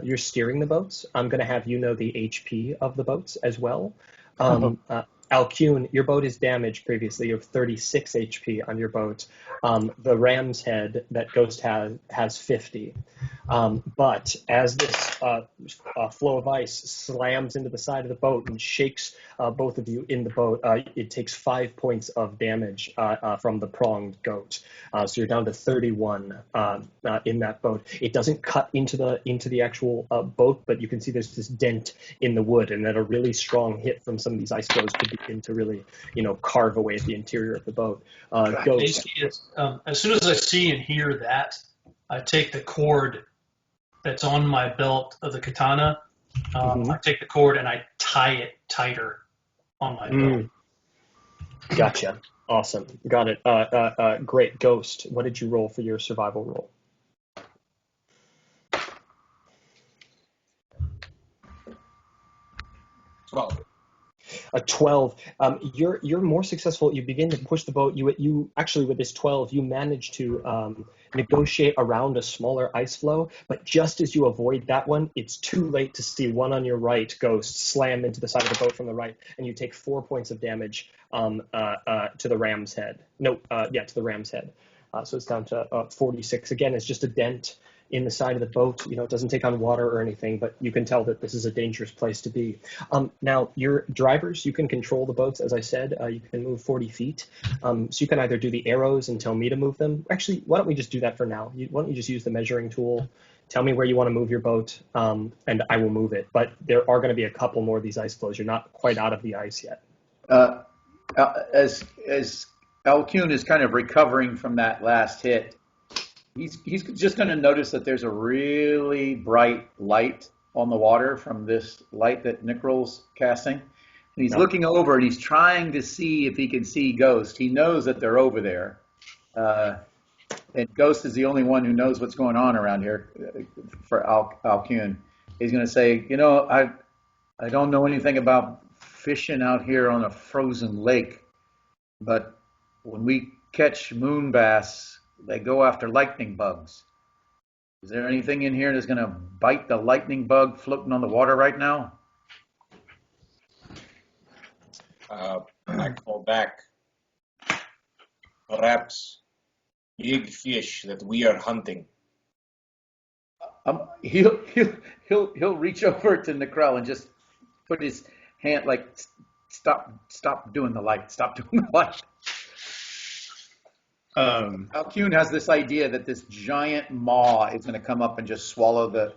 you're steering the boats. I'm going to have the HP of the boats as well. Alcune, your boat is damaged previously. You have 36 HP on your boat. The ram's head that Ghost has 50. But as this flow of ice slams into the side of the boat and shakes both of you in the boat, it takes 5 points of damage from the pronged goat. So you're down to 31 in that boat. It doesn't cut into the actual boat, but you can see there's this dent in the wood, and that a really strong hit from some of these ice flows could begin to really, carve away at the interior of the boat. Ghost. As soon as I see and hear that, I take the cord that's on my belt of the katana. I take the cord and I tie it tighter on my belt. Gotcha. Awesome. Got it. Great. Ghost, what did you roll for your survival roll? A 12. You're more successful. You begin to push the boat. You actually, with this 12, you manage to negotiate around a smaller ice flow. But just as you avoid that one, it's too late to see one on your right, Ghost, slam into the side of the boat from the right, and you take 4 points of damage to the ram's head. To the ram's head. So it's down to 46. Again, it's just a dent in the side of the boat. It doesn't take on water or anything, but you can tell that this is a dangerous place to be. Now, your drivers, you can control the boats, as I said. You can move 40 feet. So you can either do the arrows and tell me to move them. Actually, why don't we just do that for now? Why don't you just use the measuring tool? Tell me where you want to move your boat, and I will move it. But there are going to be a couple more of these ice floes. You're not quite out of the ice yet. As Alcune is kind of recovering from that last hit, he's just going to notice that there's a really bright light on the water from this light that Nickrel's casting. And he's looking over and he's trying to see if he can see Ghost. He knows that they're over there. And Ghost is the only one who knows what's going on around here for Alcune. He's going to say, I don't know anything about fishing out here on a frozen lake, but when we catch moon bass, they go after lightning bugs. Is there anything in here that's going to bite the lightning bug floating on the water right now? I call back. Perhaps big fish that we are hunting. He'll reach over to Nickrel and just put his hand like, stop doing the light. Stop doing the light. Alcune has this idea that this giant maw is going to come up and just swallow the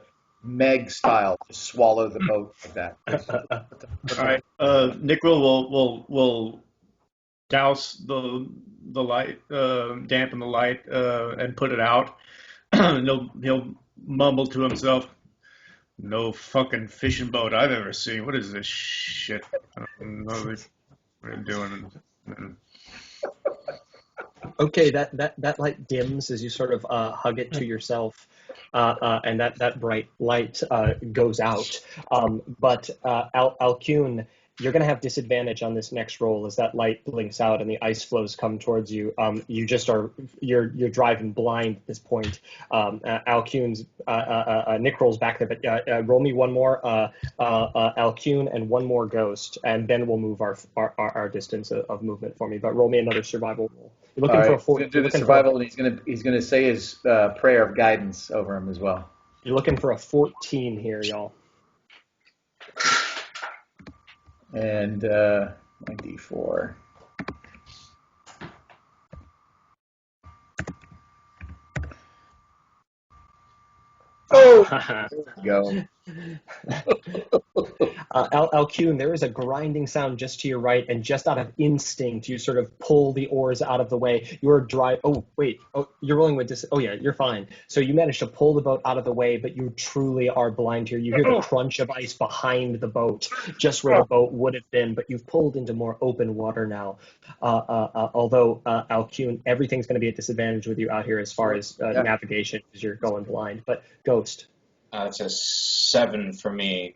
Meg style, just swallow the boat like that. All right. Nickrel will douse the light, dampen the light, and put it out. He'll mumble to himself, "No fucking fishing boat I've ever seen. What is this shit? I don't know what they're doing." Okay, that light dims as you sort of hug it to yourself, and that bright light goes out. But Alcune, you're going to have disadvantage on this next roll as that light blinks out and the ice flows come towards you. You're driving blind at this point. Alcune's Nickrel's back there, but roll me one more Alcune and one more Ghost, and then we'll move our distance of movement for me. But roll me another survival roll. You're looking for a 4. He's going to do the survival, and he's going to say his prayer of guidance over him as well. You're looking for a 14 here, y'all. And my D4. Oh, there we go. Alcune, there is a grinding sound just to your right, and just out of instinct, you sort of pull the oars out of the way. You're dry. Oh, wait. Oh, you're rolling with this. Oh, yeah, you're fine. So you managed to pull the boat out of the way, but you truly are blind here. You hear the crunch of ice behind the boat, just where the boat would have been, but you've pulled into more open water now. Although, Alcune, everything's going to be at disadvantage with you out here as far as navigation, because you're going blind. But Ghost. It's a 7 for me.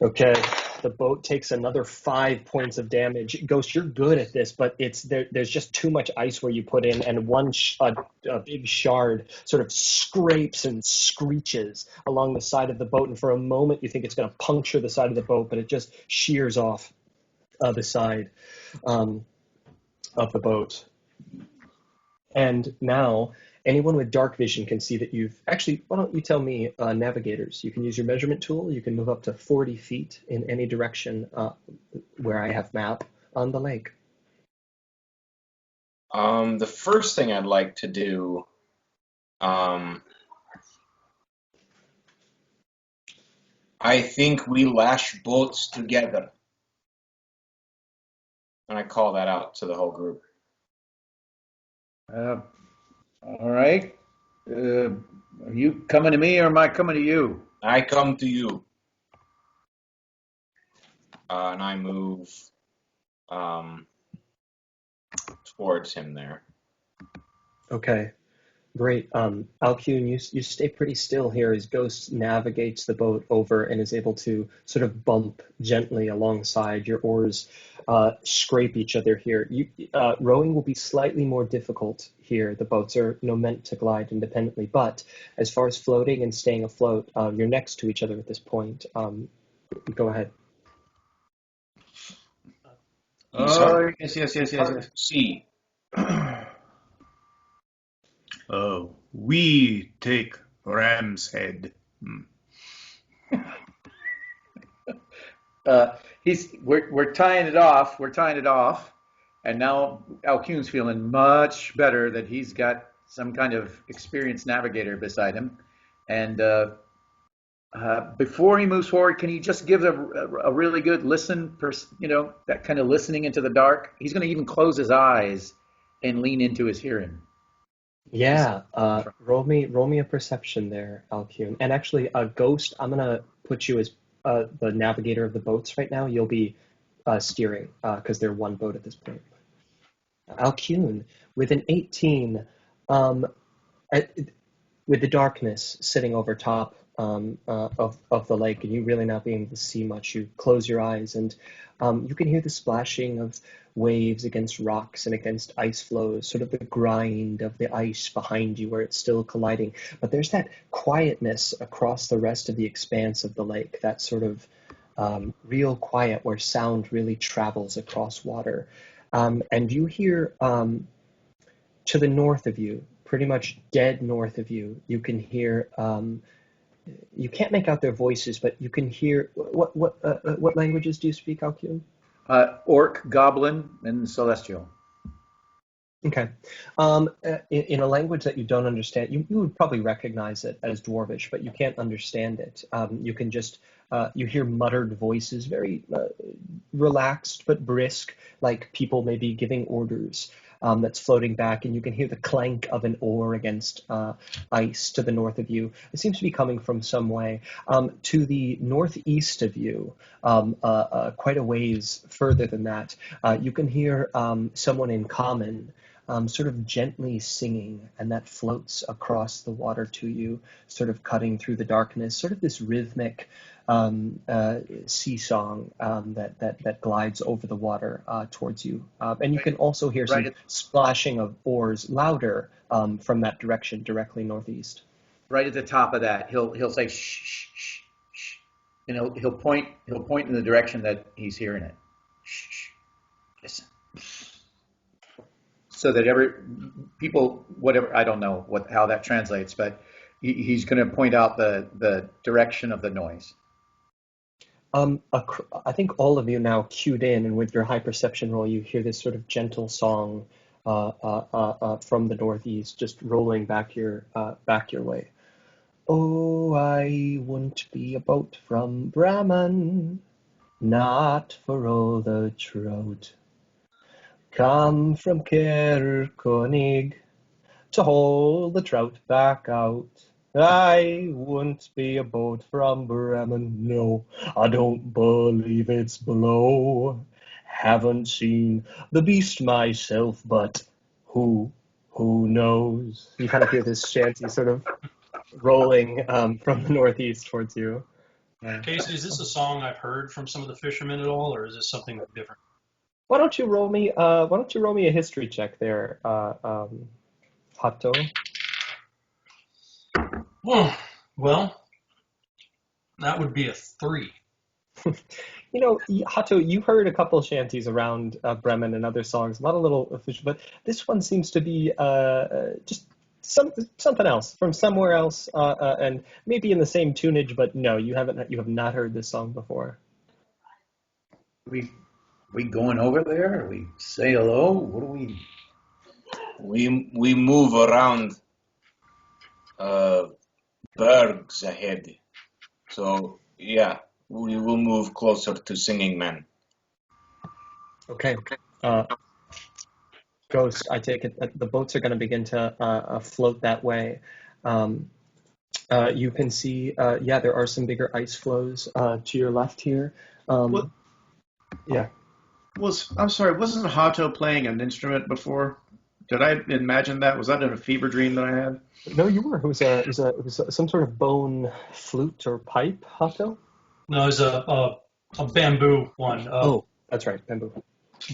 Okay, the boat takes another 5 points of damage. Ghost, you're good at this, but there's just too much ice where you put in, and a big shard sort of scrapes and screeches along the side of the boat, and for a moment you think it's going to puncture the side of the boat, but it just shears off the side of the boat. And now, anyone with dark vision can see that you've... Actually, why don't you tell me, navigators, you can use your measurement tool. You can move up to 40 feet in any direction where I have map on the lake. The first thing I'd like to do... I think we lash boats together. And I call that out to the whole group. All right. Are you coming to me or am I coming to you? I come to you. And I move towards him there. Okay, great. Alcune, you stay pretty still here as Ghost navigates the boat over and is able to sort of bump gently alongside. Your oars scrape each other here. Rowing will be slightly more difficult here. The boats are meant to glide independently, but as far as floating and staying afloat, you're next to each other at this point. Go ahead. Yes. See. Oh, We take Ram's head. We're tying it off. We're tying it off, and now Alcune's feeling much better that he's got some kind of experienced navigator beside him. And before he moves forward, can he just give a really good listen? That kind of listening into the dark. He's going to even close his eyes and lean into his hearing. Yeah, roll me a perception there, Alcune. And actually, Ghost, I'm gonna put you as the navigator of the boats right now. You'll be steering because they're one boat at this point. Alcune, with an 18, um, with the darkness sitting over top of the lake, and you really not being able to see much, you close your eyes, and you can hear the splashing of waves against rocks and against ice floes, sort of the grind of the ice behind you where it's still colliding. But there's that quietness across the rest of the expanse of the lake, that sort of real quiet where sound really travels across water. And you hear to the north of you, pretty much dead north of you, you can hear. You can't make out their voices, but you can hear. What languages do you speak, Alcune? Orc, Goblin, and Celestial. Okay. In a language that you don't understand, you would probably recognize it as Dwarvish, but you can't understand it. You can just you hear muttered voices, very relaxed but brisk, like people maybe giving orders. That's floating back, and you can hear the clank of an oar against ice to the north of you. It seems to be coming from some way. To the northeast of you, quite a ways further than that, you can hear someone in common sort of gently singing, and that floats across the water to you, sort of cutting through the darkness, sort of this rhythmic sea song that glides over the water towards you. And you can also hear some splashing of oars louder from that direction, directly northeast. Right at the top of that, he'll say shh, shh, shh, shh, and he'll point in the direction that he's hearing it. Shh, shh, listen. So that people, whatever, I don't know how that translates, but he's going to point out the direction of the noise. I think all of you now cued in, and with your high perception roll, you hear this sort of gentle song from the northeast, just rolling back your way. Oh, I wouldn't be a boat from Bremen, not for all the trout. Come from Kerkonig to haul the trout back out. I wouldn't be a boat from Bremen, no, I don't believe it's below. Haven't seen the beast myself, but who knows? You kind of hear this shanty sort of rolling from the northeast towards you. Casey, is this a song I've heard from some of the fishermen at all, or is this something different? Why don't you roll me a history check there, Hato? Well, that would be a 3. You know, Hato, you heard a couple shanties around Bremen and other songs, a lot of little official, but this one seems to be just something else from somewhere else, and maybe in the same tunage, but no, you have not heard this song before. We going over there? We say hello? What do we? We move around bergs ahead. So yeah, we will move closer to Singing Man. Okay. Ghost, I take it that the boats are going to begin to float that way. You can see, there are some bigger ice floes to your left here. Yeah. I'm sorry, wasn't Hato playing an instrument before? Did I imagine that? Was that in a fever dream that I had? No, you were. It was some sort of bone flute or pipe, Hato? No, it was a bamboo one. Oh, that's right, bamboo.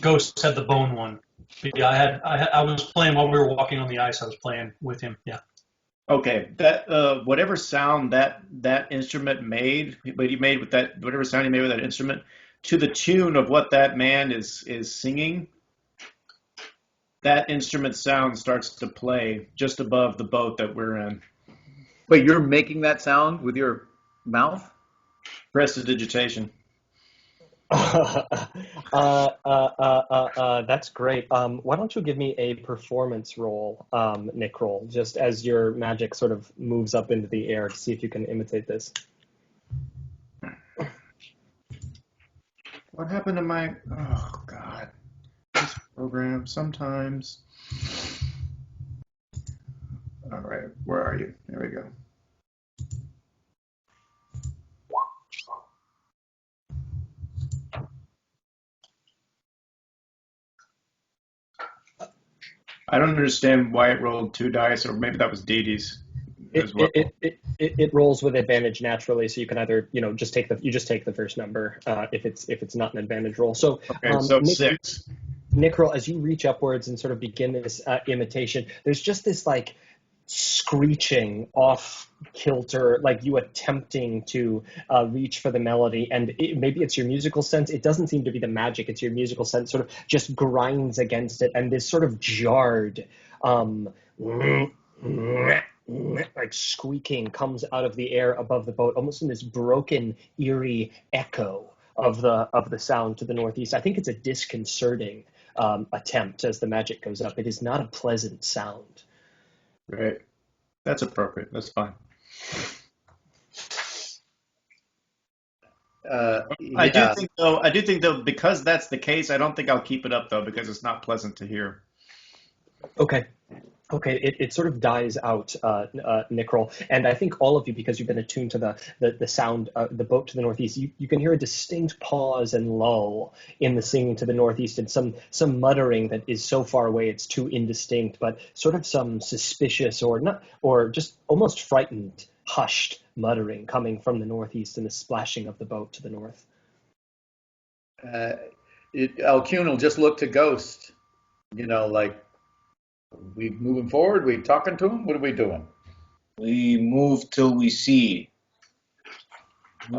Ghost had the bone one. But yeah, I was playing while we were walking on the ice. I was playing with him. Yeah. Okay, that whatever sound that instrument made, but he made with that whatever sound he made with that instrument, to the tune of what that man is singing. that instrument sound starts to play just above the boat that we're in. Wait, you're making that sound with your mouth? Prestidigitation. That's great. Why don't you give me a performance roll, Nick roll, just as your magic sort of moves up into the air to see if you can imitate this. What happened to my... Oh, God. This program sometimes... All right, where are you? There we go. I don't understand why it rolled 2 dice, or maybe that was Dee Dee's as well. It rolls with advantage naturally, so you can either just take the first number if it's not an advantage roll. So Okay, so 6. Nick roll, as you reach upwards and sort of begin this imitation, there's just this like screeching off kilter, like you attempting to reach for the melody, and maybe it's your musical sense. It doesn't seem to be the magic. It's your musical sense sort of just grinds against it, and this sort of jarred like squeaking comes out of the air above the boat, almost in this broken, eerie echo of the sound to the northeast. I think it's a disconcerting attempt as the magic goes up. It is not a pleasant sound. Right. That's appropriate. That's fine. I do think though, because that's the case, I don't think I'll keep it up though, because it's not pleasant to hear. Okay. It sort of dies out, Nickrol, and I think all of you, because you've been attuned to the sound, the boat to the northeast, you can hear a distinct pause and lull in the singing to the northeast, and some muttering that is so far away it's too indistinct, but sort of some suspicious or just almost frightened, hushed muttering coming from the northeast and the splashing of the boat to the north. Alcune will just look to Ghost, like, we moving forward? We talking to him? What are we doing? We move till we see. We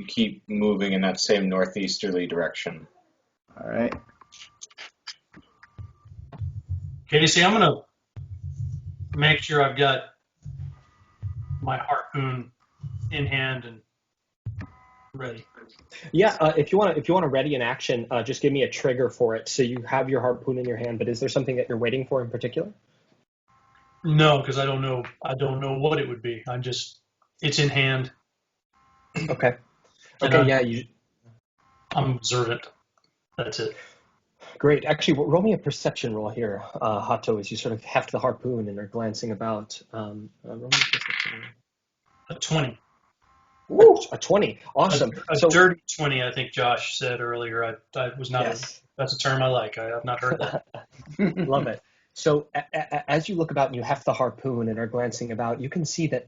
keep moving in that same northeasterly direction. All right. Casey, I'm gonna make sure I've got my harpoon in hand and ready. Yeah, if you want to ready an action, just give me a trigger for it. So you have your harpoon in your hand, but is there something that you're waiting for in particular? No, because I don't know what it would be. It's in hand. Okay. Okay. I'm observant. That's it. Great. Actually, roll me a perception roll here, Hato, as you sort of heft the harpoon and are glancing about. Roll me a perception roll. A 20. Ooh, a 20. Awesome. A dirty 20, I think Josh said earlier. I was not. Yes. That's a term I like. I have not heard that. Love it. So as you look about and you heft the harpoon and are glancing about, you can see that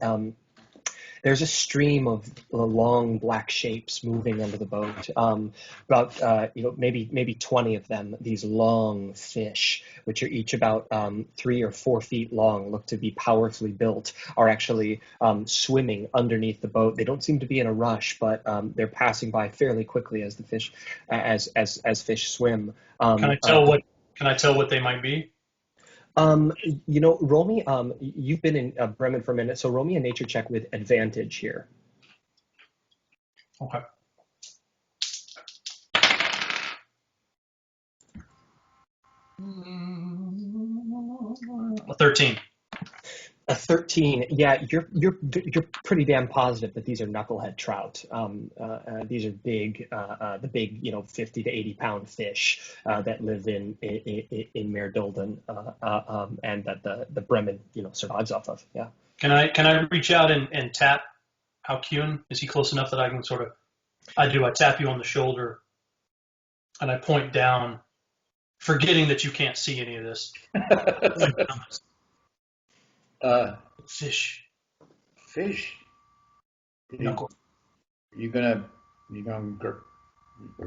there's a stream of long black shapes moving under the boat. About maybe 20 of them. These long fish, which are each about 3 or 4 feet long, look to be powerfully built, are actually swimming underneath the boat. They don't seem to be in a rush, but they're passing by fairly quickly as the fish as fish swim. Can I tell what they might be? Roll me. You've been in Bremen for a minute, so roll me a nature check with advantage here. Okay. A 13. A 13. Yeah, you're pretty damn positive that these are knucklehead trout. These are big, the big 50 to 80 pound fish that live in Mare Dolden, and that the Bremen survives off of. Yeah. Can I reach out and tap Alcune? Is he close enough that I can sort of? I do. I tap you on the shoulder, and I point down, forgetting that you can't see any of this. Fish. Knuckle. Are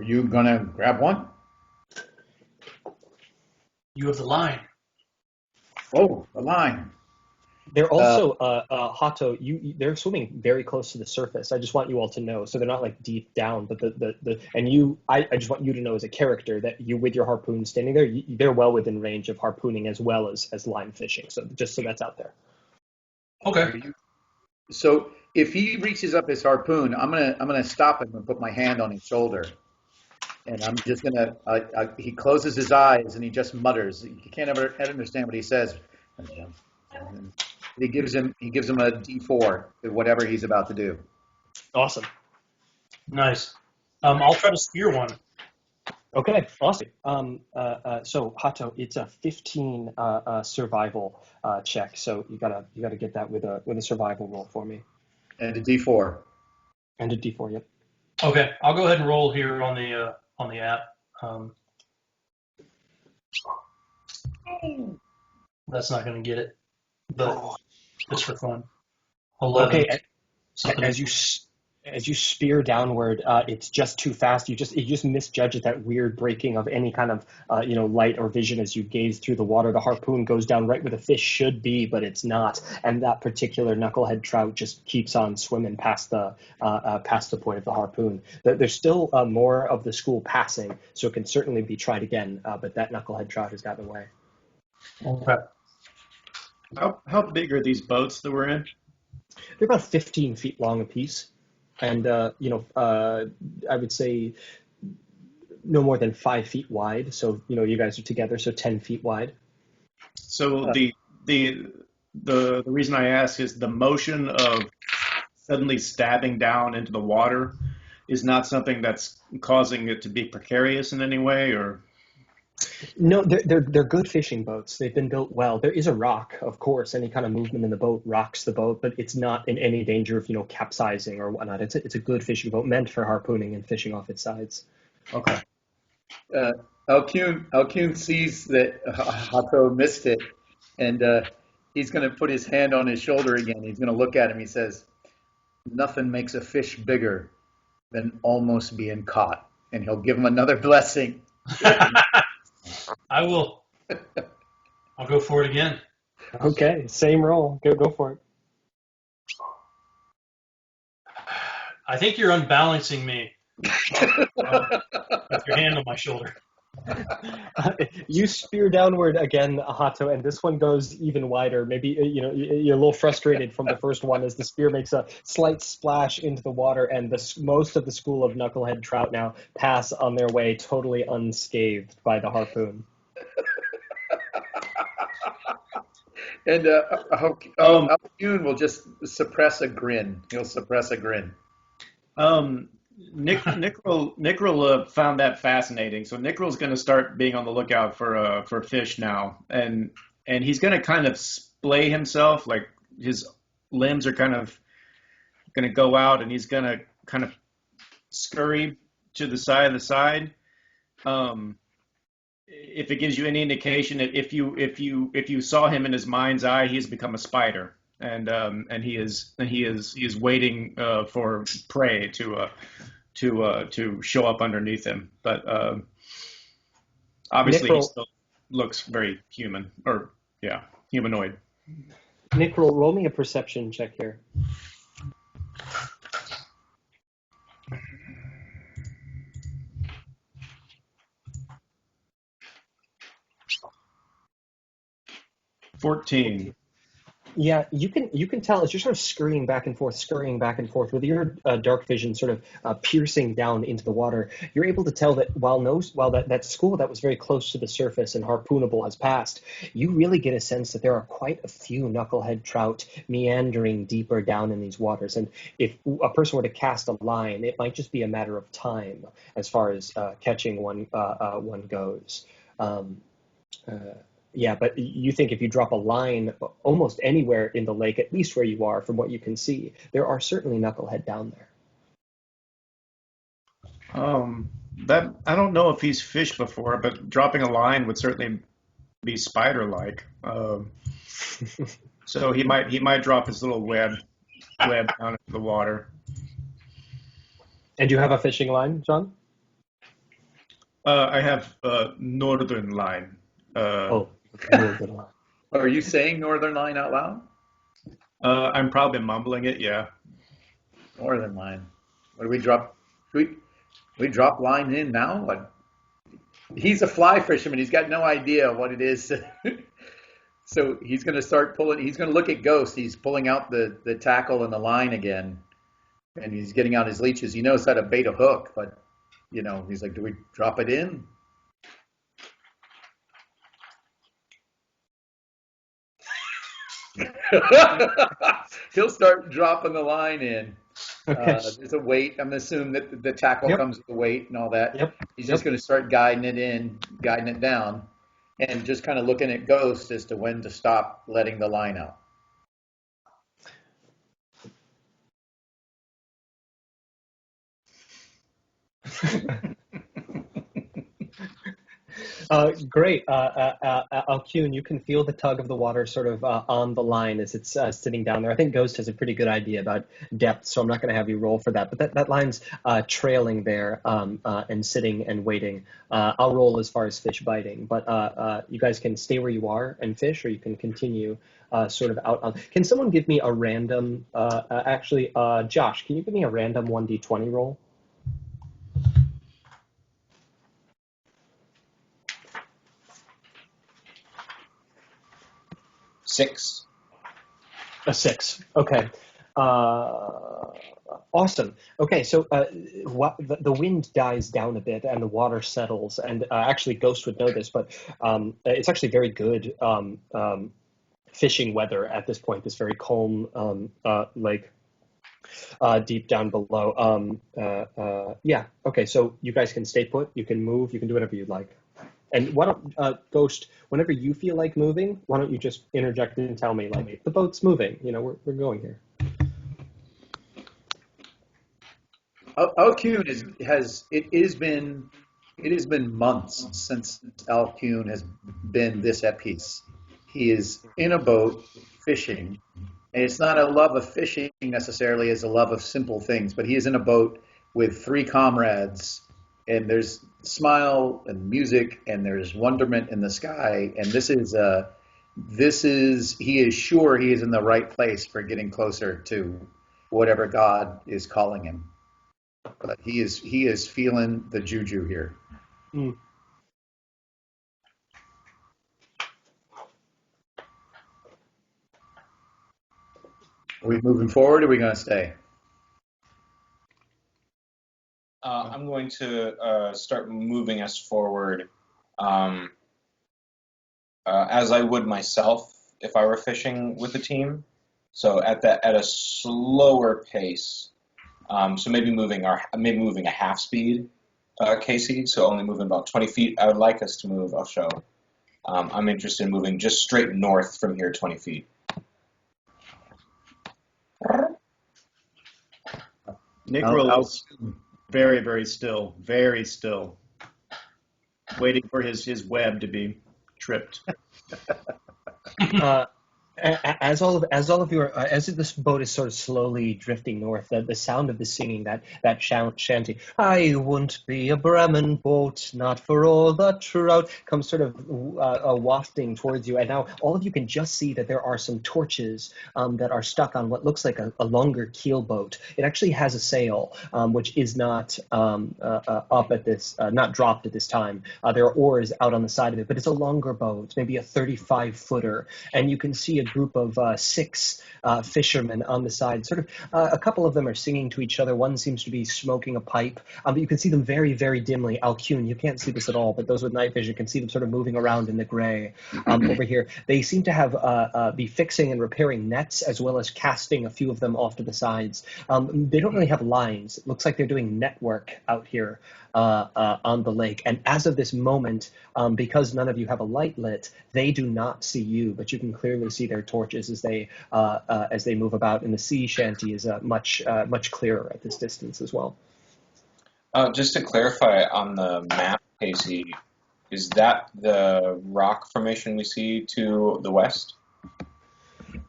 you gonna grab one? You have the line. Oh, the line. They're also Hato. They're swimming very close to the surface. I just want you all to know, so they're not like deep down. But I just want you to know as a character that you, with your harpoon standing there, they're well within range of harpooning as well as line fishing. So just so that's out there. Okay. So if he reaches up his harpoon, I'm gonna stop him and put my hand on his shoulder, and I'm just gonna. He closes his eyes and he just mutters. You can't ever understand what he says. And he gives him a D4 to whatever he's about to do. Awesome. Nice. I'll try to spear one. Okay, awesome. So Hato, it's a 15 survival check. So you gotta get that with a survival roll for me. And a D4. And a D4, yep. Okay, I'll go ahead and roll here on the app. That's not going to get it, but just for fun. 11. Okay, as you spear downward, it's just too fast. You just misjudge it, that weird breaking of any kind of light or vision as you gaze through the water. The harpoon goes down right where the fish should be, but it's not. And that particular knucklehead trout just keeps on swimming past the point of the harpoon. There's still more of the school passing, so it can certainly be tried again. But that knucklehead trout has gotten away. Okay. How big are these boats that we're in? They're about 15 feet long apiece. And, I would say no more than 5 feet wide. So, you guys are together, so 10 feet wide. So the reason I ask is the motion of suddenly stabbing down into the water is not something that's causing it to be precarious in any way, or? No, they're good fishing boats. They've been built well. There is a rock, of course. Any kind of movement in the boat rocks the boat, but it's not in any danger of capsizing or whatnot. It's a good fishing boat meant for harpooning and fishing off its sides. Okay. Alcune sees that Hato missed it, and he's going to put his hand on his shoulder again. He's going to look at him. He says, "Nothing makes a fish bigger than almost being caught," and he'll give him another blessing. I will. I'll go for it again. Okay, same roll. Go for it. I think you're unbalancing me with your hand on my shoulder. You spear downward again, Hato, and this one goes even wider. Maybe you're a little frustrated from the first one as the spear makes a slight splash into the water, and most of the school of knucklehead trout now pass on their way totally unscathed by the harpoon. And Alcune will just suppress a grin. He'll suppress a grin. Nickrel found that fascinating, so Nickrel's going to start being on the lookout for fish now, and he's going to kind of splay himself, like his limbs are kind of going to go out, and he's going to kind of scurry to the side. If it gives you any indication, if you saw him in his mind's eye, he has become a spider, and he is waiting for prey to show up underneath him. But obviously he still looks very human, or humanoid. Nickrel, roll me a perception check here. $14. Yeah, you can tell as you're sort of scurrying back and forth with your dark vision sort of piercing down into the water. You're able to tell that while that school that was very close to the surface and harpoonable has passed, you really get a sense that there are quite a few knucklehead trout meandering deeper down in these waters. And if a person were to cast a line, it might just be a matter of time as far as catching one goes. Yeah, but you think if you drop a line almost anywhere in the lake, at least where you are, from what you can see, there are certainly knucklehead down there. That I don't know if he's fished before, but dropping a line would certainly be spider-like. So he might drop his little web down into the water. And do you have a fishing line, John? I have a northern line. Northern line. Are you saying Northern Line out loud? I'm probably mumbling it. Yeah. More than line. What do we drop? We drop line in now? What? He's a fly fisherman. He's got no idea what it is. So he's going to start pulling. He's going to look at Ghost. He's pulling out the tackle and the line again, and he's getting out his leeches. He knows how to bait a hook, but he's like, "Do we drop it in?" He'll start dropping the line in. Okay. There's a weight. I'm assuming that the tackle Yep. comes with the weight and all that. Yep. He's just going to start guiding it in, guiding it down, and just kind of looking at Ghost as to when to stop letting the line out. Great. Alcune, you can feel the tug of the water sort of on the line as it's sitting down there. I think Ghost has a pretty good idea about depth, so I'm not going to have you roll for that. But that line's trailing there and sitting and waiting. I'll roll as far as fish biting, but you guys can stay where you are and fish, or you can continue sort of out on. Can someone give me a random, actually, Josh, can you give me a random 1d20 roll? Six. A 6. Okay. Awesome. Okay, so the wind dies down a bit and the water settles. And actually, Ghost would know this, but it's actually very good fishing weather at this point. This very calm lake deep down below. Yeah. Okay, so you guys can stay put. You can move. You can do whatever you'd like. And why don't, Ghost, whenever you feel like moving, why don't you just interject and tell me, like, the boat's moving, we're going here. Alcune it has been months since Alcune has been this at peace. He is in a boat fishing, and it's not a love of fishing necessarily as a love of simple things, but he is in a boat with 3 comrades, and there's smile and music, and there's wonderment in the sky, and he is sure he is in the right place for getting closer to whatever God is calling him. But he is feeling the juju here. Mm. Are we moving forward, or are we going to stay? I'm going to start moving us forward as I would myself if I were fishing with a team. So at a slower pace. So maybe moving a half speed, Casey. So only moving about 20 feet. I would like us to move. I'll show. I'm interested in moving just straight north from here, 20 feet. Nick rolls very, very still, waiting for his web to be tripped. As this boat is sort of slowly drifting north, the sound of the singing, that shanty, "I won't be a Bremen boat, not for all the trout," comes sort of wafting towards you. And now all of you can just see that there are some torches that are stuck on what looks like a longer keel boat. It actually has a sail, which is not up at this, not dropped at this time. There are oars out on the side of it, but it's a longer boat, maybe a 35-footer, and you can see a group of 6 fishermen on the side. Sort of, a couple of them are singing to each other. One seems to be smoking a pipe. But you can see them very, very dimly. Alcune, you can't see this at all, but those with night vision can see them sort of moving around in the gray over here. They seem to have be fixing and repairing nets, as well as casting a few of them off to the sides. They don't really have lines. It looks like they're doing network out here on the lake. And as of this moment, because none of you have a light lit, they do not see you, but you can clearly see their torches as they move about. And the sea shanty is much clearer at this distance as well. Just to clarify on the map, Casey, is that the rock formation we see to the west?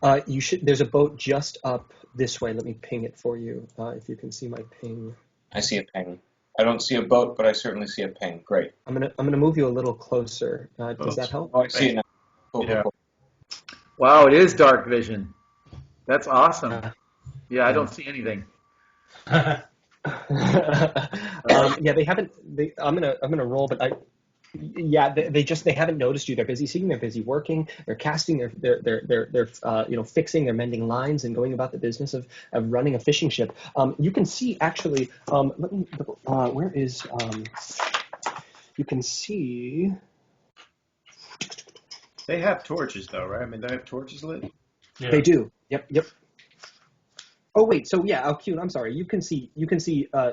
There's a boat just up this way. Let me ping it for you, if you can see my ping. I see a ping. I don't see a boat, but I certainly see a ping. Great. I'm gonna move you a little closer. Does that help? Oh, I see it now. Cool, Yeah. cool. Wow, it is dark vision. That's awesome. Uh, Yeah, I yeah. don't see anything. Yeah, they haven't. I'm gonna roll, but yeah, they haven't noticed you. They're busy seeing. They're busy working. They're casting. They're fixing. They're mending lines and going about the business of running a fishing ship. You can see actually. Let me. Where is You can see. They have torches, though, right? I mean, they have torches lit. Yeah. They do. Yep. Yep. Oh wait, so yeah, Alcune, I'm sorry. You can see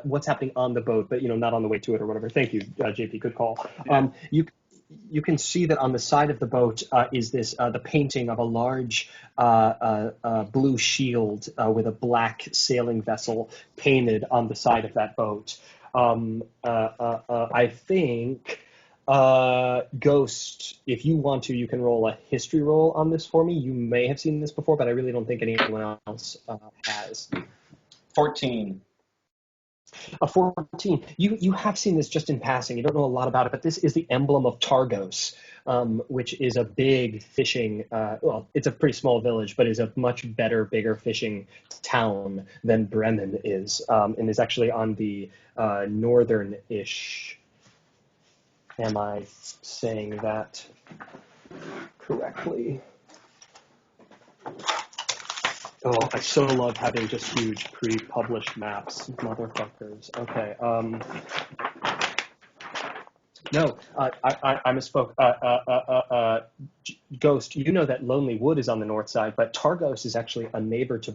what's happening on the boat, but not on the way to it or whatever. Thank you, JP. Good call. Yeah. You can see that on the side of the boat is this the painting of a large blue shield with a black sailing vessel painted on the side of that boat. I think Ghost, if you want to, you can roll a history roll on this for me. You may have seen this before, but I really don't think anyone else has. 14. A 14. You have seen this just in passing. You don't know a lot about it, but this is the emblem of Targos, which is a big fishing. Well, it's a pretty small village, but is a much better, bigger fishing town than Bremen is, and is actually on the northern-ish. Am I saying that correctly? Oh, I so love having just huge pre-published maps, motherfuckers. Okay. No, I misspoke. Ghost, you know that Lonely Wood is on the north side, but Targos is actually a neighbor to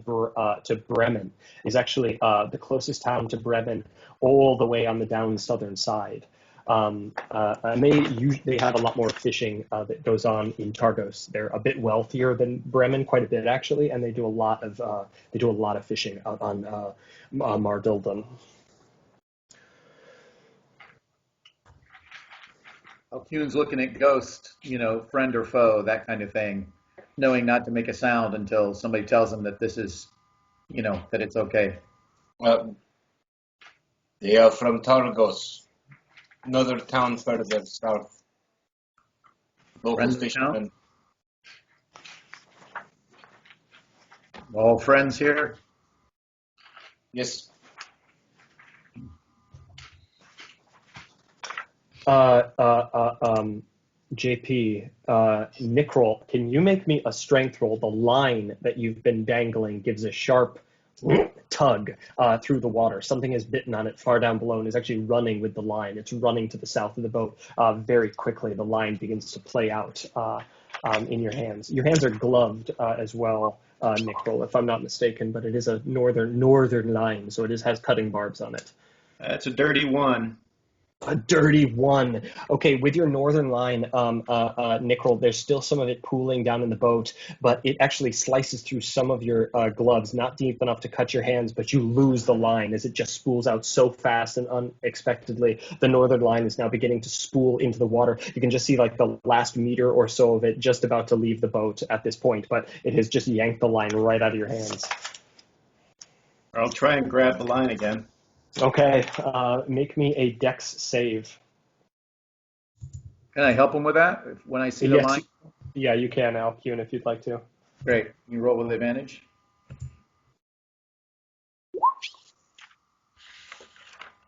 Bremen. Is actually the closest town to Bremen, all the way on the down southern side. And they have a lot more fishing that goes on in Targos. They're a bit wealthier than Bremen, quite a bit actually, and they do a lot of fishing out on Mardildan. Alcune's looking at Ghost, friend or foe, that kind of thing, knowing not to make a sound until somebody tells him that this is, that it's okay. They are from Targos, another town further south. Local Friends of the town? fishermen. All friends here? Yes. JP, Nickrol, can you make me a strength roll? The line that you've been dangling gives a sharp tug through the water. Something has bitten on it far down below and is actually running with the line. It's running to the south of the boat very quickly. The line begins to play out in your hands. Your hands are gloved as well, Nickrol, if I'm not mistaken, but it is a northern line, so has cutting barbs on it. That's a dirty one. A dirty one. Okay, with your northern line, Nickrol, there's still some of it pooling down in the boat, but it actually slices through some of your gloves, not deep enough to cut your hands, but you lose the line as it just spools out so fast and unexpectedly. The northern line is now beginning to spool into the water. You can just see like the last meter or so of it just about to leave the boat at this point, but it has just yanked the line right out of your hands. I'll try and grab the line again. Okay, make me a dex save. Can I help him with that when I see the Yes, line? yeah, you can, Alcune, if you'd like to. Great. You roll with advantage.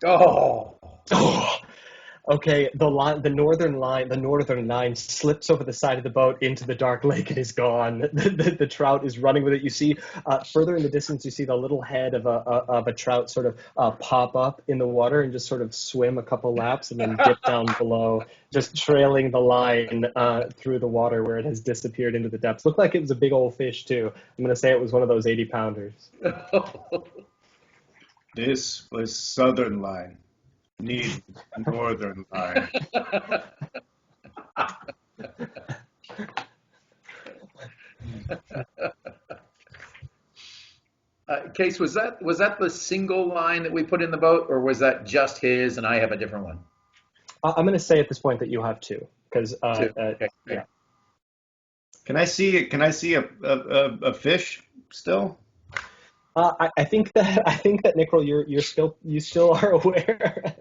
Oh. Oh, okay. The northern line slips over the side of the boat into the dark lake and is gone. The trout is running with it. You see further in the distance, you see the little head of a trout sort of pop up in the water and just sort of swim a couple laps and then dip down below, just trailing the line through the water where it has disappeared into the depths. Looked like it was a big old fish too. I'm gonna say it was one of those 80-pounders. This was southern line. Need northern line. Case, was that the single line that we put in the boat, or was that just his and I have a different one? I'm gonna say at this point that you have two, because Two. Okay. yeah. Can I see a fish still? I think that Nickrol, you still are aware.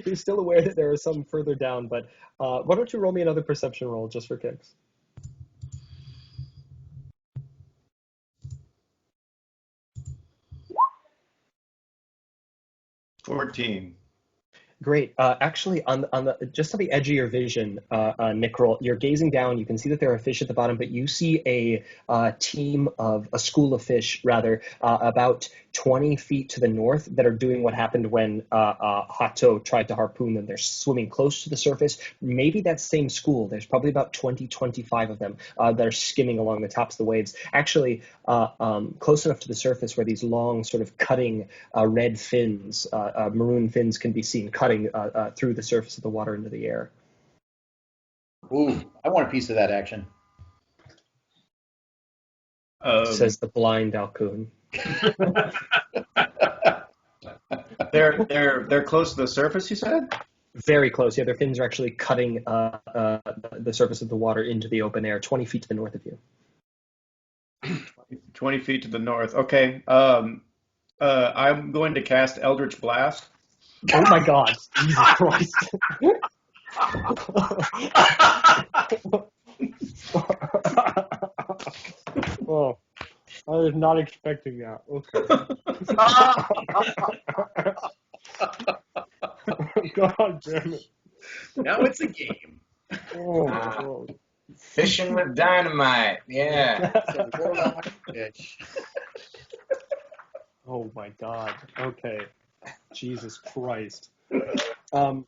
You're still aware that there is some further down, but why don't you roll me another perception roll just for kicks? 14. Great. Actually, just on the edge of your vision, Nickrel, you're gazing down. You can see that there are fish at the bottom, but you see a school of fish, rather, about 20 feet to the north that are doing what happened when Hato tried to harpoon them. They're swimming close to the surface. Maybe that same school. There's probably about 25 of them that are skimming along the tops of the waves. Actually, close enough to the surface where these long, sort of cutting red fins, maroon fins, can be seen cutting through the surface of the water into the air. Ooh, I want a piece of that action. Says the blind Alcoon. They're close to the surface, you said? Very close. Yeah, their fins are actually cutting the surface of the water into the open air, 20 feet to the north of you. 20 feet to the north. Okay. I'm going to cast Eldritch Blast. Oh my God! Jesus Christ! Oh, I was not expecting that. Okay. God damn it! Now it's a game. Oh, Fishing with dynamite. Yeah. oh my God. Okay. Jesus Christ. Okay.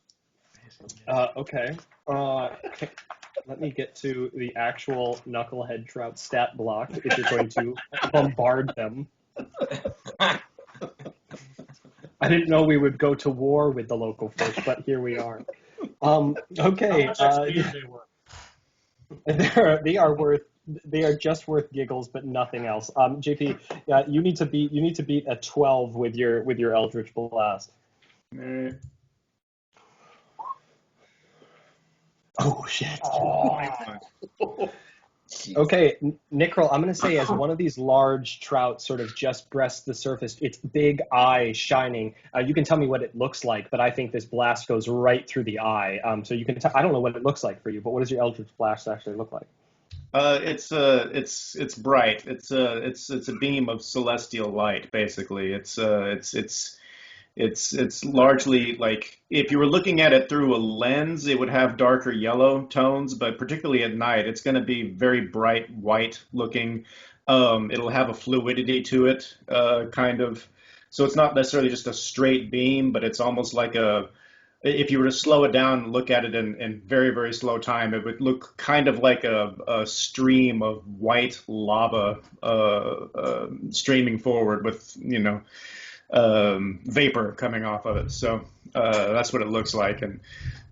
Let me get to the actual Knucklehead Trout stat block if you're going to bombard them. I didn't know we would go to war with the local fish, but here we are. Okay. They are just worth giggles, but nothing else. JP, you need to beat a 12 with your Eldritch Blast. Oh shit! Okay, Nickrel, I'm going to say as one of these large trout sort of just breasts the surface, its big eye shining. You can tell me what it looks like, but I think this blast goes right through the eye. So you can. I don't know what it looks like for you, but what does your Eldritch Blast actually look like? It's bright. It's a beam of celestial light, basically. It's largely like if you were looking at it through a lens, it would have darker yellow tones, but particularly at night, it's going to be very bright white looking. It'll have a fluidity to it, kind of. So it's not necessarily just a straight beam, but it's almost like if you were to slow it down and look at it in very, very slow time, it would look kind of like a stream of white lava streaming forward with, vapor coming off of it. So that's what it looks like. And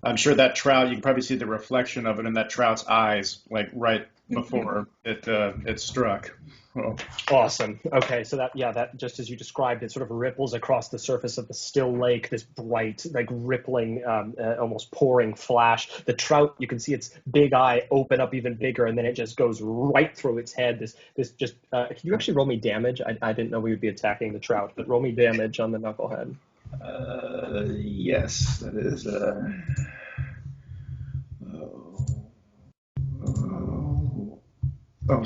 I'm sure that trout, you can probably see the reflection of it in that trout's eyes, like right before it struck. Oh. Awesome. Okay, so that just as you described, it sort of ripples across the surface of the still lake, this bright, like rippling, almost pouring flash. The trout, you can see its big eye open up even bigger, and then it just goes right through its head. Can you actually roll me damage? I didn't know we would be attacking the trout, but roll me damage on the knucklehead. Yes, that is.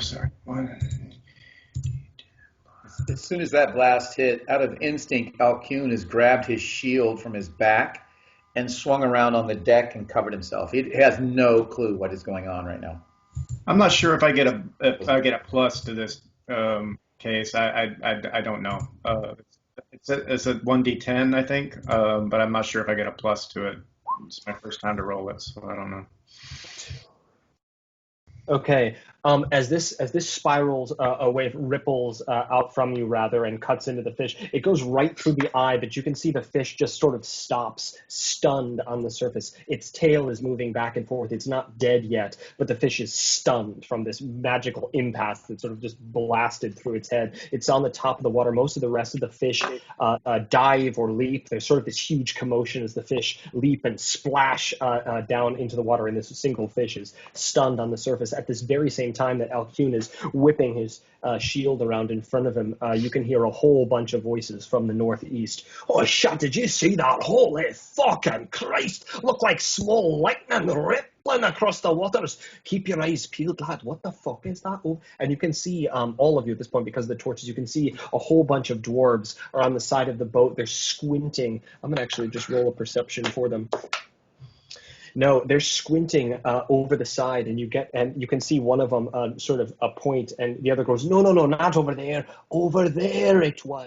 Sorry. As soon as that blast hit, out of instinct, Alcune has grabbed his shield from his back and swung around on the deck and covered himself. He has no clue what is going on right now. I'm not sure if I get a plus to this case. I don't know. It's a 1d10, I think, but I'm not sure if I get a plus to it. It's my first time to roll it, so I don't know. Okay. As this spirals away, ripples out from you rather, and cuts into the fish, it goes right through the eye, but you can see the fish just sort of stops, stunned on the surface. Its tail is moving back and forth. It's not dead yet, but the fish is stunned from this magical impact that sort of just blasted through its head. It's on the top of the water. Most of the rest of the fish dive or leap. There's sort of this huge commotion as the fish leap and splash down into the water, and this single fish is stunned on the surface. At this very same time that Alcune is whipping his shield around in front of him, you can hear a whole bunch of voices from the northeast. Oh, shit, did you see that? Holy fucking Christ! Looked like small lightning ripped hurtling across the waters. Keep your eyes peeled, lad. What the fuck is that? Oh, and you can see, all of you at this point, because of the torches, you can see a whole bunch of dwarves are on the side of the boat. They're squinting. I'm gonna actually just roll a perception for them. No, they're squinting over the side, and you can see one of them sort of a point, and the other goes, no, not over there it was.